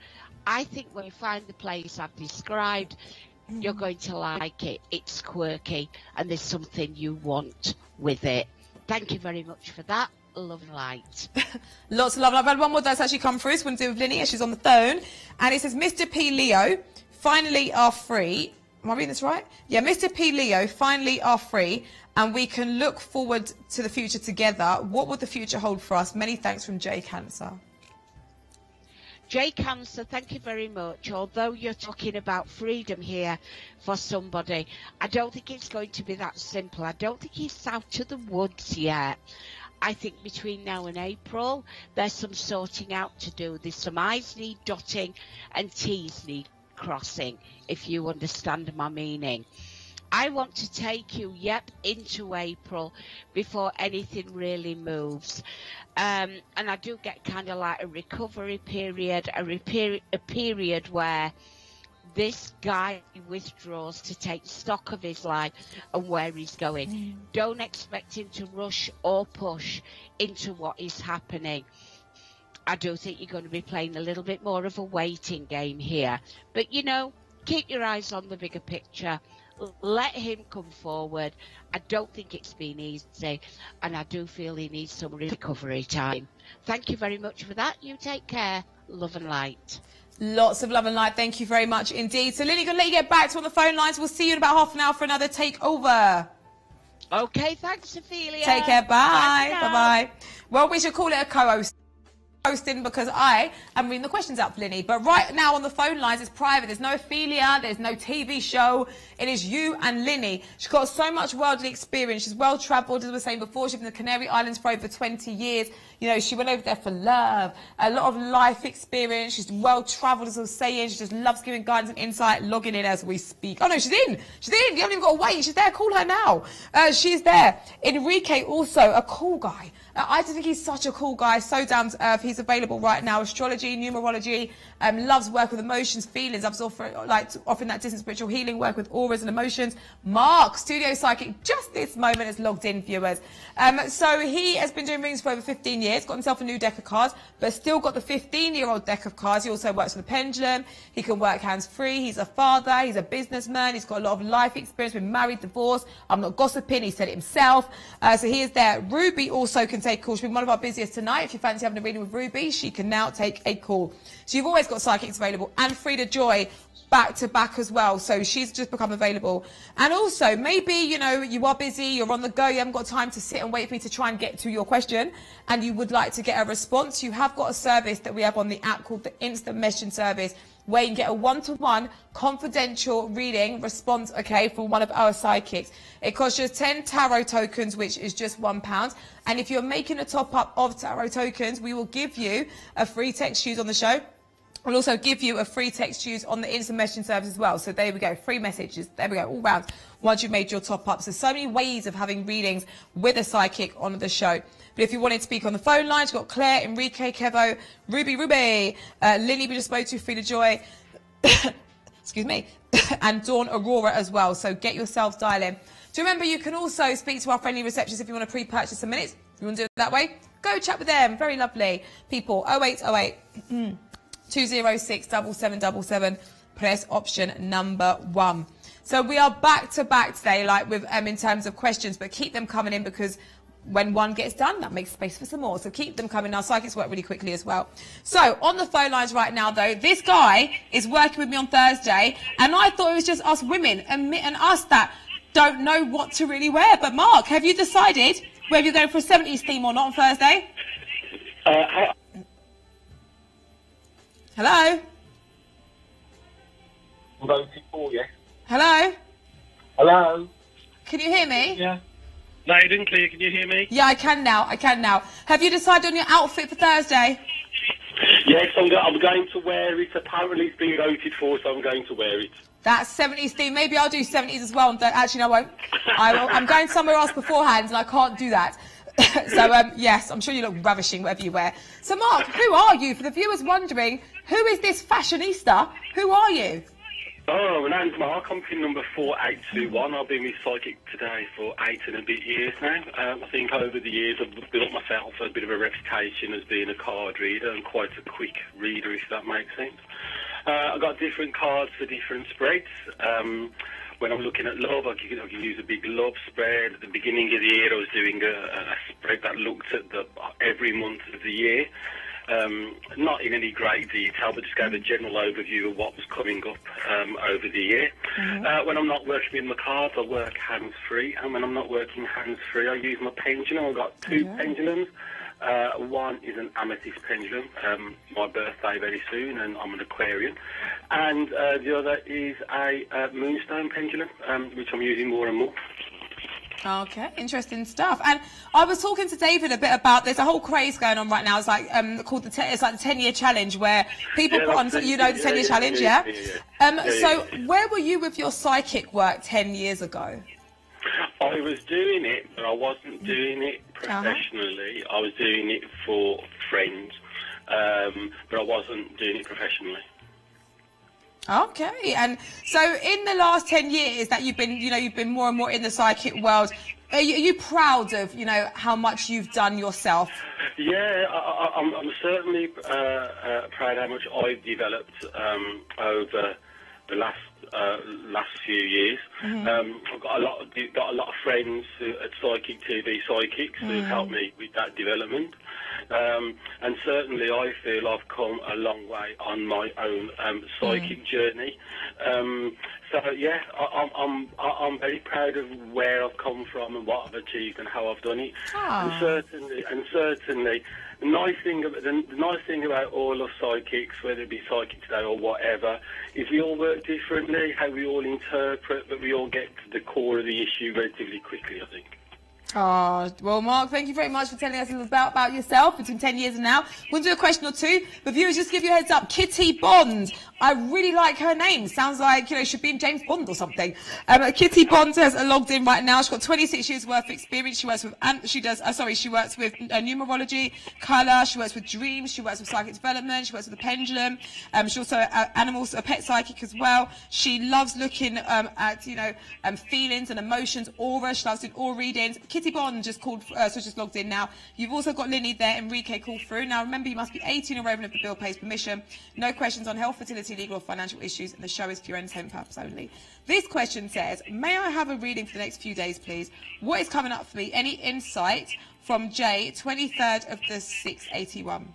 S9: I think when you find the place I've described, you're going to like it. It's quirky and there's something you want with it. Thank you very much for that. Love and light.
S8: Lots of love. I've had one more that's actually come through. It's one to do with Linney. She's on the phone. And it says, Mr. P. Leo, finally are free. Am I reading this right? Yeah, Mr. P. Leo, finally are free. And we can look forward to the future together. What would the future hold for us? Many thanks from J Cancer.
S9: J Cancer, thank you very much. Although you're talking about freedom here for somebody, I don't think it's going to be that simple. I don't think he's out to the woods yet. I think between now and April, there's some sorting out to do. There's some I's need dotting and T's need crossing, if you understand my meaning. I want to take you, into April before anything really moves. And I do get kind of like a recovery period, a period where this guy withdraws to take stock of his life and where he's going. Don't expect him to rush or push into what is happening. I do think you're going to be playing a little bit more of a waiting game here. But, you know, keep your eyes on the bigger picture. Let him come forward. I don't think it's been easy, and I do feel he needs some recovery time. Thank you very much for that. You take care. Love and light.
S8: Lots of love and light. Thank you very much indeed. So, Linney, going to let you get back to on the phone lines. We'll see you in about half an hour for another takeover.
S9: Okay, thanks, Ophelia.
S8: Take care. Bye. Bye-bye. Well, we should call it a co-host. Hosting because I am reading the questions out for Linney. But right now on the phone lines, it's private. There's no Ophelia. There's no TV show. It is you and Linney. She's got so much worldly experience. She's well travelled, as I was saying before. She's been in the Canary Islands for over 20 years. You know, she went over there for love, a lot of life experience. She's well travelled, as I was saying. She just loves giving guidance and insight, logging in as we speak. Oh, no, she's in. She's in. You haven't even got to wait. She's there. Call her now. She's there. Enrique, also a cool guy. I just think he's such a cool guy, so down to earth. He's available right now. Astrology, numerology, loves work with emotions, feelings, loves offering that distant spiritual healing, work with auras and emotions. Mark, studio psychic, just this moment has logged in, viewers. So he has been doing readings for over 15 years, got himself a new deck of cards, but still got the 15-year-old deck of cards. He also works with the pendulum. He can work hands-free. He's a father. He's a businessman. He's got a lot of life experience, been married, divorced. I'm not gossiping. He said it himself. So he is there. Ruby also can take calls. She's been one of our busiest tonight. If you fancy having a reading with Ruby, she can now take a call. So you've always got psychics available, and Frida Joy back to back as well. So she's just become available. And also, maybe, you know, you are busy, you're on the go, you haven't got time to sit and wait for me to try and get to your question, and you would like to get a response. You have got a service that we have on the app called the Instant Messaging Service, where you can get a one-to-one confidential reading response, okay, from one of our psychics. It costs just 10 tarot tokens, which is just £1. And if you're making a top-up of tarot tokens, we will give you a free text to use on the show. We'll also give you a free text to use on the instant messaging service as well. So there we go, free messages. There we go, all round, once you've made your top-up. So many ways of having readings with a psychic on the show. But if you wanted to speak on the phone lines, you've got Claire, Enrique, Kevo, Ruby, Linney, we just spoke to, Frida Joy, excuse me, and Dawn Aurora as well. So get yourselves dialing. So remember, you can also speak to our friendly receptionists if you want to pre-purchase some minutes. If you want to do it that way, go chat with them. Very lovely people. 0808 206 7777. Press option number 1. So we are back to back today, like with in terms of questions, but keep them coming in, because when one gets done, that makes space for some more. So keep them coming. Our psychics work really quickly as well. So on the phone lines right now, though, this guy is working with me on Thursday, and I thought it was just us women and us that don't know what to really wear. But Mark, have you decided whether you're going for a 70s theme or not on Thursday? Hello?
S14: Voted for, yes.
S8: Hello?
S14: Hello?
S8: Can you hear me?
S14: Yeah. Loud and clear, can you hear me?
S8: Yeah, I can now. Have you decided on your outfit for Thursday?
S14: Yes, I'm going to wear it. Apparently it's been voted for, so I'm going to wear it.
S8: That's 70s theme. Maybe I'll do 70s as well. Actually, no, I won't. I'm going somewhere else beforehand, and I can't do that. So, yes, I'm sure you look ravishing whatever you wear. So, Mark, who are you? For the viewers wondering, who is this fashionista? Who are you?
S14: Oh, my name's Mark. I'm pin number 4821. I've been with Psychic today for 8 and a bit years now. I think over the years I've built myself a bit of a reputation as being a card reader, and quite a quick reader, if that makes sense. I've got different cards for different spreads. When I'm looking at love, I can use a big love spread. At the beginning of the year, I was doing a spread that looked at every month of the year. Not in any great detail, but just gave a general overview of what was coming up over the year. When I'm not working with my cards, I work hands-free. And when I'm not working hands-free, I use my pendulum. I've got 2 pendulums. One is an amethyst pendulum, my birthday very soon, and I'm an Aquarian. And the other is a moonstone pendulum, which I'm using more and more.
S8: Okay, interesting stuff. And I was talking to David a bit about, there's a whole craze going on right now. It's like called it's like the 10-year challenge, where people put on, you know, the 10-year challenge, yeah? So where were you with your psychic work 10 years ago?
S14: I was doing it, but I wasn't doing it professionally. I was doing it for friends, but I wasn't doing it professionally.
S8: Okay, and so in the last 10 years that you've been, you know, you've been more and more in the psychic world, are you proud of, you know, how much you've done yourself?
S14: Yeah, I'm certainly proud how much I've developed over the last few years. I've got a lot of friends at Psychic TV Psychics who've helped me with that development. And certainly I feel I've come a long way on my own psychic journey. So yeah, I'm very proud of where I've come from and what I've achieved and how I've done it. And certainly, the nice thing about all of psychics, whether it be Psychic Today or whatever, is we all work differently, how we all interpret, but we all get to the core of the issue relatively quickly, I think.
S8: Oh, well, Mark, thank you very much for telling us a little about yourself between 10 years and now. We'll do a question or two. But viewers, just give you a heads up. Kitty Bond. I really like her name. Sounds like, you know, should be in James Bond or something. Kitty Bond has logged in right now. She's got 26 years worth of experience. She works with, she works with numerology, colour. She works with dreams. She works with psychic development. She works with the pendulum. She's also animals, a pet psychic as well. She loves looking at, you know, feelings and emotions, aura. She loves doing aura readings. Kitty Bond just called, just logged in now. You've also got Linney there, Enrique called through. Now remember, you must be 18 or over if the bill pays permission. No questions on health, fertility, legal or financial issues, and the show is for your entertainment purpose only. This question says, may I have a reading for the next few days, please? What is coming up for me? Any insight from Jay, 23rd of the 681?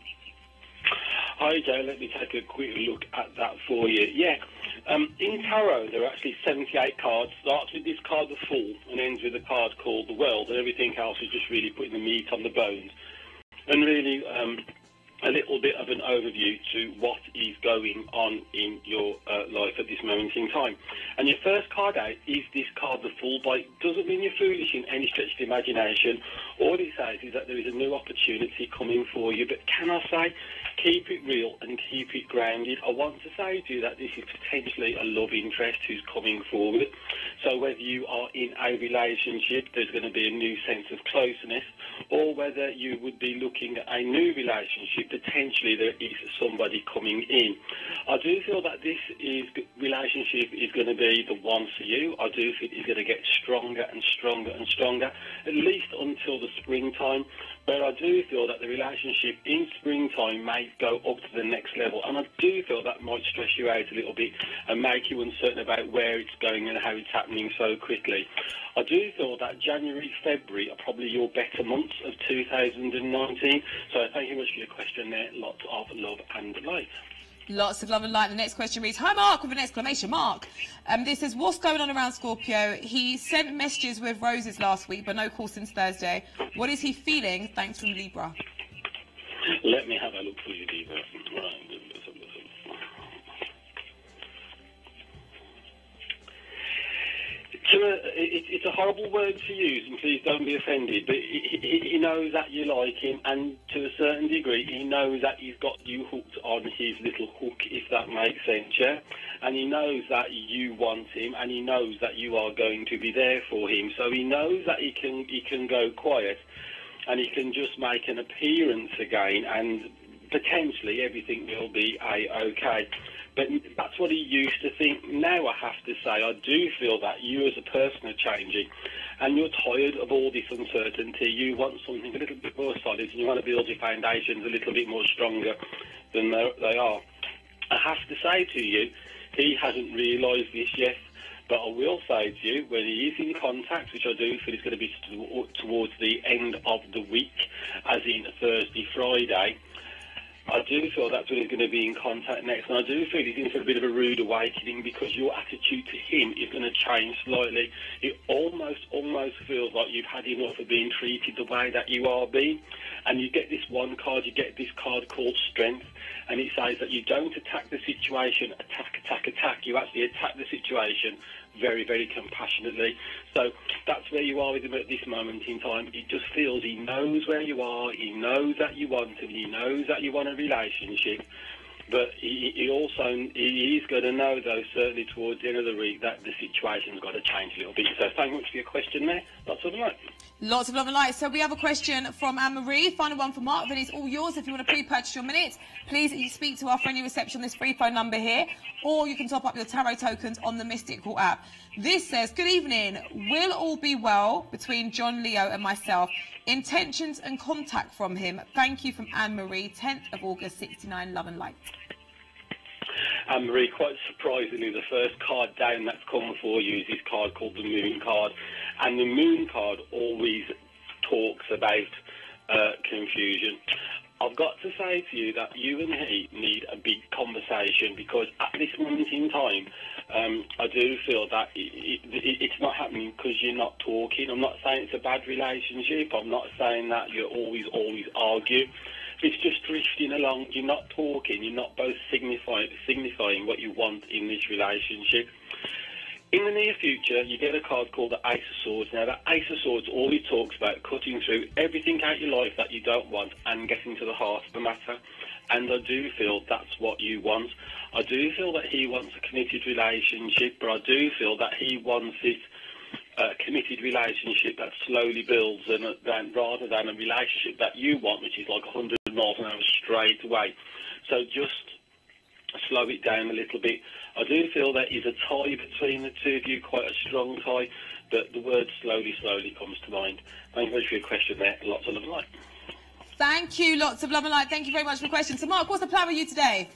S14: Hi Jay, let me take a quick look at that for you. Yeah, in tarot there are actually 78 cards. Starts with this card, the Fool, and ends with a card called the World, and everything else is just really putting the meat on the bones. And really a little bit of an overview to what is going on in your life at this moment in time. And your first card out is this card, the Fool. It doesn't mean you're foolish in any stretch of the imagination. All it says is that there is a new opportunity coming for you. But can I say, keep it real and keep it grounded. I want to say to you that this is potentially a love interest who's coming forward. So whether you are in a relationship, there's going to be a new sense of closeness, or whether you would be looking at a new relationship, potentially there is somebody coming in. I do feel that this relationship is going to be the one for you. I do think it's going to get stronger and stronger and stronger, at least until the springtime. But I do feel that the relationship in springtime may go up to the next level. And I do feel that might stress you out a little bit and make you uncertain about where it's going and how it's happening so quickly. I do feel that January, February are probably your better months of 2019. So thank you very much for your question there. Lots of love and light.
S8: Lots of love and light. The next question reads, hi Mark, with an exclamation mark. This is, what's going on around Scorpio? He sent messages with roses last week, but no call since Thursday. What is he feeling? Thanks from Libra.
S14: Let me have a look for you, Libra. Right. It's a horrible word to use, and please don't be offended, but he knows that you like him, and to a certain degree, he knows that he's got you hooked on his little hook, if that makes sense, yeah? And he knows that you want him, and he knows that you are going to be there for him, so he knows that he can go quiet, and he can just make an appearance again, and potentially everything will be a-okay. But that's what he used to think. Now I have to say, I do feel that you as a person are changing, and you're tired of all this uncertainty. You want something a little bit more solid, and you want to build your foundations a little bit more stronger than they are. I have to say to you, he hasn't realised this yet, but I will say to you, when he is in contact, which I do feel is going to be towards the end of the week, as in Thursday, Friday, I do feel that's when he's going to be in contact next, and I do feel he's in for a bit of a rude awakening, because your attitude to him is going to change slightly. It almost feels like you've had enough of being treated the way that you are being, and you get this one card, you get this card called Strength, and it says that you don't attack the situation, attack. You actually attack the situation very, very compassionately. So that's where you are with him at this moment in time. It just feels he knows where you are, he knows that you want him, he knows that you want a relationship. But he is going to know, though, certainly towards the end of the week, that the situation's got to change a little bit. So thank you much for your question there. Lots of light.
S8: Lots of love and light. So we have a question from Anne-Marie. Final one for Mark. Then it's all yours. If you want to pre-purchase your minutes, please you speak to our friendly reception on this free phone number here, or you can top up your tarot tokens on the Mystical app. This says, good evening. Will all be well between John Leo and myself? Intentions and contact from him. Thank you from Anne-Marie, 10th of August, 69, love and light.
S14: Anne-Marie, quite surprisingly, the first card down that's come for you is this card called the Moon card. And the Moon card always talks about confusion. I've got to say to you that you and he need a big conversation, because at this moment in time, I do feel that it's not happening because you're not talking. I'm not saying it's a bad relationship. I'm not saying that you always argue. It's just drifting along. You're not talking. You're not both signifying what you want in this relationship. In the near future, you get a card called the Ace of Swords. Now, the Ace of Swords always talks about cutting through everything out your life that you don't want and getting to the heart of the matter. And I do feel that's what you want. I do feel that he wants a committed relationship, but I do feel that he wants it a committed relationship that slowly builds, and rather than a relationship that you want, which is like 100 miles an hour straight away. So just slow it down a little bit. I do feel there is a tie between the two of you, quite a strong tie, but the word slowly comes to mind. Thank you very much for your question there. Lots of love and light.
S8: Thank you. Lots of love and light. Thank you very much for the question. So, Mark, what's the plan with you today?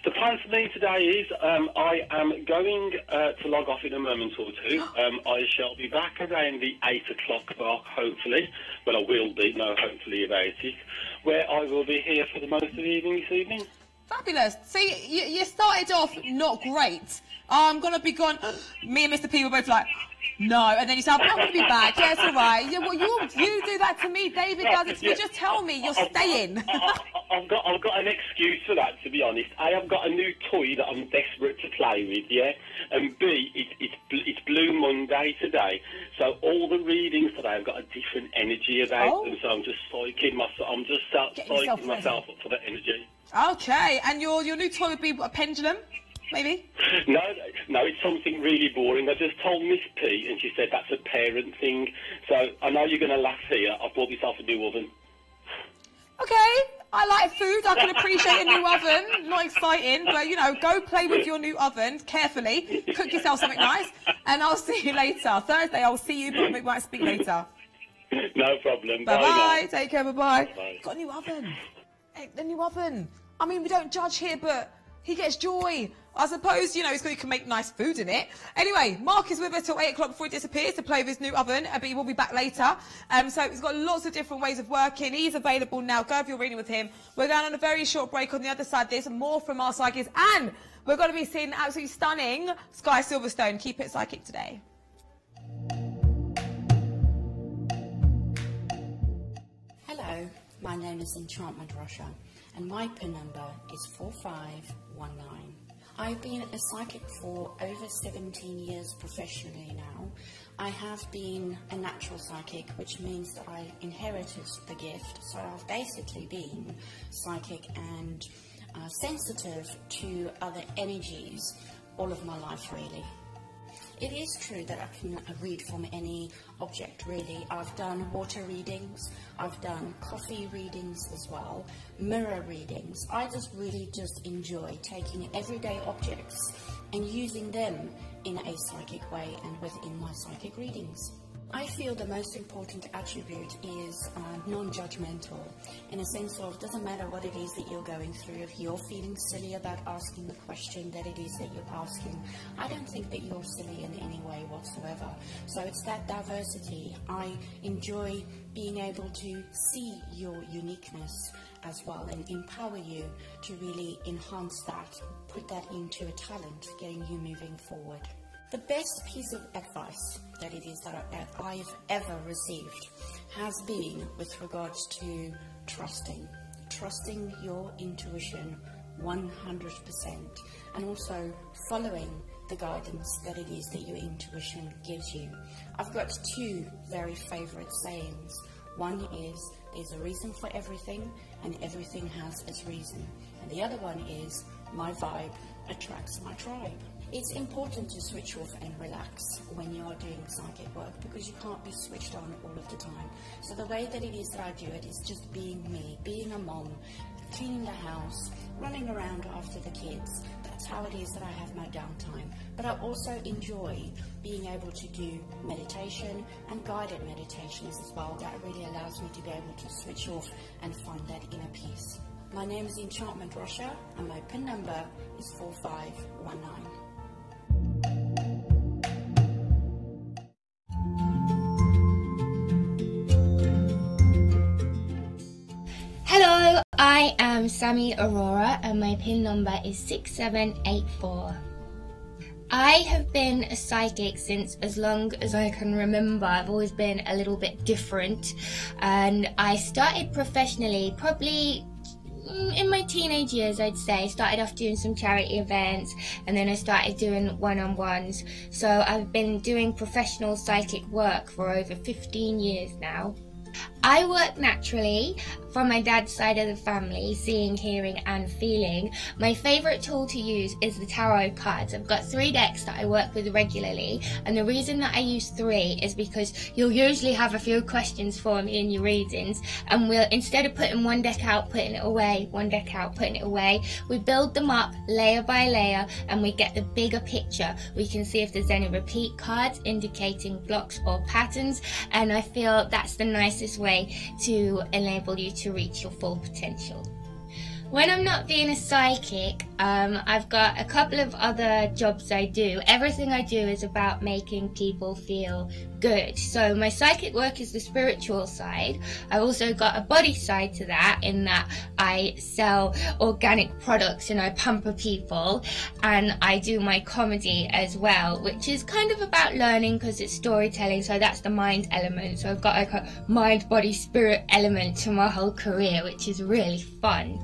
S14: The plan for me today is I am going to log off in a moment or two. I shall be back around the 8 o'clock mark, hopefully. Well, I will be, hopefully about it, where I will be here for the most of the evening this evening.
S8: Fabulous. See, you started off not great. I'm going to be gone. Me and Mr. P were both like, no. And then you say, I'm going to be back. Yeah, it's all right. Yeah, well, you do that to me. David does it to me. Just tell me you're staying.
S14: I've got an excuse for that, to be honest. A, I've got a new toy that I'm desperate to play with, yeah? And B, it's Blue Monday today. So all the readings today have got a different energy about them. So I'm just psyching myself up for that energy.
S8: Okay, and your new toy would be a pendulum, maybe?
S14: No, it's something really boring. I just told Miss P, and she said that's a parent thing. So I know you're going to laugh here. I've bought myself a new oven.
S8: Okay, I like food. I can appreciate a new oven. Not exciting, but, go play with your new oven carefully. Cook yourself something nice, and I'll see you later. Thursday, I'll see you, but we might speak later.
S14: No problem.
S8: Bye-bye. Take care. Bye-bye.
S14: Bye.
S8: Got a new oven. The new oven. I mean, we don't judge here, but he gets joy. I suppose, he's going to make nice food in it. Anyway, Mark is with us till 8 o'clock before he disappears to play with his new oven, but he will be back later. So he's got lots of different ways of working. He's available now. Go have your reading with him. We're going on a very short break. On the other side, there's more from our psychics, and we're going to be seeing absolutely stunning Sky Silverstone. Keep it psychic today.
S7: Hello, my name is Enchantment Russia, and my PIN number is 4519. I've been a psychic for over 17 years professionally now. I have been a natural psychic, which means that I inherited the gift, so I've basically been psychic and sensitive to other energies all of my life, really. It is true that I can read from any object, really. I've done water readings, I've done coffee readings as well, mirror readings. I really enjoy taking everyday objects and using them in a psychic way and within my psychic readings. I feel the most important attribute is non-judgmental, in a sense of, doesn't matter what it is that you're going through, if you're feeling silly about asking the question that it is that you're asking, I don't think that you're silly in any way whatsoever. So it's that diversity. I enjoy being able to see your uniqueness as well and empower you to really enhance that, put that into a talent, getting you moving forward. The best piece of advice that it is that I've ever received has been with regards to trusting your intuition 100%, and also following the guidance that it is that your intuition gives you. I've got two very favourite sayings. One is, there's a reason for everything, and everything has its reason. And the other one is, my vibe attracts my tribe. It's important to switch off and relax when you're doing psychic work, because you can't be switched on all of the time. So the way that it is that I do it is just being me, being a mom, cleaning the house, running around after the kids. That's how it is that I have my downtime. But I also enjoy being able to do meditation and guided meditations as well. That really allows me to be able to switch off and find that inner peace. My name is Enchantment Russia, and my PIN number is 4519.
S15: Hello, I am Sami Aurora and my PIN number is 6784. I have been a psychic since as long as I can remember. I've always been a little bit different, and I started professionally probably in my teenage years, I'd say. Started off doing some charity events, and then I started doing one-on-ones. So I've been doing professional psychic work for over 15 years now. I work naturally from my dad's side of the family, seeing, hearing and feeling. My favourite tool to use is the tarot cards. I've got 3 decks that I work with regularly, and the reason that I use 3 is because you'll usually have a few questions for me in your readings, and we'll, instead of putting one deck out, putting it away, one deck out, putting it away, we build them up layer by layer and we get the bigger picture. We can see if there's any repeat cards indicating blocks or patterns, and I feel that's the nicest way to enable you to reach your full potential. When I'm not being a psychic, I've got a couple of other jobs I do. Everything I do is about making people feel good. So my psychic work is the spiritual side. I've also got a body side to that, in that I sell organic products and I pamper people, and I do my comedy as well, which is kind of about learning because it's storytelling, so that's the mind element. So I've got like a mind, body, spirit element to my whole career, which is really fun.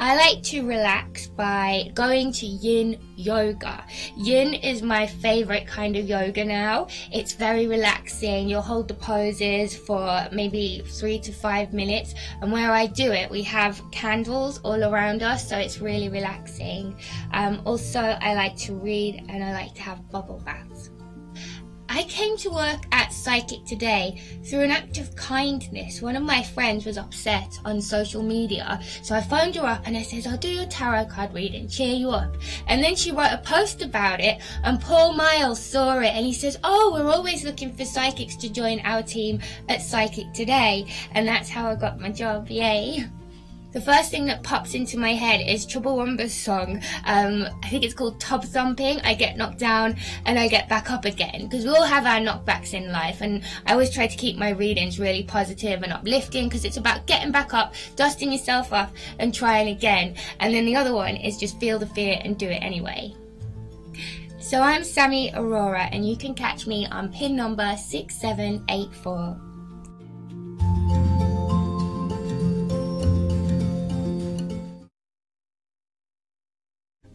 S15: I like to relax by going to yin yoga. Yin is my favourite kind of yoga now. It's very relaxing. You'll hold the poses for maybe 3 to 5 minutes, and where I do it we have candles all around us, so it's really relaxing. Also, I like to read and I like to have bubble baths. I came to work at Psychic Today through an act of kindness. One of my friends was upset on social media, so I phoned her up and I said, I'll do your tarot card reading, cheer you up. And then she wrote a post about it, and Paul Miles saw it and he says, oh, we're always looking for psychics to join our team at Psychic Today. And that's how I got my job, yay. The first thing that pops into my head is Chubbawamba's song. I think it's called Tub Thumping. I get knocked down and I get back up again, because we all have our knockbacks in life, and I always try to keep my readings really positive and uplifting, because it's about getting back up, dusting yourself off and trying again. And then the other one is just feel the fear and do it anyway. So I'm Sami Aurora, and you can catch me on PIN number 6784.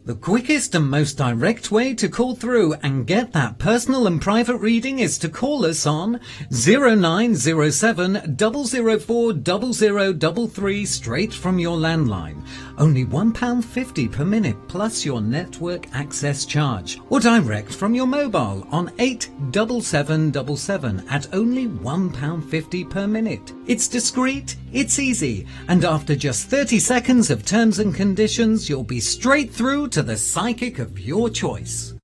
S5: The quickest and most direct way to call through and get that personal and private reading is to call us on 0907 004 0033 straight from your landline. Only £1.50 per minute plus your network access charge. Or direct from your mobile on 87777 at only £1.50 per minute. It's discreet, it's easy, and after just 30 seconds of terms and conditions, you'll be straight through to the psychic of your choice.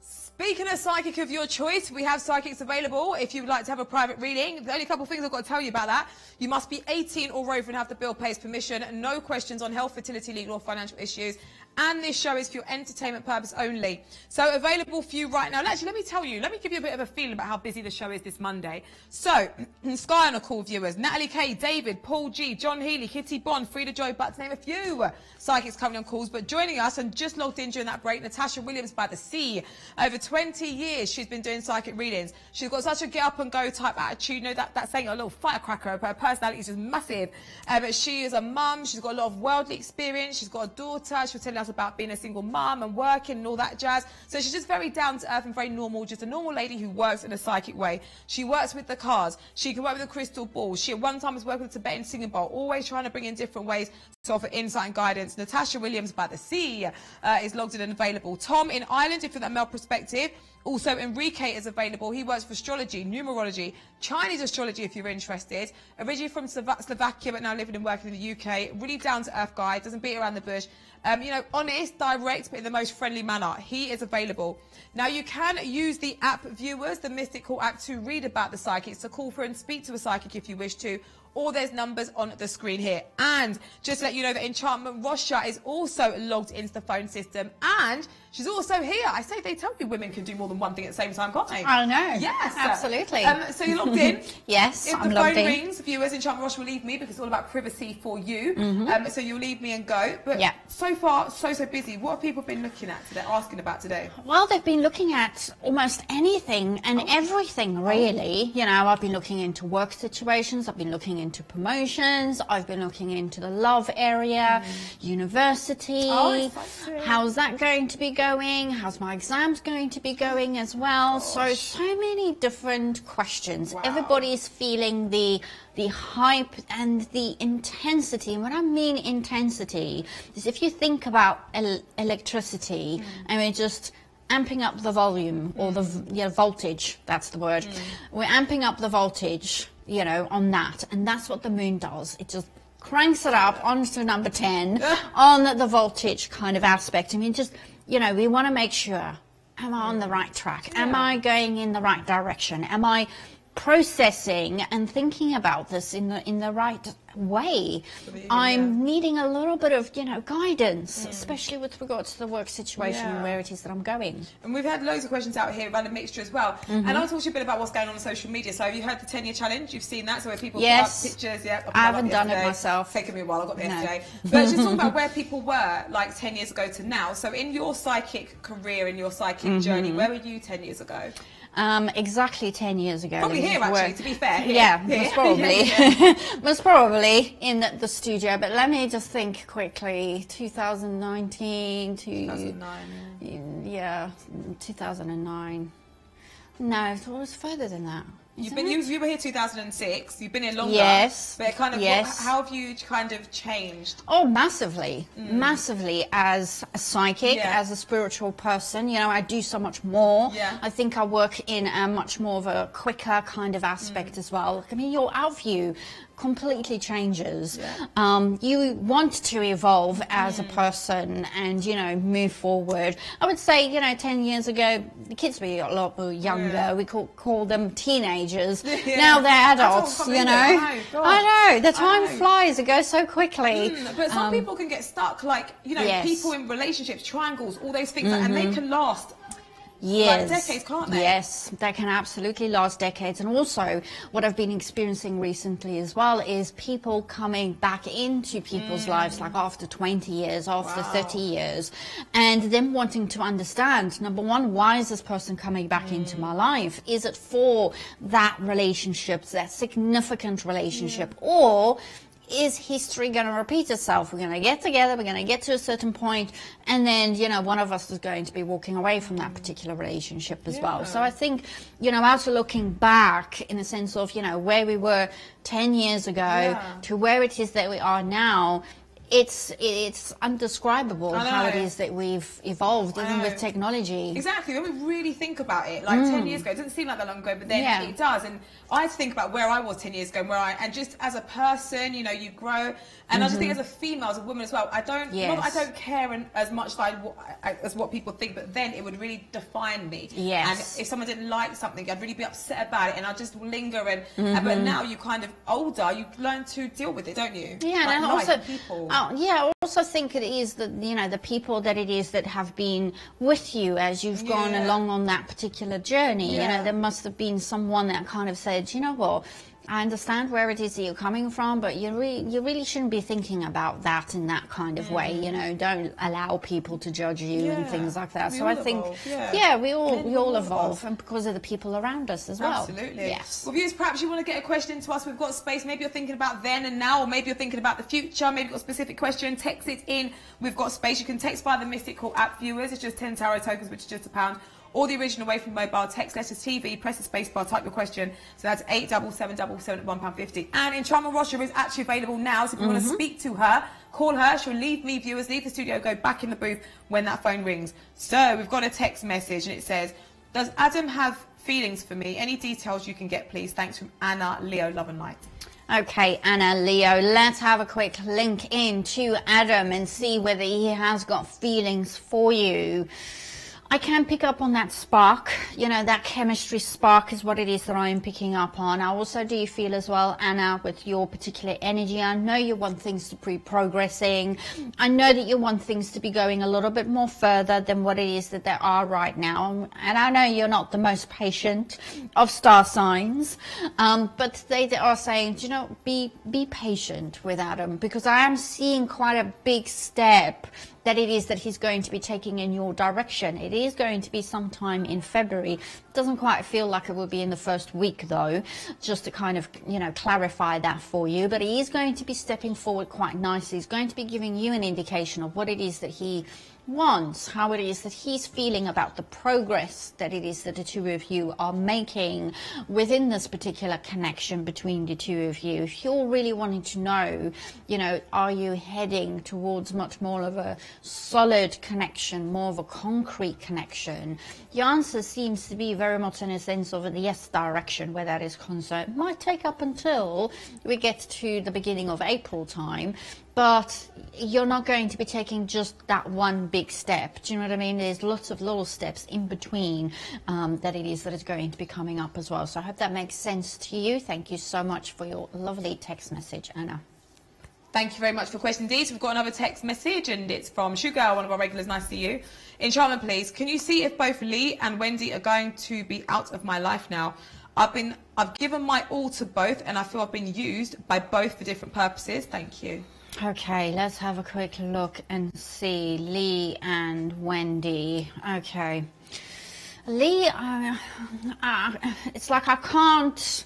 S8: Speaking of psychic of your choice, we have psychics available if you would like to have a private reading. The only couple of things I've got to tell you about that: you must be 18 or over and have the bill pays permission, no questions on health, fertility, legal or financial issues, and this show is for your entertainment purpose only. So available for you right now. And actually, let me tell you, let me give you a bit of a feeling about how busy the show is this Monday. So, Sky on a call viewers: Natalie K, David, Paul G, John Healy, Kitty Bond, Frida Joy, but to name a few psychics coming on calls. But joining us and just logged in during that break, Natasha Williams by the Sea. Over 20 years she's been doing psychic readings. She's got such a get up and go type attitude. You know, that saying, a little firecracker. Her personality is just massive. But she is a mum. She's got a lot of worldly experience. She's got a daughter. She'll tell you how us about being a single mum and working and all that jazz. So she's just very down to earth and very normal, just a normal lady who works in a psychic way. She works with the cards. She can work with a crystal ball. She at one time was working with a Tibetan singing bowl, always trying to bring in different ways to offer insight and guidance. Natasha Williams by the sea is logged in and available. Tom in Ireland, if you're that male perspective. Also, Enrique is available. He works for astrology, numerology, Chinese astrology if you're interested. Originally from Slovakia, but now living and working in the UK. Really down-to-earth guy, doesn't beat around the bush. You know, honest, direct, but in the most friendly manner. He is available. Now, you can use the app viewers, the Mystical app, to read about the psychics, to call for and speak to a psychic if you wish to. Or there's numbers on the screen here. And just to let you know that Enchantment Russia is also logged into the phone system. And she's also here. I say they tell you women can do more than one thing at the same time, can't they?
S6: I know.
S8: Yes.
S6: Absolutely.
S8: So you're logged in.
S6: Yes,
S8: if
S6: I'm
S8: the
S6: logged
S8: phone
S6: in.
S8: rings, viewers, Enchantment Russia will leave me because it's all about privacy for you. So you'll leave me and go. But so far, so busy. What have people been looking at today, asking about today?
S6: Well, they've been looking at almost anything and everything, really. You know, I've been looking into work situations. I've been looking into promotions. I've been looking into the love area, university. How's that going to be going? How's my exams going to be going as well? So many different questions. Everybody's feeling the hype and the intensity. And when I mean intensity is if you think about electricity, I mean just amping up the volume or the voltage, that's the word. We're amping up the voltage, you know, on that, and that's what the moon does. It just cranks it up onto number 10 on the voltage kind of aspect. I mean, just, you know, we want to make sure, am I on the right track? Am I going in the right direction? Am I processing and thinking about this in the right way? I'm needing a little bit of, you know, guidance, especially with regard to the work situation and where it is that I'm going.
S8: And we've had loads of questions out here about a mixture as well. And I'll talk to you a bit about what's going on social media. So have you heard the 10-year challenge? You've seen that? So where people put up pictures, I haven't done it myself. It's taken me a while, I got there today. But just talk about where people were like 10 years ago to now. So in your psychic career, in your psychic journey, where were you 10 years ago?
S6: Exactly 10 years ago.
S8: Probably here, actually, to be fair.
S6: Most probably. Most probably in the studio. But let me just think quickly. 2019 to... 2009. Yeah, 2009. No, it was further than that.
S8: You were here 2006. You've been here longer.
S6: Yes.
S8: But kind of, how have you kind of changed?
S6: Oh, massively, massively. As a psychic, as a spiritual person, you know, I do so much more. I think I work in a much more of a quicker kind of aspect as well. I mean, your outview completely changes. You want to evolve as a person and, you know, move forward. I would say, you know, 10 years ago, the kids were a lot more younger. We call them teenagers. Now they're adults, you know. I know. The time flies. It goes so quickly.
S8: But some people can get stuck, like, you know, people in relationships, triangles, all those things, and they can last like decades, can't they?
S6: Yes, they can absolutely last decades. And also, what I've been experiencing recently as well is people coming back into people's lives, like after 20 years, after 30 years, and them wanting to understand, number one, why is this person coming back into my life? Is it for that relationship, that significant relationship, or is history going to repeat itself? We're going to get together, we're going to get to a certain point, and then, you know, one of us is going to be walking away from that particular relationship as well. So I think, you know, after looking back in the sense of, you know, where we were 10 years ago to where it is that we are now, it's undescribable how it is that we've evolved, even with technology.
S8: Exactly. When we really think about it, like 10 years ago, it doesn't seem like that long ago, but then it does. And I had to think about where I was 10 years ago, and just as a person, you know, you grow. And I just think as a female, as a woman as well, I don't care as much as what people think, but then it would really define me. And if someone didn't like something, I'd really be upset about it, and I'd just linger. But now you kind of older, you learn to deal with it, don't you?
S6: Yeah,
S8: like
S6: and also
S8: people.
S6: I also think it is that, you know, the people that it is that have been with you as you've gone along on that particular journey. You know, there must have been someone that kind of said, you know what, I understand where it is that you're coming from, but you really shouldn't be thinking about that in that kind of way. You know, don't allow people to judge you and things like that. So I think, we all evolve, and because of the people around us as well.
S8: Absolutely.
S6: Yes.
S8: Well, viewers, perhaps you want to get a question to us. We've got space. Maybe you're thinking about then and now, or maybe you're thinking about the future. Maybe you've got a specific question. Text text it in. We've got space. You can text via the Mystic Call app, viewers. It's just 10 tarot tokens, which is just £1. Or the original way from mobile, text letters TV, press the space bar, type your question. So that's 87777 at £1.50. And Enchantment Russia is actually available now. So if you want to speak to her, call her. She'll leave me, viewers, leave the studio, go back in the booth when that phone rings. So we've got a text message and it says, does Adam have feelings for me? Any details you can get, please? Thanks, from Anna, Leo, love and light.
S6: Okay, Anna, Leo, let's have a quick link in to Adam and see whether he has got feelings for you. I can pick up on that spark, you know, that chemistry spark is what it is that I'm picking up on. I also do feel as well, Anna, with your particular energy, I know you want things to be progressing. I know that you want things to be going a little bit more further than what it is that they are right now. And I know you're not the most patient of star signs, but they are saying, you know, be patient with Adam, because I am seeing quite a big step that it is that he's going to be taking in your direction. It is going to be sometime in February. Doesn't quite feel like it will be in the first week though, just to kind of, you know, clarify that for you. But he is going to be stepping forward quite nicely. He's going to be giving you an indication of what it is that he wants, how it is that he's feeling about the progress that it is that the two of you are making within this particular connection between the two of you. If you're really wanting to know, you know, are you heading towards much more of a solid connection, more of a concrete connection? The answer seems to be very much in a sense of the yes direction where that is concerned. It might take up until we get to the beginning of April time, but you're not going to be taking just that one big step. Do you know what I mean? There's lots of little steps in between that it is going to be coming up as well. So I hope that makes sense to you. Thank you so much for your lovely text message, Anna.
S8: Thank you very much for the question, indeed. We've got another text message, and it's from Sugar, one of our regulars. Nice to see you. Enchantment, please. Can you see if both Lee and Wendy are going to be out of my life now? I've given my all to both, and I feel I've been used by both for different purposes. Thank you.
S6: Okay, let's have a quick look and see Lee and Wendy. Okay, Lee, it's like I can't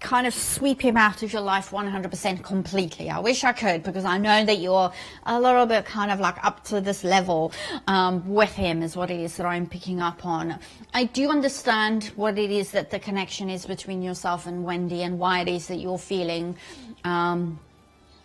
S6: kind of sweep him out of your life 100% completely. I wish I could, because I know that you're a little bit kind of like up to this level with him is what it is that I'm picking up on. I do understand what it is that the connection is between yourself and Wendy and why it is that you're feeling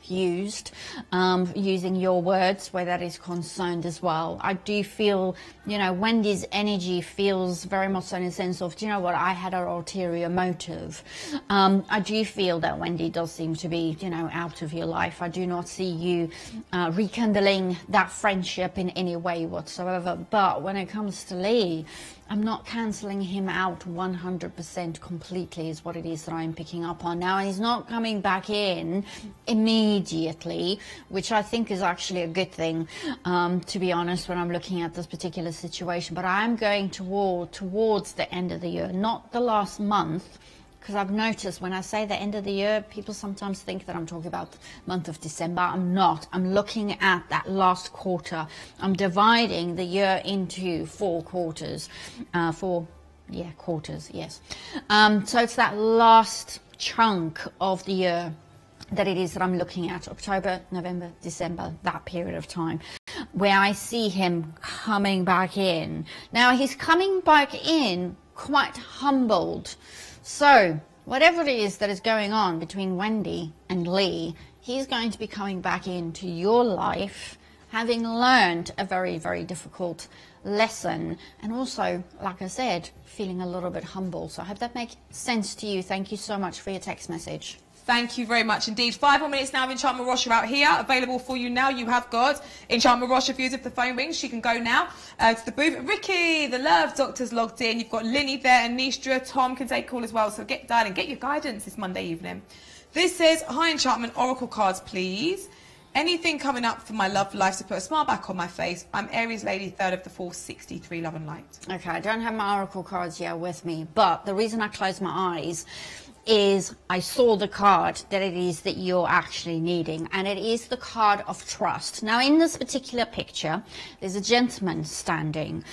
S6: using your words where that is concerned as well. I do feel, you know, Wendy's energy feels very much in a sense of, do you know what, I had an ulterior motive. I do feel that Wendy does seem to be, you know, out of your life. I do not see you rekindling that friendship in any way whatsoever. But when it comes to Lee, I'm not cancelling him out 100% completely is what it is that I'm picking up on. Now, he's not coming back in immediately, which I think is actually a good thing, to be honest, when I'm looking at this particular situation. But I'm going towards the end of the year, not the last month, because I've noticed when I say the end of the year, people sometimes think that I'm talking about the month of December. I'm not. I'm looking at that last quarter. I'm dividing the year into 4 quarters. Quarters, yes. So it's that last chunk of the year that it is that I'm looking at, October, November, December, that period of time, where I see him coming back in. Now, he's coming back in quite humbled. So, whatever it is that is going on between Wendy and Lee, he's going to be coming back into your life, having learned a very, very difficult lesson, and also, like I said, feeling a little bit humble. So I hope that makes sense to you. Thank you so much for your text message.
S8: Thank you very much indeed. 5 more minutes now of Enchantment Russia out here. Available for you now. You have got Enchantment Russia views. If the phone rings, she can go now to the booth. Ricky, the Love Doctor's logged in. You've got Linney there, and Nistra. Tom can take call as well. So get dialing. Get your guidance this Monday evening. This says, hi Enchantment, Oracle cards please. Anything coming up for my love life to put a smile back on my face? I'm Aries Lady, 3rd of the 4th, 63, love and light.
S6: Okay, I don't have my Oracle cards yet with me, but the reason I closed my eyes is I saw the card that it is that you're actually needing, and it is the card of trust. Now, in this particular picture, there's a gentleman standing,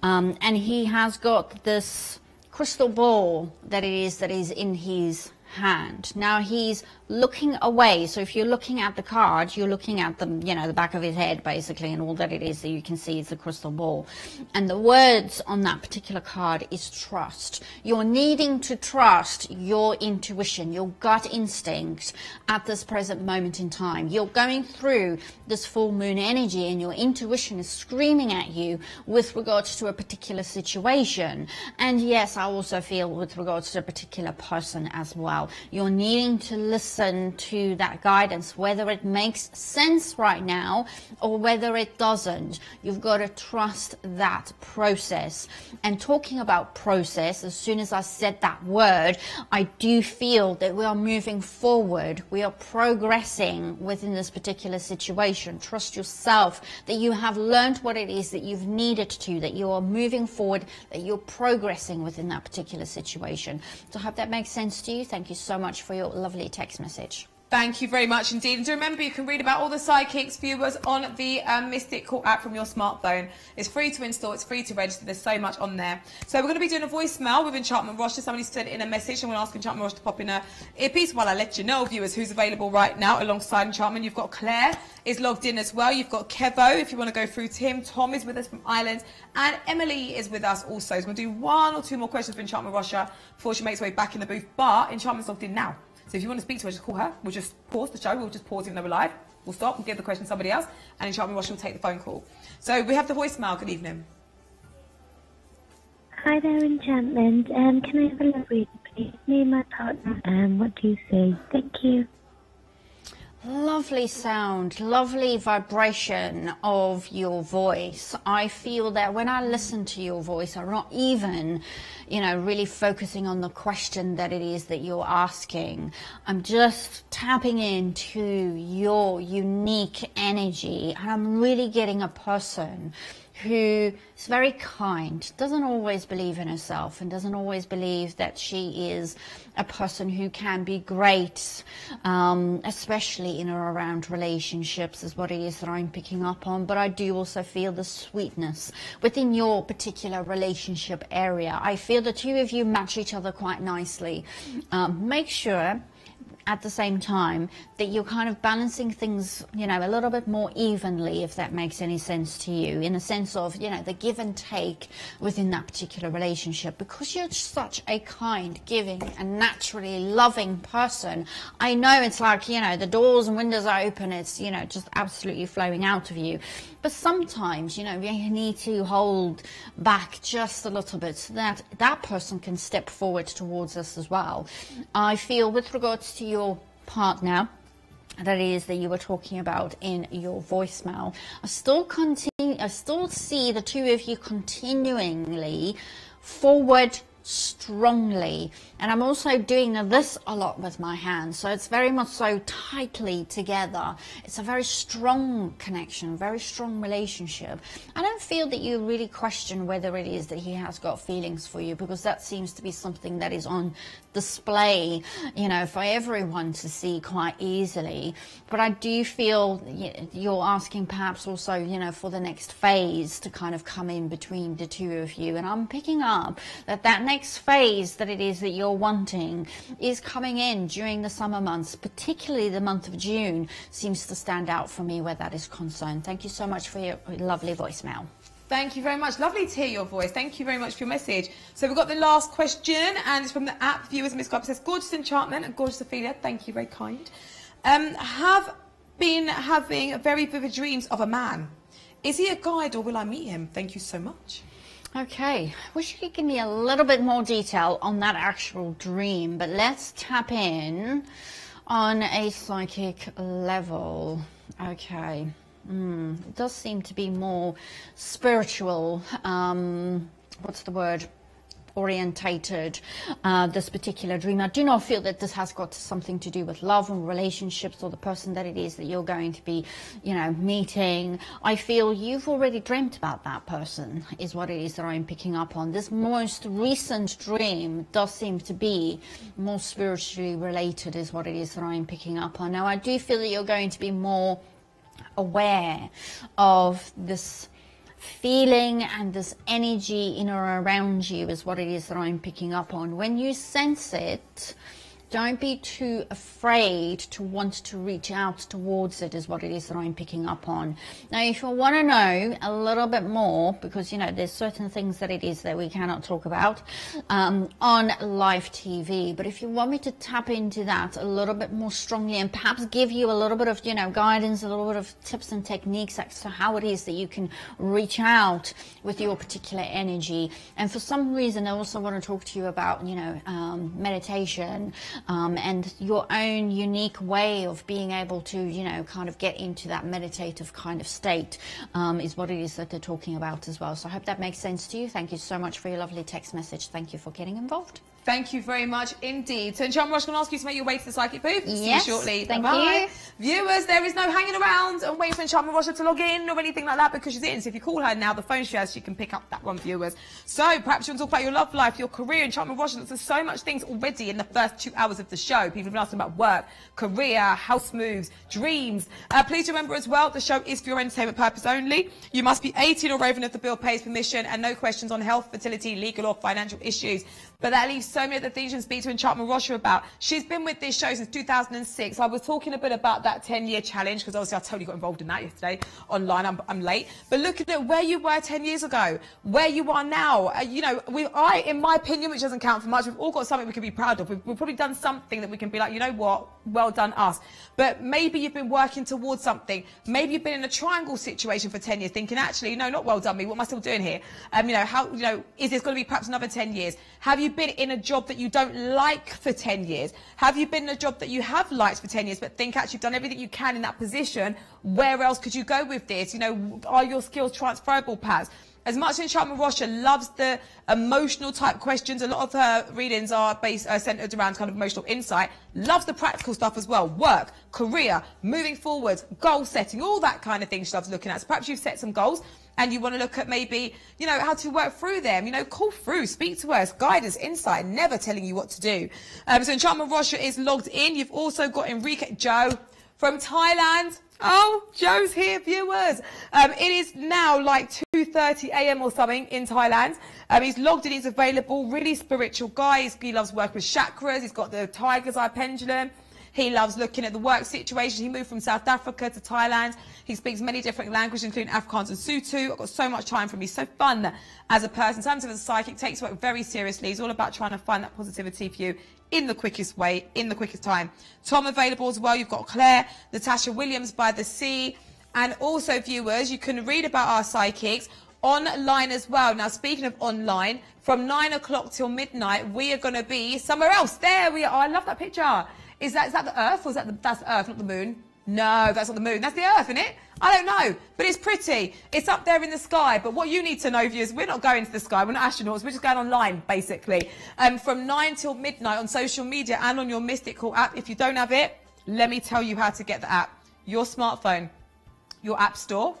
S6: and he has got this crystal ball that is in his hand. Now he's looking away. So if you're looking at the card, you're looking at the, you know, the back of his head basically, and all that it is that you can see is the crystal ball. And the words on that particular card is trust. You're needing to trust your intuition, your gut instinct at this present moment in time. You're going through this full moon energy and your intuition is screaming at you with regards to a particular situation. And yes, I also feel with regards to a particular person as well. You're needing to listen to that guidance, whether it makes sense right now or whether it doesn't. You've got to trust that process. And talking about process, as soon as I said that word, I do feel that we are moving forward. We are progressing within this particular situation. Trust yourself that you have learned what it is that you've needed to, that you are moving forward, that you're progressing within that particular situation. So I hope that makes sense to you. Thank you so much for your lovely text message.
S8: Thank you very much indeed. And do remember, you can read about all the psychics viewers on the Mystic Call app from your smartphone. It's free to install, it's free to register. There's so much on there. So we're going to be doing a voicemail with Enchantment Russia. Somebody sent in a message. I'm going to ask Enchantment Russia to pop in a earpiece while I let you know, viewers, who's available right now alongside Enchantment. You've got Claire is logged in as well. You've got Kevo, if you want to go through to him. Tom is with us from Ireland. And Emily is with us also. So we're going to do 1 or 2 more questions for Enchantment Russia before she makes her way back in the booth. But Enchantment's logged in now. So if you want to speak to her, just call her. We'll just pause the show. We'll just pause even though we're live. We'll stop. We'll give the question to somebody else. And Enchantment Russia will take the phone call. So we have the voicemail. Good evening.
S16: Hi there, Enchantment. Can I have a love reading, please? Me and my partner. What do you say? Thank you.
S6: Lovely sound, lovely vibration of your voice. I feel that when I listen to your voice, I'm not even, you know, really focusing on the question that it is that you're asking. I'm just tapping into your unique energy, and I'm really getting a person who is very kind, doesn't always believe in herself and doesn't always believe that she is a person who can be great, especially in or around relationships is what it is that I'm picking up on. But I do also feel the sweetness within your particular relationship area. I feel the two of you match each other quite nicely. Make sure at the same time that you're kind of balancing things, you know, a little bit more evenly, if that makes any sense to you, in a sense of, you know, the give and take within that particular relationship. Because you're such a kind, giving and naturally loving person, I know it's like, you know, the doors and windows are open, it's, you know, just absolutely flowing out of you. But sometimes, you know, you need to hold back just a little bit so that that person can step forward towards us as well. I feel with regards to your partner, that is that you were talking about in your voicemail, I still see the two of you continually forward strongly. And I'm also doing this a lot with my hands, so it's very much so tightly together. It's a very strong connection, very strong relationship. I don't feel that you really question whether it is that he has got feelings for you, because that seems to be something that is on display, you know, for everyone to see quite easily. But I do feel you're asking perhaps also, you know, for the next phase to kind of come in between the two of you. And I'm picking up that that next phase that it is that you're wanting is coming in during the summer months, particularly the month of June seems to stand out for me where that is concerned. Thank you so much for your lovely voicemail.
S8: Thank you very much. Lovely to hear your voice. Thank you very much for your message. So we've got the last question, and it's from the app viewers. Miss Cobb says, gorgeous Enchantment and gorgeous Ophelia. Thank you, very kind. Have been having very vivid dreams of a man. Is he a guide or will I meet him? Thank you so much.
S6: Okay, wish you could give me a little bit more detail on that actual dream, but let's tap in on a psychic level. Okay. It does seem to be more spiritual, what's the word, orientated, this particular dream. I do not feel that this has got something to do with love and relationships or the person that it is that you're going to be, you know, meeting. I feel you've already dreamt about that person is what it is that I'm picking up on. This most recent dream does seem to be more spiritually related is what it is that I'm picking up on. Now, I do feel that you're going to be more aware of this feeling and this energy in or around you is what it is that I'm picking up on. When you sense it, don't be too afraid to want to reach out towards it, is what it is that I'm picking up on. Now, if you want to know a little bit more, because, you know, there's certain things that it is that we cannot talk about on live TV, but if you want me to tap into that a little bit more strongly and perhaps give you a little bit of, you know, guidance, a little bit of tips and techniques as to how it is that you can reach out with your particular energy. And for some reason, I also want to talk to you about, you know, meditation, and your own unique way of being able to, you know, kind of get into that meditative kind of state, is what it is that they're talking about as well. So I hope that makes sense to you. Thank you so much for your lovely text message. Thank you for getting involved.
S8: Thank you very much indeed. So, Enchantment Russia, I'm going to ask you to make your way to the psychic booth.
S6: Yes,
S8: see you shortly.
S6: thank
S8: Bye-bye.
S6: you.
S8: Viewers, there is no hanging around and waiting for Enchantment Russia to log in or anything like that, because she's in. So if you call her now, the phone she has, she can pick up that one, viewers. So perhaps you want to talk about your love life, your career. Enchantment Russia, there's so much things already in the first 2 hours of the show. People have been asking about work, career, house moves, dreams. Please remember as well, the show is for your entertainment purpose only. You must be 18 or over, and if the bill pays permission, and no questions on health, fertility, legal or financial issues. But that leaves so many other things you can speak to Enchantment Russia about. She's been with this show since 2006. I was talking a bit about that 10-year challenge, because obviously I totally got involved in that yesterday online. I'm late. But looking at where you were 10 years ago, where you are now, you know, in my opinion, which doesn't count for much, we've all got something we can be proud of. We've probably done something that we can be like, you know what, well done us. But maybe you've been working towards something. Maybe you've been in a triangle situation for 10 years thinking, actually, no, not well done me. What am I still doing here? You know, how, you know, is this going to be perhaps another 10 years? Have you been in a job that you don't like for 10 years? Have you been in a job that you have liked for 10 years but think actually you've done everything you can in that position? Where else could you go with this? You know, are your skills transferable, perhaps? As much as Enchantment Russia loves the emotional type questions, a lot of her readings are centered around kind of emotional insight, loves the practical stuff as well. Work, career, moving forward, goal setting, all that kind of thing she loves looking at. So perhaps you've set some goals and you want to look at maybe, you know, how to work through them. You know, call through, speak to us, guidance, insight, never telling you what to do. So Enchantment Russia is logged in. You've also got Enrique Joe from Thailand. Oh, Joe's here, viewers. It is now like 2:30 a.m. or something in Thailand. He's logged in, he's available, really spiritual guy. He loves working with chakras. He's got the tiger's eye pendulum. He loves looking at the work situation. He moved from South Africa to Thailand. He speaks many different languages, including Afrikaans and Sotho. I've got so much time for him. He's so fun as a person. In terms of as a psychic, takes work very seriously. He's all about trying to find that positivity for you in the quickest way, in the quickest time. Tom available as well. You've got Claire, Natasha Williams by the Sea. And also, viewers, you can read about our psychics online as well. Now, speaking of online, from 9 o'clock till midnight, we are going to be somewhere else. There we are. Oh, I love that picture. Is that the Earth, or is that that's the Earth, not the Moon? No, that's not the Moon. That's the Earth, isn't it? I don't know, but it's pretty. It's up there in the sky. But what you need to know, viewers, we're not going to the sky. We're not astronauts. We're just going online, basically. From 9 till midnight on social media and on your Mystic Call app. If you don't have it, let me tell you how to get the app. Your smartphone, your App Store,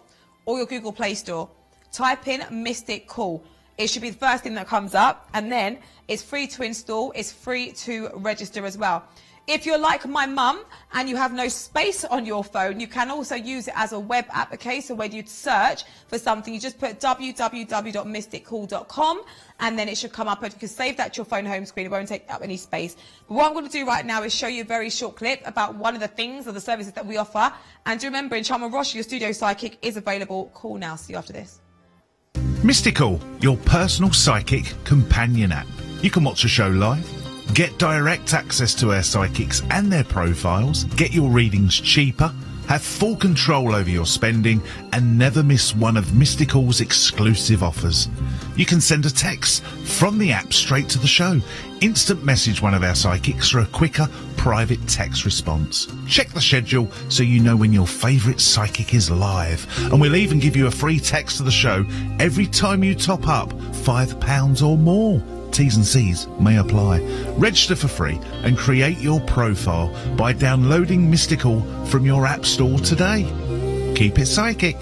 S8: or your Google Play Store. Type in Mystic Call. It should be the first thing that comes up. And then it's free to install. It's free to register as well. If you're like my mum and you have no space on your phone, you can also use it as a web app, okay? So when you search for something, you just put www.mysticcall.com and then it should come up, and you can save that to your phone home screen. It won't take up any space. But what I'm going to do right now is show you a very short clip about one of the things or the services that we offer. And remember, Enchantment Russia, your studio psychic, is available. Call now. See you after this.
S3: Mystical, your personal psychic companion app. You can watch a show live, get direct access to our psychics and their profiles, get your readings cheaper, have full control over your spending, and never miss one of Mystical's exclusive offers. You can send a text from the app straight to the show. Instant message one of our psychics for a quicker private text response. Check the schedule so you know when your favourite psychic is live. And we'll even give you a free text to the show every time you top up £5 or more. T's and C's may apply. Register for free and create your profile by downloading Mystical from your app store today. Keep it psychic.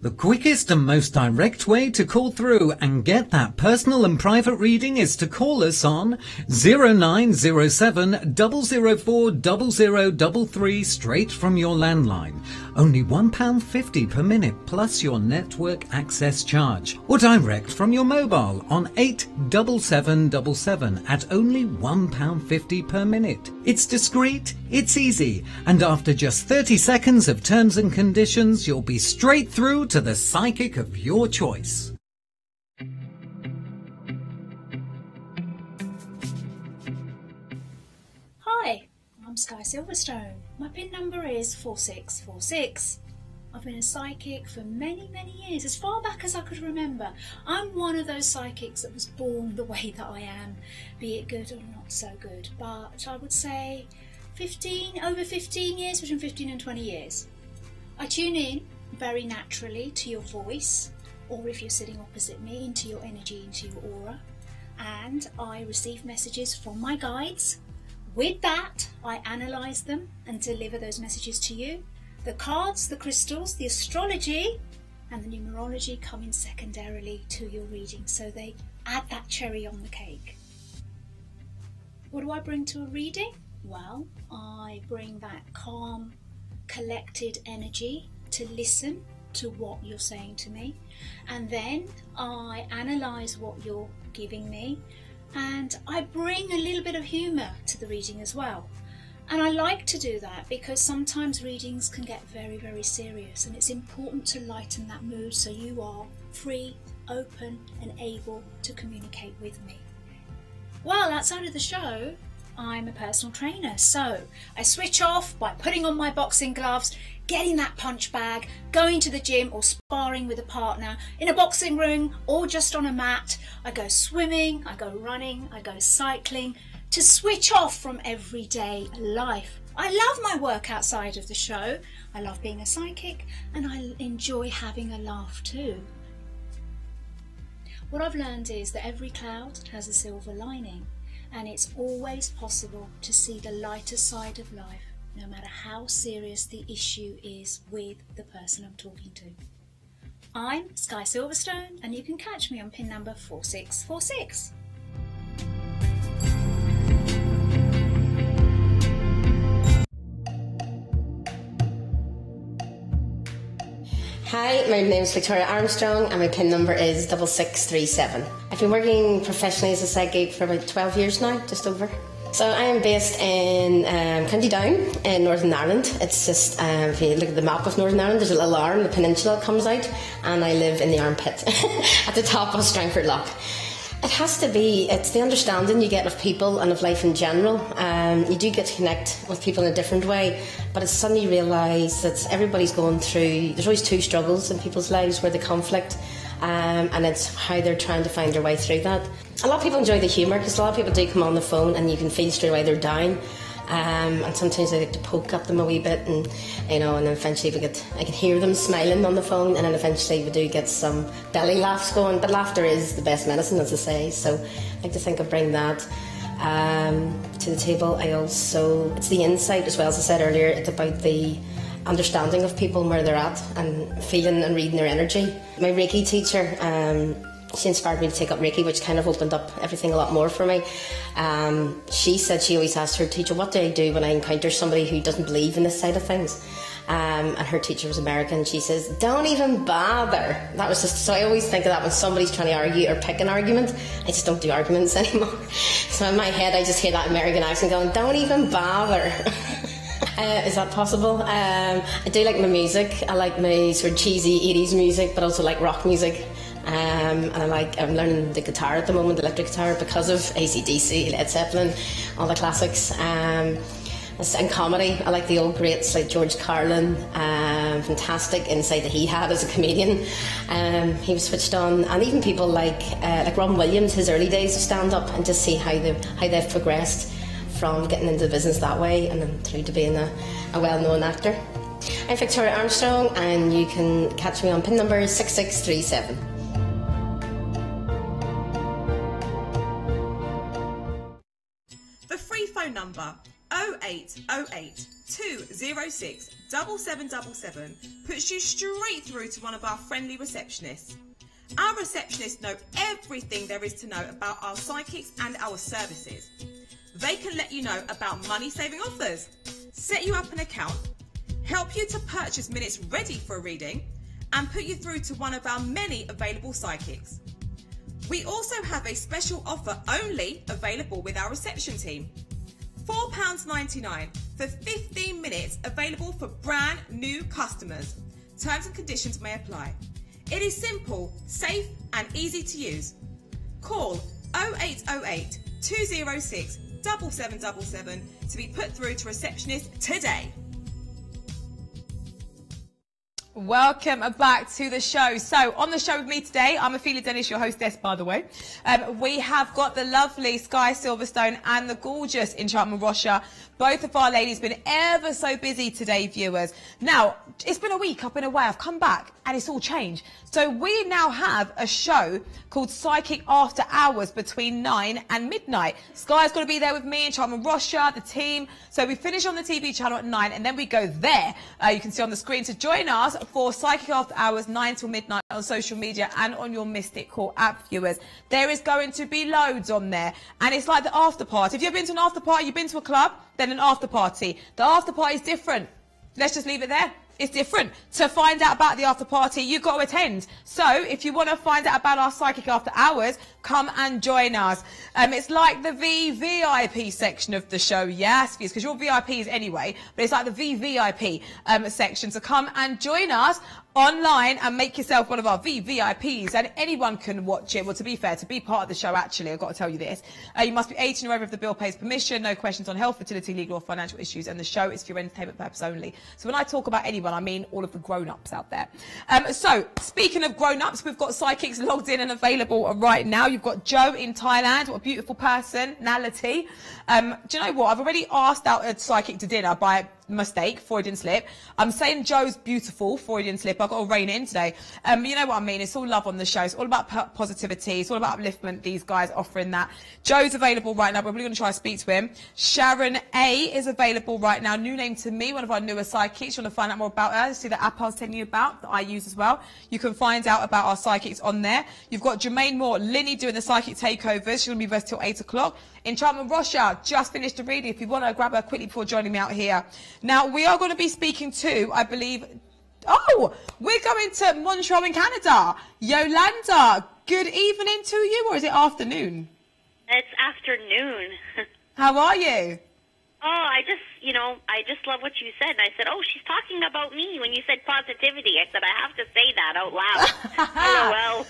S5: The quickest and most direct way to call through and get that personal and private reading is to call us on 0907 004 0033 straight from your landline. Only £1.50 per minute plus your network access charge. Or direct from your mobile on 87777 at only £1.50 per minute. It's discreet, it's easy, and after just 30 seconds of terms and conditions, you'll be straight through to the psychic of your choice.
S17: Hi, I'm Sky Silverstone. My PIN number is 4646. I've been a psychic for many, many years, as far back as I could remember. I'm one of those psychics that was born the way that I am, be it good or not so good. But I would say over 15 years, between 15 and 20 years. I tune in very naturally to your voice, or if you're sitting opposite me, into your energy, into your aura, and I receive messages from my guides. With that, I analyse them and deliver those messages to you. The cards, the crystals, the astrology and the numerology come in secondarily to your reading, so they add that cherry on the cake. What do I bring to a reading? Well, I bring that calm, collected energy to listen to what you're saying to me, and then I analyse what you're giving me, and I bring a little bit of humour to the reading as well. And I like to do that because sometimes readings can get very, very serious, and it's important to lighten that mood so you are free, open and able to communicate with me. Well, outside of the show, I'm a personal trainer, so I switch off by putting on my boxing gloves, getting that punch bag, going to the gym or sparring with a partner, in a boxing ring or just on a mat. I go swimming, I go running, I go cycling, to switch off from everyday life. I love my work outside of the show. I love being a psychic and I enjoy having a laugh too. What I've learned is that every cloud has a silver lining, and it's always possible to see the lighter side of life, no matter how serious the issue is with the person I'm talking to. I'm Sky Silverstone, and you can catch me on PIN number 4646.
S18: Hi, my name is Victoria Armstrong and my PIN number is 6637. I've been working professionally as a psychic for about 12 years now, just over. So I am based in County Down in Northern Ireland. It's just, if you look at the map of Northern Ireland, there's a little arm, the peninsula comes out, and I live in the armpit at the top of Strangford Lough. It has to be, it's the understanding you get of people and of life in general. You do get to connect with people in a different way, but it's suddenly you realise that everybody's going through, there's always two struggles in people's lives, where the conflict, and it's how they're trying to find their way through that. A lot of people enjoy the humour, because a lot of people do come on the phone and you can feel straight away they're down. And sometimes I get to poke at them a wee bit, and you know, and then eventually I can hear them smiling on the phone, and then eventually we do get some belly laughs going. But laughter is the best medicine, as I say. So I like to think I bring that to the table. I also, it's the insight as well, as I said earlier. It's about the understanding of people and where they're at, and feeling and reading their energy. My Reiki teacher, she inspired me to take up Reiki, which kind of opened up everything a lot more for me. She said she always asked her teacher, what do I do when I encounter somebody who doesn't believe in this side of things? And her teacher was American. She says, don't even bother. That was just, so I always think of that when somebody's trying to argue or pick an argument. I just don't do arguments anymore. So in my head, I just hear that American accent going, don't even bother. Is that possible? I do like my music. I like my sort of cheesy 80s music, but also like rock music. And I'm learning the guitar at the moment, the electric guitar, because of AC/DC, Led Zeppelin, all the classics. And comedy, I like the old greats like George Carlin, fantastic insight that he had as a comedian. He was switched on, and even people like Robin Williams, his early days of stand-up, and just see how they've progressed from getting into the business that way and then through to being a well-known actor. I'm Victoria Armstrong, and you can catch me on PIN number 6637.
S4: The free phone number 0808 206 7777 puts you straight through to one of our friendly receptionists. Our receptionists know everything there is to know about our psychics and our services. They can let you know about money-saving offers, set you up an account, help you to purchase minutes ready for a reading, and put you through to one of our many available psychics. We also have a special offer only available with our reception team. £4.99 for 15 minutes, available for brand new customers. Terms and conditions may apply. It is simple, safe and easy to use. Call 0808 206 7777 to be put through to receptionist today.
S8: Welcome back to the show. So on the show with me today, I'm Ophelia Dennis, your hostess, by the way. We have got the lovely Sky Silverstone and the gorgeous Enchantment Russia. Both of our ladies been ever so busy today, viewers. Now, it's been a week, I've been away, I've come back, and it's all changed. So we now have a show called Psychic After Hours between 9 and midnight. Sky's going to be there with me, Enchantment Russia, the team. So we finish on the TV channel at 9, and then we go there. You can see on the screen to join us for Psychic After Hours, 9 till midnight on social media and on your Mystic Call app, viewers. There is going to be loads on there, and it's like the after party. If you've been to an after party, you've been to a club, then an after party. The after party is different. Let's just leave it there. It's different. To find out about the after party, you've got to attend. So if you want to find out about our Psychic After Hours, come and join us. It's like the VVIP section of the show, yes, because you're VIPs anyway, but it's like the VVIP section. So come and join us online and make yourself one of our VVIPs, and anyone can watch it. Well, to be fair, to be part of the show, actually, I've got to tell you this. You must be 18 or over if the bill pays permission, no questions on health, fertility, legal or financial issues, and the show is for your entertainment purpose only. So when I talk about anyone, I mean all of the grown-ups out there. So, speaking of grown-ups, we've got psychics logged in and available right now. You've got Joe in Thailand, what a beautiful personality. Do you know what? I've already asked out a psychic to dinner by mistake, Freudian slip. I'm saying Joe's beautiful, Freudian slip. I've got to rein it in today. You know what I mean? It's all love on the show. It's all about positivity. It's all about upliftment. These guys offering that. Joe's available right now. We're really going to try to speak to him. Sharon A is available right now. New name to me, one of our newer psychics. You want to find out more about her? See the app I was telling you about that I use as well. You can find out about our psychics on there. You've got Jermaine Moore, Linney doing the psychic takeovers. She's going to be with us till 8 o'clock. Enchantment Russia just finished the reading. If you want to grab her quickly before joining me out here. Now, we are going to be speaking to, I believe, oh, we're going to Montreal in Canada. Yolanda, good evening to you, or is it afternoon?
S19: It's afternoon.
S8: How are you?
S19: Oh, I just love what you said. And I said, oh, she's talking about me when you said positivity. I said, I have to say that out loud. LOL.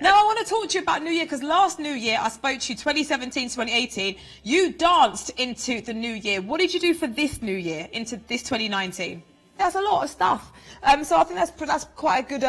S8: Now, I want to talk to you about New Year, because last New Year, I spoke to you 2017, 2018. You danced into the New Year. What did you do for this New Year, into this 2019? That's a lot of stuff. So I think that's quite a good